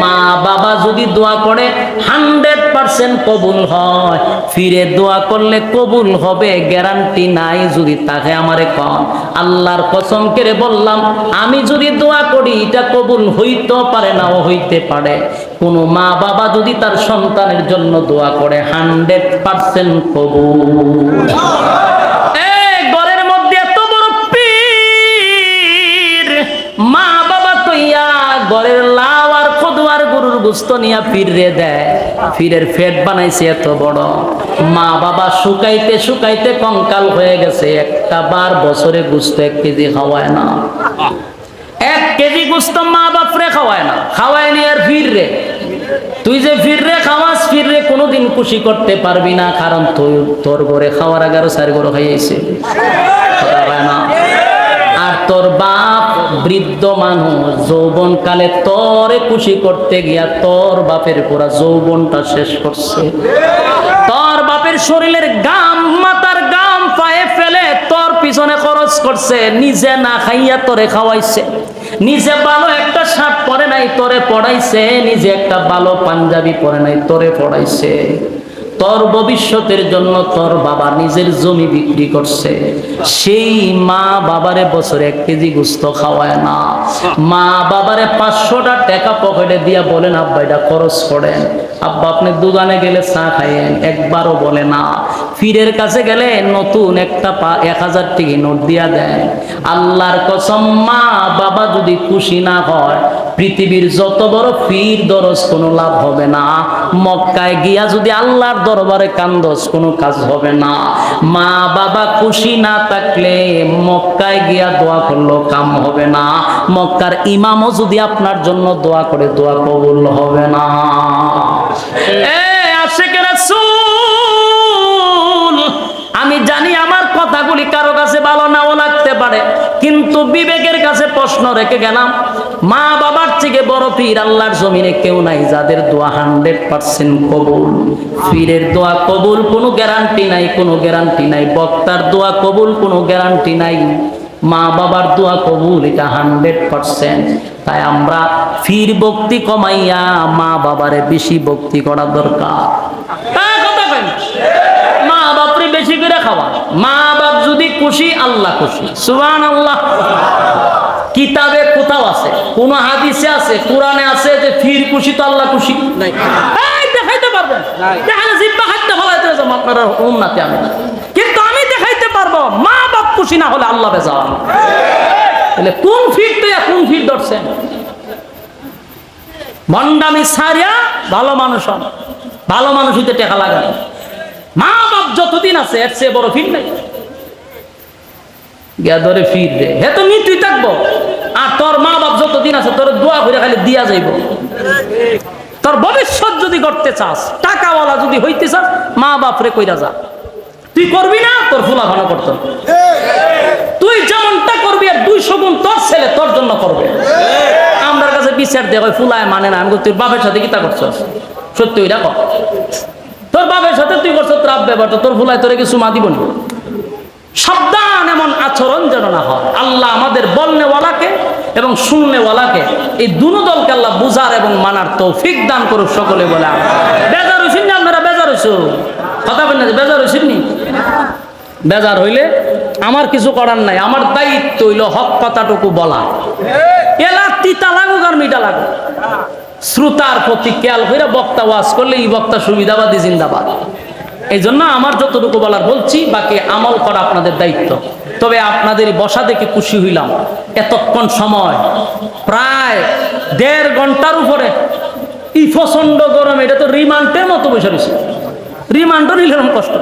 মা বাবা যদি দোয়া করে 100% কবুল হয়, ফিরে দোয়া করলে কবুল হবে গ্যারান্টি নাই। যদি তাকে আমারে কন, আল্লাহর কসম করে বললাম আমি যদি দোয়া করি এটা কবুল হইতে পারে, নাও হইতে পারে। কোন মা বাবা যদি তার সন্তানের জন্য দোয়া করে 100% কবুল। ঘরের মধ্যে এত বড় পীর, মা বাবা তো ইয়া ঘরের লাউ আর কদুয়ার গরুর গোস্ত নিয়া পীরে দেয়, পীরের ফেট বানাইছে এত বড়। মা বাবা শুকাইতে শুকাইতে কঙ্কাল হয়ে গেছে, একটা বার বছরে গোস্ত 1 কেজি খাওয়ায় না। 1 কেজি গোস্ত মা বাপরে খাওয়ায় না, খাওয়ায় নি আর ফিররে। তুই যে ফিররে খাওয়াস, ফিররে কোনোদিন খুশি করতে পারবি না, কারণ তুই তোর ঘরে খাওয়ার 11 গরু খাইয়েছে না। আর তোর বাপ বৃদ্ধ মানুষ, যৌবন কালে তোরে খুশি করতে গিয়া তোর বাপের পুরা যৌবনটা শেষ করছে। তোর বাপের শরীরের গাম, মাথার গাম পায়ে ফেলে তোর পিছনে খরচ করছে, নিজে না খাইয়া তোরে খাওয়াইছে। নিজে ভালো একটা শার্ট পরে নাই, তোরে পড়াইছে। নিজে একটা ভালো পাঞ্জাবি পরে নাই, তোরে পড়াইছে। তোর ভবিষ্যতের জন্য তোর বাবা নিজের জমি বিক্রি করছে। সেই মা বাবারে বছরে 1 কেজি গোস্ত খাওয়ায় না। মা বাবারে 500টা টাকা পকেটে দিয়া বলেন আব্বা এটা খরচ করেন, আব্বা আপনি দোকানে গেলে চা খাইয়েন, একবারও বলে না। পীরের কাছে গেলে নতুন একটা 1000 টাকা নোট দিয়া দেন। আল্লাহর কসম মা বাবা যদি খুশি না হয়, পৃথিবীর যত বড় পীর দরজ কোনো লাভ হবে না। মক্কায় গিয়া যদি আল্লাহর দরবারে কান্দস কোনো কাজ হবে না। মা বাবা খুশি না থাকলে মক্কায় গিয়া দোয়া করলেও কাম হবে না। মক্কার ইমামও যদি আপনার জন্য দোয়া করে, দোয়া কবুল হবে না। আশিকের রাসূল, আমি জানি আমার কথাগুলি কারো কাছে ভালো নাও লাগতে পারে, কিন্তু বিবেকের কাছে প্রশ্ন রেখে গেলাম। মা বাবার থেকে বড় পীর আল্লাহর জমিনে কেউ নাই, যাদের দোয়া 100% কবুল। পীরের দোয়া কবুল কোনো গ্যারান্টি নাই, কোনো গ্যারান্টি নাই। বক্তার দোয়া কবুল কোনো গ্যারান্টি নাই। মা বাবার দোয়া কবুল এটা 100%। তাই আমরা পীর ভক্তি কমাইয়া মা বাবারে বেশি ভক্তি করা দরকার। মা বাপরে বেশি করে খাওয়া। মা বাপ যদি খুশি, আল্লাহ খুশি। সুবহানাল্লাহ। কিতাবে কোথাও আছে, কোন হাদিসে আছে, কোরআনে আছে যে পীর খুশি তো আল্লাহ খুশি? নাই। দেখাইতে পারবেন? দেখালে জিব্বা হাতটা ফলাইতে যাবো আপনারা উন্নতি। আমি কিন্তু আমি দেখাইতে পারবো মা বাপ খুশি না হলে আল্লাহ বেজার। তাহলে কোন ফিট তো কোন ফিট ধরছেন? ভণ্ডামি ছাড়িয়া ভালো মানুষ হন, ভালো মানুষ হইতে টাকা লাগান। মা বাপ যতদিন আছে এর চেয়ে বড় ফিট নাই। গিয়া ধরে ফিট দে, হে তো মৃত্যুই থাকবো। আর তোর মা বাপ যতদিন আছে তোর দোয়া করে খালি দিয়া যাইব। তোর ভবিষ্যৎ যদি করতে চাস, টাকাওয়ালা যদি হইতে চাস, মা বাপ রে কইরা যা। তুই করবি না, তোর ফুলা ভালো করতো। তুই যেমনটা করবি আর 200 গুণ তোর ছেলে তোর জন্য করবে। আমার কাছে বিচার দেয় ফুলায় মানে না। আমি তোর বাপের সাথে কি তা করছস? সত্যি ওইটা কর। তোর বাপের সাথে তুই করছ ত্রাপ ব্যবহার, তোর ফুলায় তোরে কিছু মা দিব না। সাবধান, এমন আচরণ যেন না হয়। আল্লাহ আমাদের বলনেওয়ালাকে এবং শুননেওয়ালাকে এই দুনো দলকে আল্লাহ বুঝার এবং মানার তৌফিক দান করুক সকলে বলে। বেজার হইছেন না আপনারা? বেজার হইছো? কথা বলেন না, বেজার হইছেন নি? বেজার হইলে আমার কিছু করার নাই। আমার দায়িত্ব হইল হক কথাটুকু বলা। এলা তিতা লাগুক আর মিঠা লাগুক, শ্রোতার প্রতি খেয়াল করে বক্তা ওয়াজ করলে এই বক্তা সুবিধাবাদী জিন্দাবাদ। এই জন্য আমার যতটুকু বলার বলছি, বাকি আমল করা আপনাদের দায়িত্ব। তবে আপনাদের বসা দেখে খুশি হইলাম। এতক্ষণ সময় প্রায় 1.5 ঘন্টার উপরে, এই প্রচন্ড গরম, এটা তো রিমান্ডের মতো বসে রয়েছে। রিমান্ডও নিলাম কষ্ট,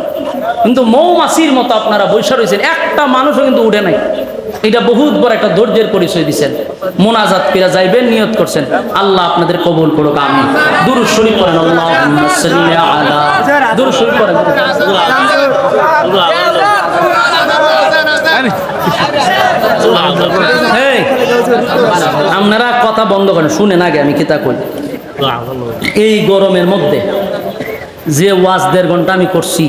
কিন্তু মৌমাছির মতো আপনারা বসে রয়েছেন, একটা মানুষও কিন্তু উঠে নাই। এটা বহুত বড় একটা ধৈর্যের পরিচয় দিচ্ছেন। মোনাজাত ফিরা যাইবেন, নিয়ত করছেন। আল্লাহ আপনাদের কবুল করুক, আমিন। দুরূদ শরীফ পড়েন, আল্লাহুম্মা সাল্লি আলা। দুরূদ শরীফ পড়েন। আপনারা কথা বন্ধ করেন, শুনেন আগে আমি কিতা কই। এই গরমের মধ্যে যে ওয়াজ 1.5 ঘন্টা আমি করছি,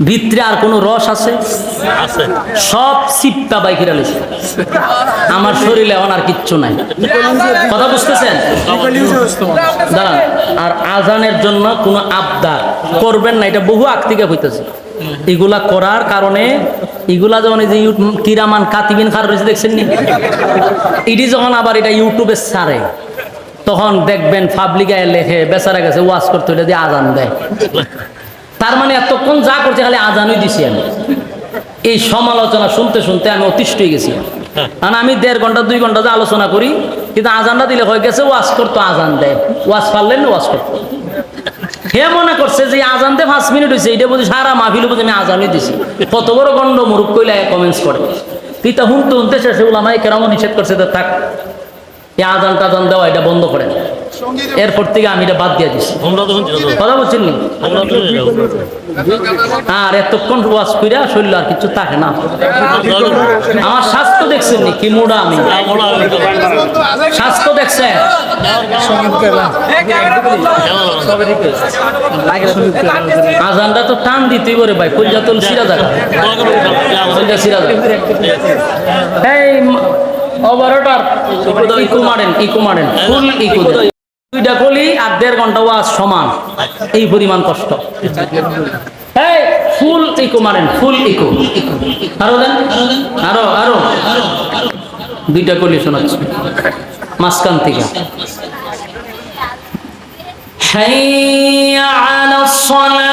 ভিতরে আর কোনো রস আছে? সব সিপটা বাইকিরা লেছে। আমার শরীরে এখন আর কিচ্ছু নাই। কথা বুঝতেছেন? দাঁড়ান। আর আজানের জন্য কোনো আবদার করবেন না, এটা বহু আগ থেকে হইতেছে। এগুলা করার কারণে এগুলা যখন এই যে কিরামান কাতিবিন খার রয়েছে দেখছেন নি, এটি যখন আবার এটা ইউটিউবে ছাড়ে, তখন দেখবেন পাবলিকায় লেখে বেচারা গেছে ওয়াজ করতে, এটা দিয়ে আজান দেয়। তার মানে এতক্ষণ যা করছে খালি আজানই দিছি আমি। এই সমালোচনা শুনতে শুনতে আমি অতিষ্ঠ হয়ে গেছি। কারণ আমি 1.5 ঘন্টা 2 ঘন্টা যে আলোচনা করি, কিন্তু আজানটা দিলে হয়ে গেছে ওয়াজ করতো, আজান দেয়। ওয়াজ পারলেন না, ওয়াজ করতো। হে মনে করছে যে আজান দিয়ে 5 মিনিট হয়েছে, এটা বুঝি সারা মাহফিল বুঝি আমি আজানই দিছি। কত বড় গন্ড মুরুখ কইলে কমেন্টস করে। তিতা হুনতে হুনতে শেষে উলামায়ে কেরাম নিষেধ করছে, থাক এই আজান টাজান দেওয়া এটা বন্ধ করেন। এরপর থেকে আমি এটা বাদ দিয়ে দিচ্ছি। কথা বলছেন নি? আর এতক্ষণ ওয়াজ কইরা শরীর আর কিছু থাকে না। আমার স্বাস্থ্য দেখছেন নি কি মোড়া আমি? স্বাস্থ্য দেখছেন? আজানটা তো টান দিতেই করে ভাই, কইজা তো সিরা জায়গা, কইজা সিরা জায়গা। এই ওভারটার ইকো মারেন, ইকো মারেন, ফুল ইকো দেন। 2টা কলি আর 1.5 ঘন্টা ওয়াজ সমান, এই পরিমাণ কষ্ট। এই ফুল ইকো মারেন, ফুল ইকো। আরো দেন, আরো আরো। 2টা কলি শোনাচ্ছি মাঝখান থেকে। হাইয়া আলাস সালাহ।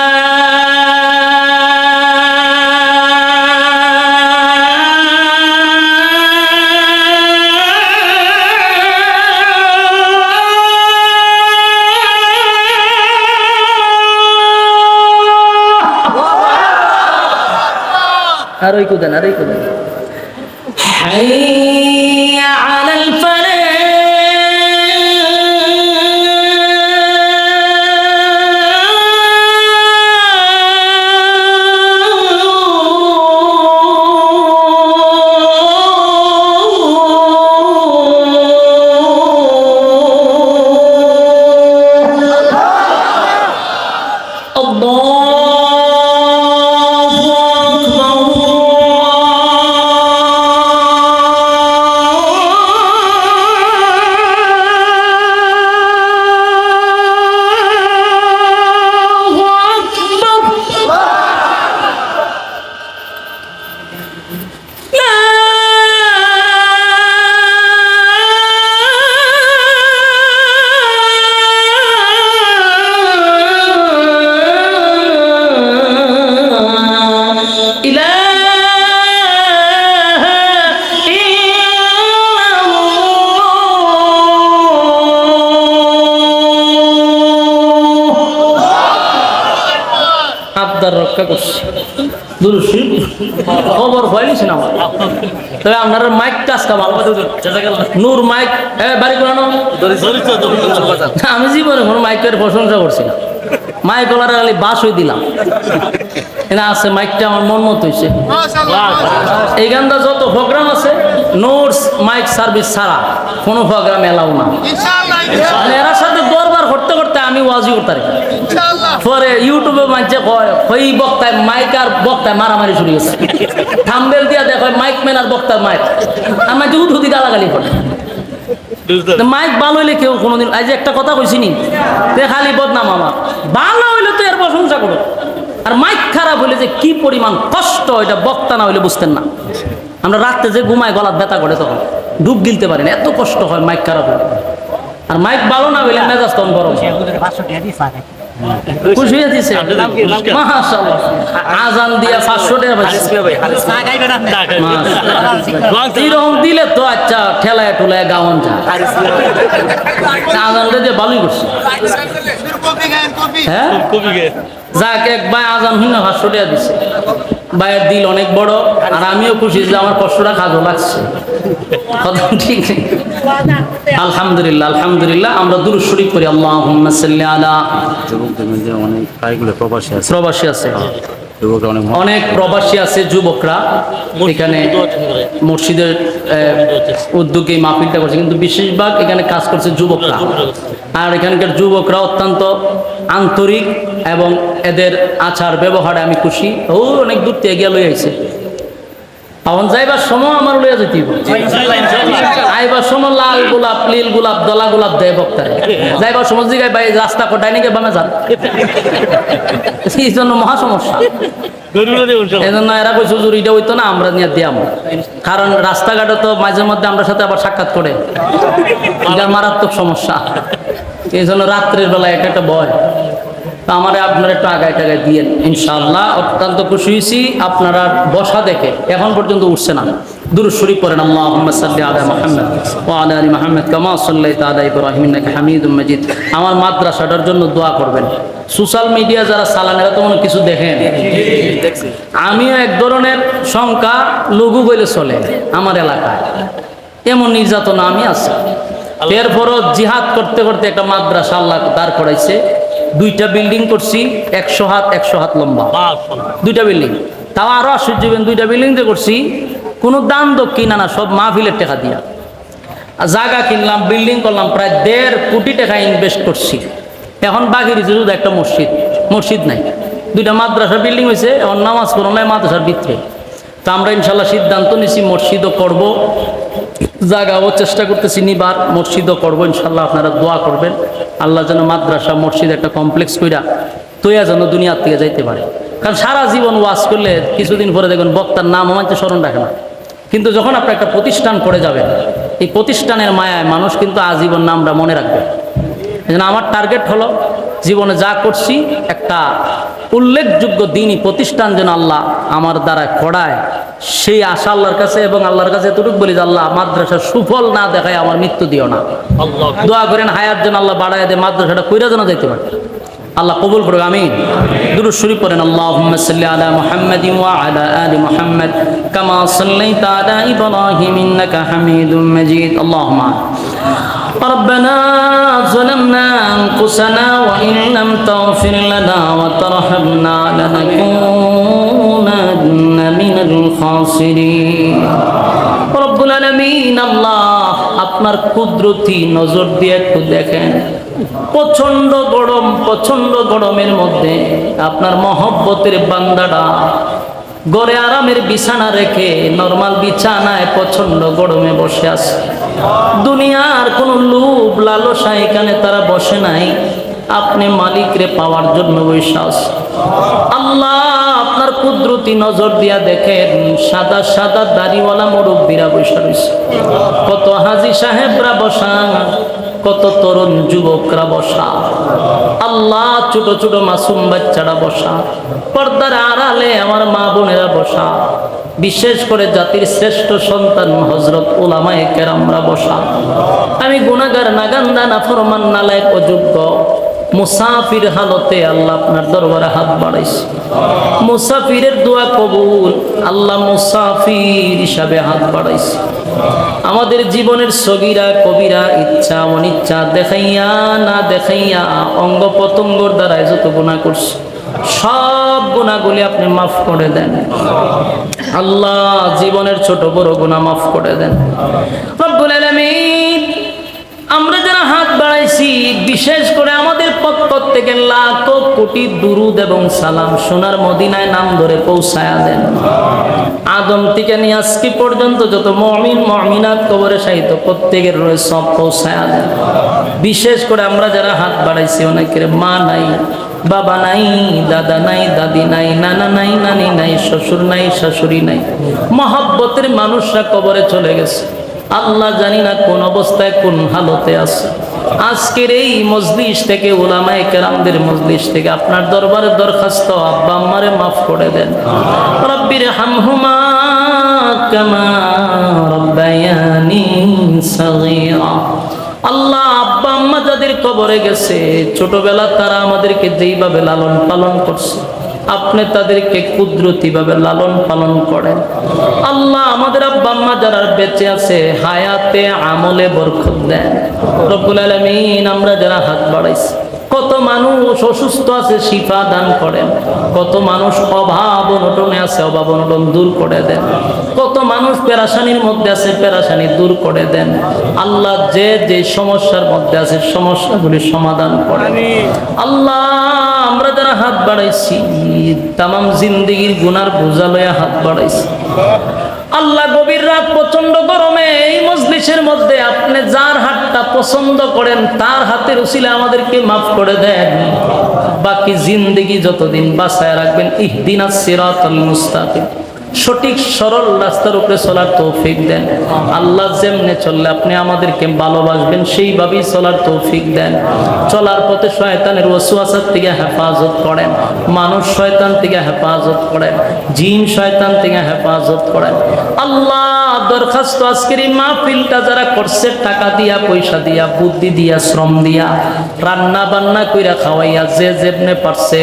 আর ওই কুদেন, আর ওই কুদেন। হাইয়া আলাল ফালাহ। আবদার রক্ষা করছি দুরূদ শরীফ খবর হয়নি না আমার। তবে আপনার মাইক কাজটা ভালো নূর মাইক বাড়ি করানো আমি জীবনে কোনো মাইকের প্রশংসা করছি না। মাইক ওলার খালি বাস হয়ে দিলাম এটা আছে মাইকটা আমার মন মতো হয়েছে। এইখানটা যত প্রোগ্রাম আছে নোটস মাইক সার্ভিস ছাড়া কোনো প্রোগ্রাম এলাও না। এর সাথে দরবার করতে করতে আমি ওয়াজি করতে পারি পরে ইউটিউবে মানছে কয় ওই বক্তায় মাইক আর বক্তায় মারামারি শুরু গেছে থাম্বেল দিয়া দেখো মাইক ম্যান আর বক্তার মাইক আমার যে উঠুদি গালাগালি করে মাইক ভালো হইলে কেউ কোনোদিন এই যে একটা কথা কইছি নি খালি বদনাম আমার ভালো হইলে তো এর প্রশংসা করো আর মাইক খারাপ হইলে যে কি পরিমাণ কষ্ট এটা বক্তা না হইলে বুঝতেন না। আমরা রাত্রে যে ঘুমায় গলার ব্যথা করে তখন ডুব গিলতে পারি না এত কষ্ট হয় মাইক খারাপ হইলে। আর মাইক ভালো না হইলে মেজাজ তখন গরম খুশি হয়ে দিছে মাশাআল্লাহ আজান দিয়া 500 টাকা এরকম দিলে তো আচ্ছা ঠেলায় ঠুলায় গাওন যা আজান দিয়ে ভালোই করছে হ্যাঁ যাক এক ভাই আজান হইনা 500 টাকা দিছে ভাইয়ের দিল অনেক বড় আর আমিও খুশি যে আমার কষ্টটা কাজও লাগছে ঠিক আলহামদুলিল্লাহ আলহামদুলিল্লাহ আমরা দুরূদ শরীফ করি আল্লাহুম্মা সাল্লি আলা যুবকদের মধ্যে অনেক প্রায়গুলো প্রবাসী আছে অনেক প্রবাসী আছে যুবকরা এখানে মসজিদের উদ্যোগে মাহফিলটা করছে কিন্তু বেশিরভাগ এখানে কাজ করছে যুবকরা আর এখানকার যুবকরা অত্যন্ত আন্তরিক এবং এদের আচার ব্যবহারে আমি খুশি ও অনেক দূর থেকে গিয়ে লই আইছে এখন যাইবার সময় আমার লইয়া যেতে আইবার সময় লাল গোলাপ নীল গোলাপ দলা গোলাপ দেয় বক্তারে যাইবার সময় জিগায় ভাই রাস্তা কোটায় নাকি বামে যান এই জন্য মহা সমস্যা এই জন্য এরা কইছে হুজুর এটা হইতো না আমরা নিয়ে দিয়াম কারণ রাস্তাঘাটে তো মাঝে মধ্যে আমরা সাথে আবার সাক্ষাৎ করে এটা মারাত্মক সমস্যা এই জন্য রাত্রের বেলা এটা একটা ভয় তো আমার আপনারা একটু আগায় টাগায় দিয়ে ইনশাআল্লাহ অত্যন্ত খুশি হয়েছি আপনারা বসা দেখে এখন পর্যন্ত উঠছে না দুরূদ শরীফ পড়েন আল্লাহুম্মা সাল্লি আলা মুহাম্মাদ ওয়া আলা আলি মুহাম্মাদ কামা সাল্লাইতা আলা ইব্রাহিম ইন্নাকা হামিদুম মাজিদ। আমার মাদ্রাসাটার জন্য দোয়া করবেন। সোশ্যাল মিডিয়া যারা চালান এরা তো মনে কিছু দেখেন আমিও এক ধরনের সংখ্যা লঘু বলে চলে আমার এলাকায় এমন নির্যাতনা আমি আছি এরপরও জিহাদ করতে করতে একটা মাদ্রাসা আল্লাহ দাঁড় করাইছে 2টা বিল্ডিং করছি 100 হাত লম্বা 2টা বিল্ডিং তাও আরো আশ্চর্য 2টা বিল্ডিং যে করছি কোনো দান দক্ষিণ না সব মাহফিলের টাকা দিয়া জায়গা কিনলাম বিল্ডিং করলাম প্রায় 1.5 কোটি টাকা ইনভেস্ট করছি এখন বাকি রয়েছে শুধু একটা মসজিদ নাই 2টা মাদ্রাসা বিল্ডিং হয়েছে এখন নামাজ পড়ো নাই মাদ্রাসার ভিতরে তো আমরা ইনশাল্লাহ সিদ্ধান্ত নিছি মসজিদও করব জায়গাও চেষ্টা করতেছি নিবার মসজিদও করবো ইনশাল্লাহ আপনারা দোয়া করবেন আল্লাহ যেন মাদ্রাসা মসজিদ একটা কমপ্লেক্স কইরা তৈয়া যেন দুনিয়ার থেকে যাইতে পারে কারণ সারা জীবন ওয়াজ করলে কিছুদিন পরে দেখবেন বক্তার নাম আমাকে স্মরণ রাখে না কিন্তু যখন আপনি একটা প্রতিষ্ঠান করে যাবেন এই প্রতিষ্ঠানের মায়ায় মানুষ কিন্তু আজীবন নামটা মনে রাখবে। এই জন্য আমার টার্গেট হলো জীবনে যা করছি একটা উল্লেখযোগ্য দিনই প্রতিষ্ঠান যেন আল্লাহ আমার দ্বারা করায় সেই আশা আল্লাহর কাছে এবং আল্লাহর কাছে এতটুকু বলি যে আল্লাহ মাদ্রাসার সুফল না দেখায় আমার মৃত্যু দিও না। দোয়া করেন হায়াত যেন আল্লাহ বাড়ায় দেয় মাদ্রাসাটা কইরা যেন যাইতে পারে আল্লাহ কবুল করুক আমিন। দুরূদ শরীফ পড়েন আল্লাহুম্মা সাল্লি আলা মুহাম্মাদিন ওয়া আলা আলি মুহাম্মাদ কামা সাল্লাইতা আলা ইব্রাহিম ইন্নাকা হামিদুম মাজিদ। আল্লাহুম্মা ربنا ظلمنا أنفسنا وإن لم تغفر لنا وترحمنا لنكونن من الخاسرين। رب العالمين আল্লাহ আপনার কুদরতি নজর দিয়ে একটু দেখেন প্রচন্ড গরমের মধ্যে আপনার মহব্বতের বান্দাটা ঘরে আরামের বিছানা রেখে নরমাল বিছানায় প্রচন্ড গরমে বসে আছে দুনিয়ার কোনো লোভ লালসা এখানে তারা বসে নাই আপনি মালিকরে পাওয়ার জন্য বসে আছে আল্লাহ আপনার কুদরতি নজর দিয়া দেখেন সাদা সাদা দাড়িওয়ালা মুরব্বীরা বসে রয়েছে কত হাজী সাহেবরা বসা কত তরুণ যুবকরা বসা আল্লাহ ছোট ছোট মাসুম বাচ্চারা বসা পর্দার আড়ালে আমার মা বোনেরা বসা বিশেষ করে জাতির শ্রেষ্ঠ সন্তান হযরত উলামায়ে কেরামরা বসা আমি গুনাহগার নাগান্দা নাফরমান নালায়েক অযোগ্য মুসাফির হালতে আল্লাহ আপনার দরবারে হাত বাড়াইছি। মুসাফিরের দোয়া কবুল, আল্লাহ মুসাফির হিসাবে হাত বাড়াইছি। আমাদের জীবনের সগীরা কবিরা ইচ্ছা অনিচ্ছা দেখাইয়া না দেখাইয়া অঙ্গ প্রত্যঙ্গর দ্বারাই যত গুনাহ করছি সব গুনাহগুলি আপনি মাফ করে দেন আল্লাহ। জীবনের ছোট বড় গুনাহ মাফ করে দেন রব্বুল আলামিন। আমরা যারা হাত বাড়াইছি, বিশেষ করে আমাদের পক্ষ থেকে লাখো কোটি দুরুদ এবং সালাম সোনার মদিনায় নাম ধরে পৌঁছায়া দেন। আদম থেকে নিয়ে আজকে পর্যন্ত যত মুমিন মুমিনাত কবরে শায়িত প্রত্যেকের রয়ে সব পৌঁছায়া দেন। বিশেষ করে আমরা যারা হাত বাড়াইছি, অনেকের মা নাই, বাবা নাই, দাদা নাই, দাদি নাই, নানা নাই, নানি নাই, শ্বশুর নাই, শাশুড়ি নাই, মহব্বতের মানুষরা কবরে চলে গেছে। আল্লাহ জানি না কোন অবস্থায় কোন হালতে আছে। আজকের এই মজলিস থেকে, উলামায়ে কেরামদের মজলিস থেকে আপনার দরবারে দরখাস্ত, আব্বা আম্মারে মাফ করে দেন। রব্বির হামহুমা কামা রব্বায়ানি সগীরা। আল্লাহ আব্বা আম্মা যাদের কবরে গেছে, ছোটবেলা তারা আমাদেরকে যেইভাবে লালন পালন করছে, আপনি তাদেরকে কুদরতিভাবে লালন পালন করেন আল্লাহ। আমাদের আব্বা আম্মা যারা বেঁচে আছে, হায়াতে আমলে বরকত দেন রব্বুল আলামিন। আমরা যারা হাত বাড়াইছি, কত মানুষ অসুস্থ আছে, শিফা দান করেন। কত মানুষ অভাব অনটনে আছে, অভাব অনটন দূর করে দেন। কত মানুষ পেরেশানির মধ্যে আছে, পেরেশানি দূর করে দেন আল্লাহ। যে যে সমস্যার মধ্যে আছে, সমস্যাগুলি সমাধান করেন আল্লাহ। আমরা যারা হাত বাড়াইছি, তামাম জিন্দেগির গুনার বোঝা লইয়া হাত বাড়াইছি আল্লাহ। গভীর রাত প্রচন্ড গরমে এই মজলিসের মধ্যে আপনি যার হাতটা পছন্দ করেন তার হাতের উসিলে আমাদেরকে মাফ করে দেন। বাকি জিন্দেগি যতদিন বাঁচায় রাখবেন, ইহদিনাস সিরাতাল মুস্তাকিম, সঠিক সরল রাস্তার উপরে চলার তৌফিক দেন আল্লাহ। যেমনে চললে আপনি আমাদেরকে ভালোবাসবেন সেইভাবেই চলার তৌফিক দেন। চলার পথে শয়তানের ওয়াসওয়াসা থেকে হেফাজত করেন, মানুষ শয়তান থেকে হেফাজত করেন, জিন শয়তান থেকে হেফাজত করেন আল্লাহ। দরখাস্ত আজকের এই মাহফিলটা যারা করছে, টাকা দিয়া, পয়সা দিয়া, বুদ্ধি দিয়া, শ্রম দিয়া, রান্না বান্না কইরা খাওয়াইয়া, যে যেমনে পারছে,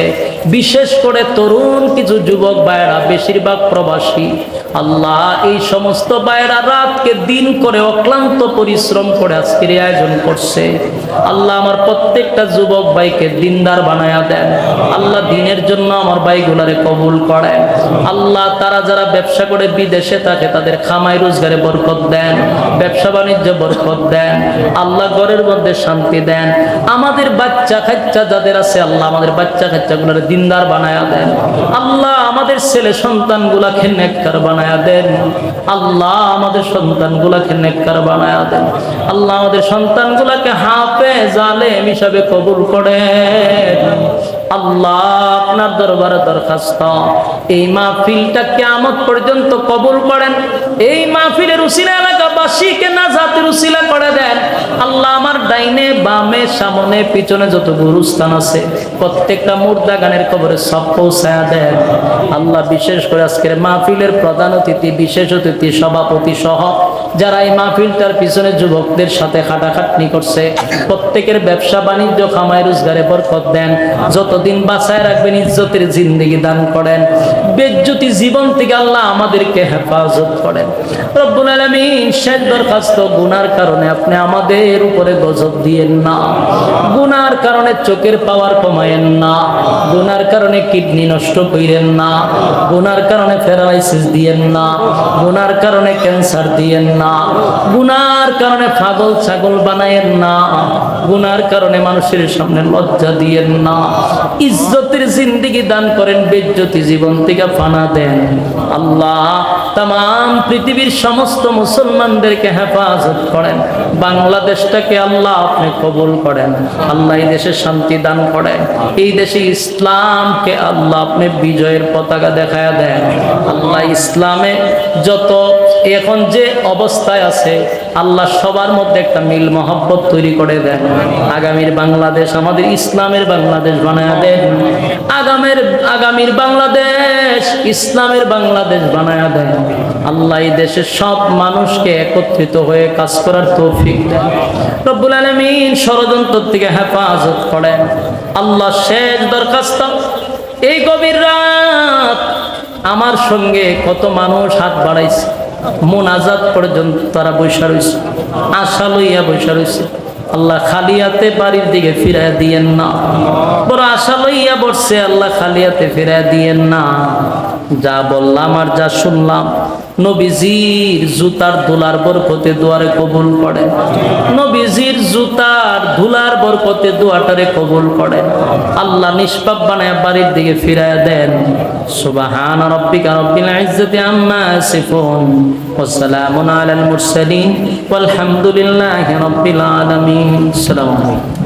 বিশেষ করে তরুণ কিছু যুবক ভাইয়েরা, বেশিরভাগ প্রবাসী আল্লাহ, এই সমস্ত ভাইয়েরা রাতকে দিন করে অক্লান্ত পরিশ্রম করে আজকের এই আয়োজন করছে আল্লাহ। আমার প্রত্যেকটা যুবক ভাইকে দিনদার বানায়া দেন আল্লাহ। দিনের জন্য আমার ভাইগুলারে কবুল করেন আল্লাহ। তারা যারা ব্যবসা করে বিদেশে থাকে, তাদের খামাই রোজগারে বরকত দেন, ব্যবসা বাণিজ্য বরকত দেন আল্লাহ। ঘরের মধ্যে শান্তি দেন। আমাদের বাচ্চা কাচ্চা যাদের আছে আল্লাহ, আমাদের বাচ্চা কাচ্চাগুলোরে দিনদার বানায়া দেন আল্লাহ। আমাদের ছেলে সন্তানগুলাকে নেককার বানায়া দেন আল্লাহ। আমাদের সন্তানগুলাকে নেককার বানায়া দেন আল্লাহ। আমাদের সন্তানগুলাকে হাফেজ আলেম হিসাবে কবুল করেন আল্লাহ। আপনার দরবারে দরখাস্ত, এই মাহফিলটা কিয়ামত পর্যন্ত কবুল করেন। এই মাহফিলের উসিলা এলাকাবাসীকে নাজাতের উসিলা করে দেন আল্লাহ। আমার ডাইনে বামে সামনে পিছনে যত গুরুস্থান আছে, প্রত্যেকটা মুর্দা গানের কবরে সব পৌঁছায়া দেন আল্লাহ। বিশেষ করে আজকের মাহফিলের প্রধান অতিথি, বিশেষ অতিথি, সভাপতি সহ যারা এই মাহফিলটার পিছনে যুবকদের সাথে খাটাখাটনি করছে, প্রত্যেকের ব্যবসা বাণিজ্য খামাই রোজগারে বরকত দেন। যতদিন বাঁচায় রাখবেন, ইজ্জতের জিন্দেগি দান করেন। বেজ্জতি জীবন থেকে আল্লাহ আমাদেরকে হেফাজত করেন রব্বুল আলামিন। শেষ দরখাস্ত, গুনার কারণে আপনি আমাদের উপরে গজব দিয়েন না, গুনার কারণে চোখের পাওয়ার কমায়েন না, গুনার কারণে কিডনি নষ্ট কইরেন না, গুনার কারণে প্যারালাইসিস দিয়েন না, গুনার কারণে ক্যান্সার দিয়েন না, গুনার কারণে পাগল ছাগল বানায়েন না, গুনার কারণে মানুষের সামনে লজ্জা দিয়েন না। ইজ্জতের জিন্দেগি দান করেন, বেজ্জতি জীবন থেকে ফানা দেন আল্লাহ। তাম পৃথিবীর সমস্ত মুসলমানদেরকে হেফাজত করেন। বাংলাদেশটাকে আল্লাহ আপনি কবুল করেন আল্লাহ। এই দেশে শান্তি দান করেন, এই দেশে ইসলামকে আল্লাহ আপনি বিজয়ের পতাকা দেখায়া দেন আল্লাহ। ইসলামে যত এখন যে অবস্থায় আছে আল্লাহ, সবার মধ্যে একটা মিল মহব্বত তৈরি করে দেন। আগামীর বাংলাদেশ আমাদের ইসলামের বাংলাদেশ বানায়া দেন। আগামীর বাংলাদেশ ইসলামের বাংলাদেশ বাংলাদেশ বানায়া দেন আল্লাহ। এই দেশের সব মানুষকে একত্রিত হয়ে কাজ করার তৌফিক দেন রব্বুল আলামিন। ষড়যন্ত্র থেকে হেফাজত করেন আল্লাহ। শেষ দরখাস্ত, এই গভীর রাত আমার সঙ্গে কত মানুষ হাত বাড়াইছে, মোনাজাত পর্যন্ত তারা বৈশা রয়েছে, আশা লইয়া বৈশা রয়েছে। আল্লাহ খালি হাতে বাড়ির দিকে ফিরাইয়া দিয়েন না। বড় আশা লইয়া বসছে, আল্লাহ খালি হাতে ফিরাইয়া দিয়েন না। যা বললাম আর যা শুনলাম নবীজির জুতার ধুলার বরকতে দুয়ারে কবুল করেন, নবীজির জুতার ধুলার বরকতে দোয়াটারে কবুল করেন আল্লাহ। নিষ্পাপ বানায় বাড়ির দিকে ফিরাইয়া দেন। সুবহান রাব্বিকা রাব্বিল ইজ্জাতি আম্মা ইয়াসিফুন ওয়া সালামুন আলাল মুরসালিন ওয়াল হামদুলিল্লাহি রাব্বিল আলামিন। আসসালামু আলাইকুম।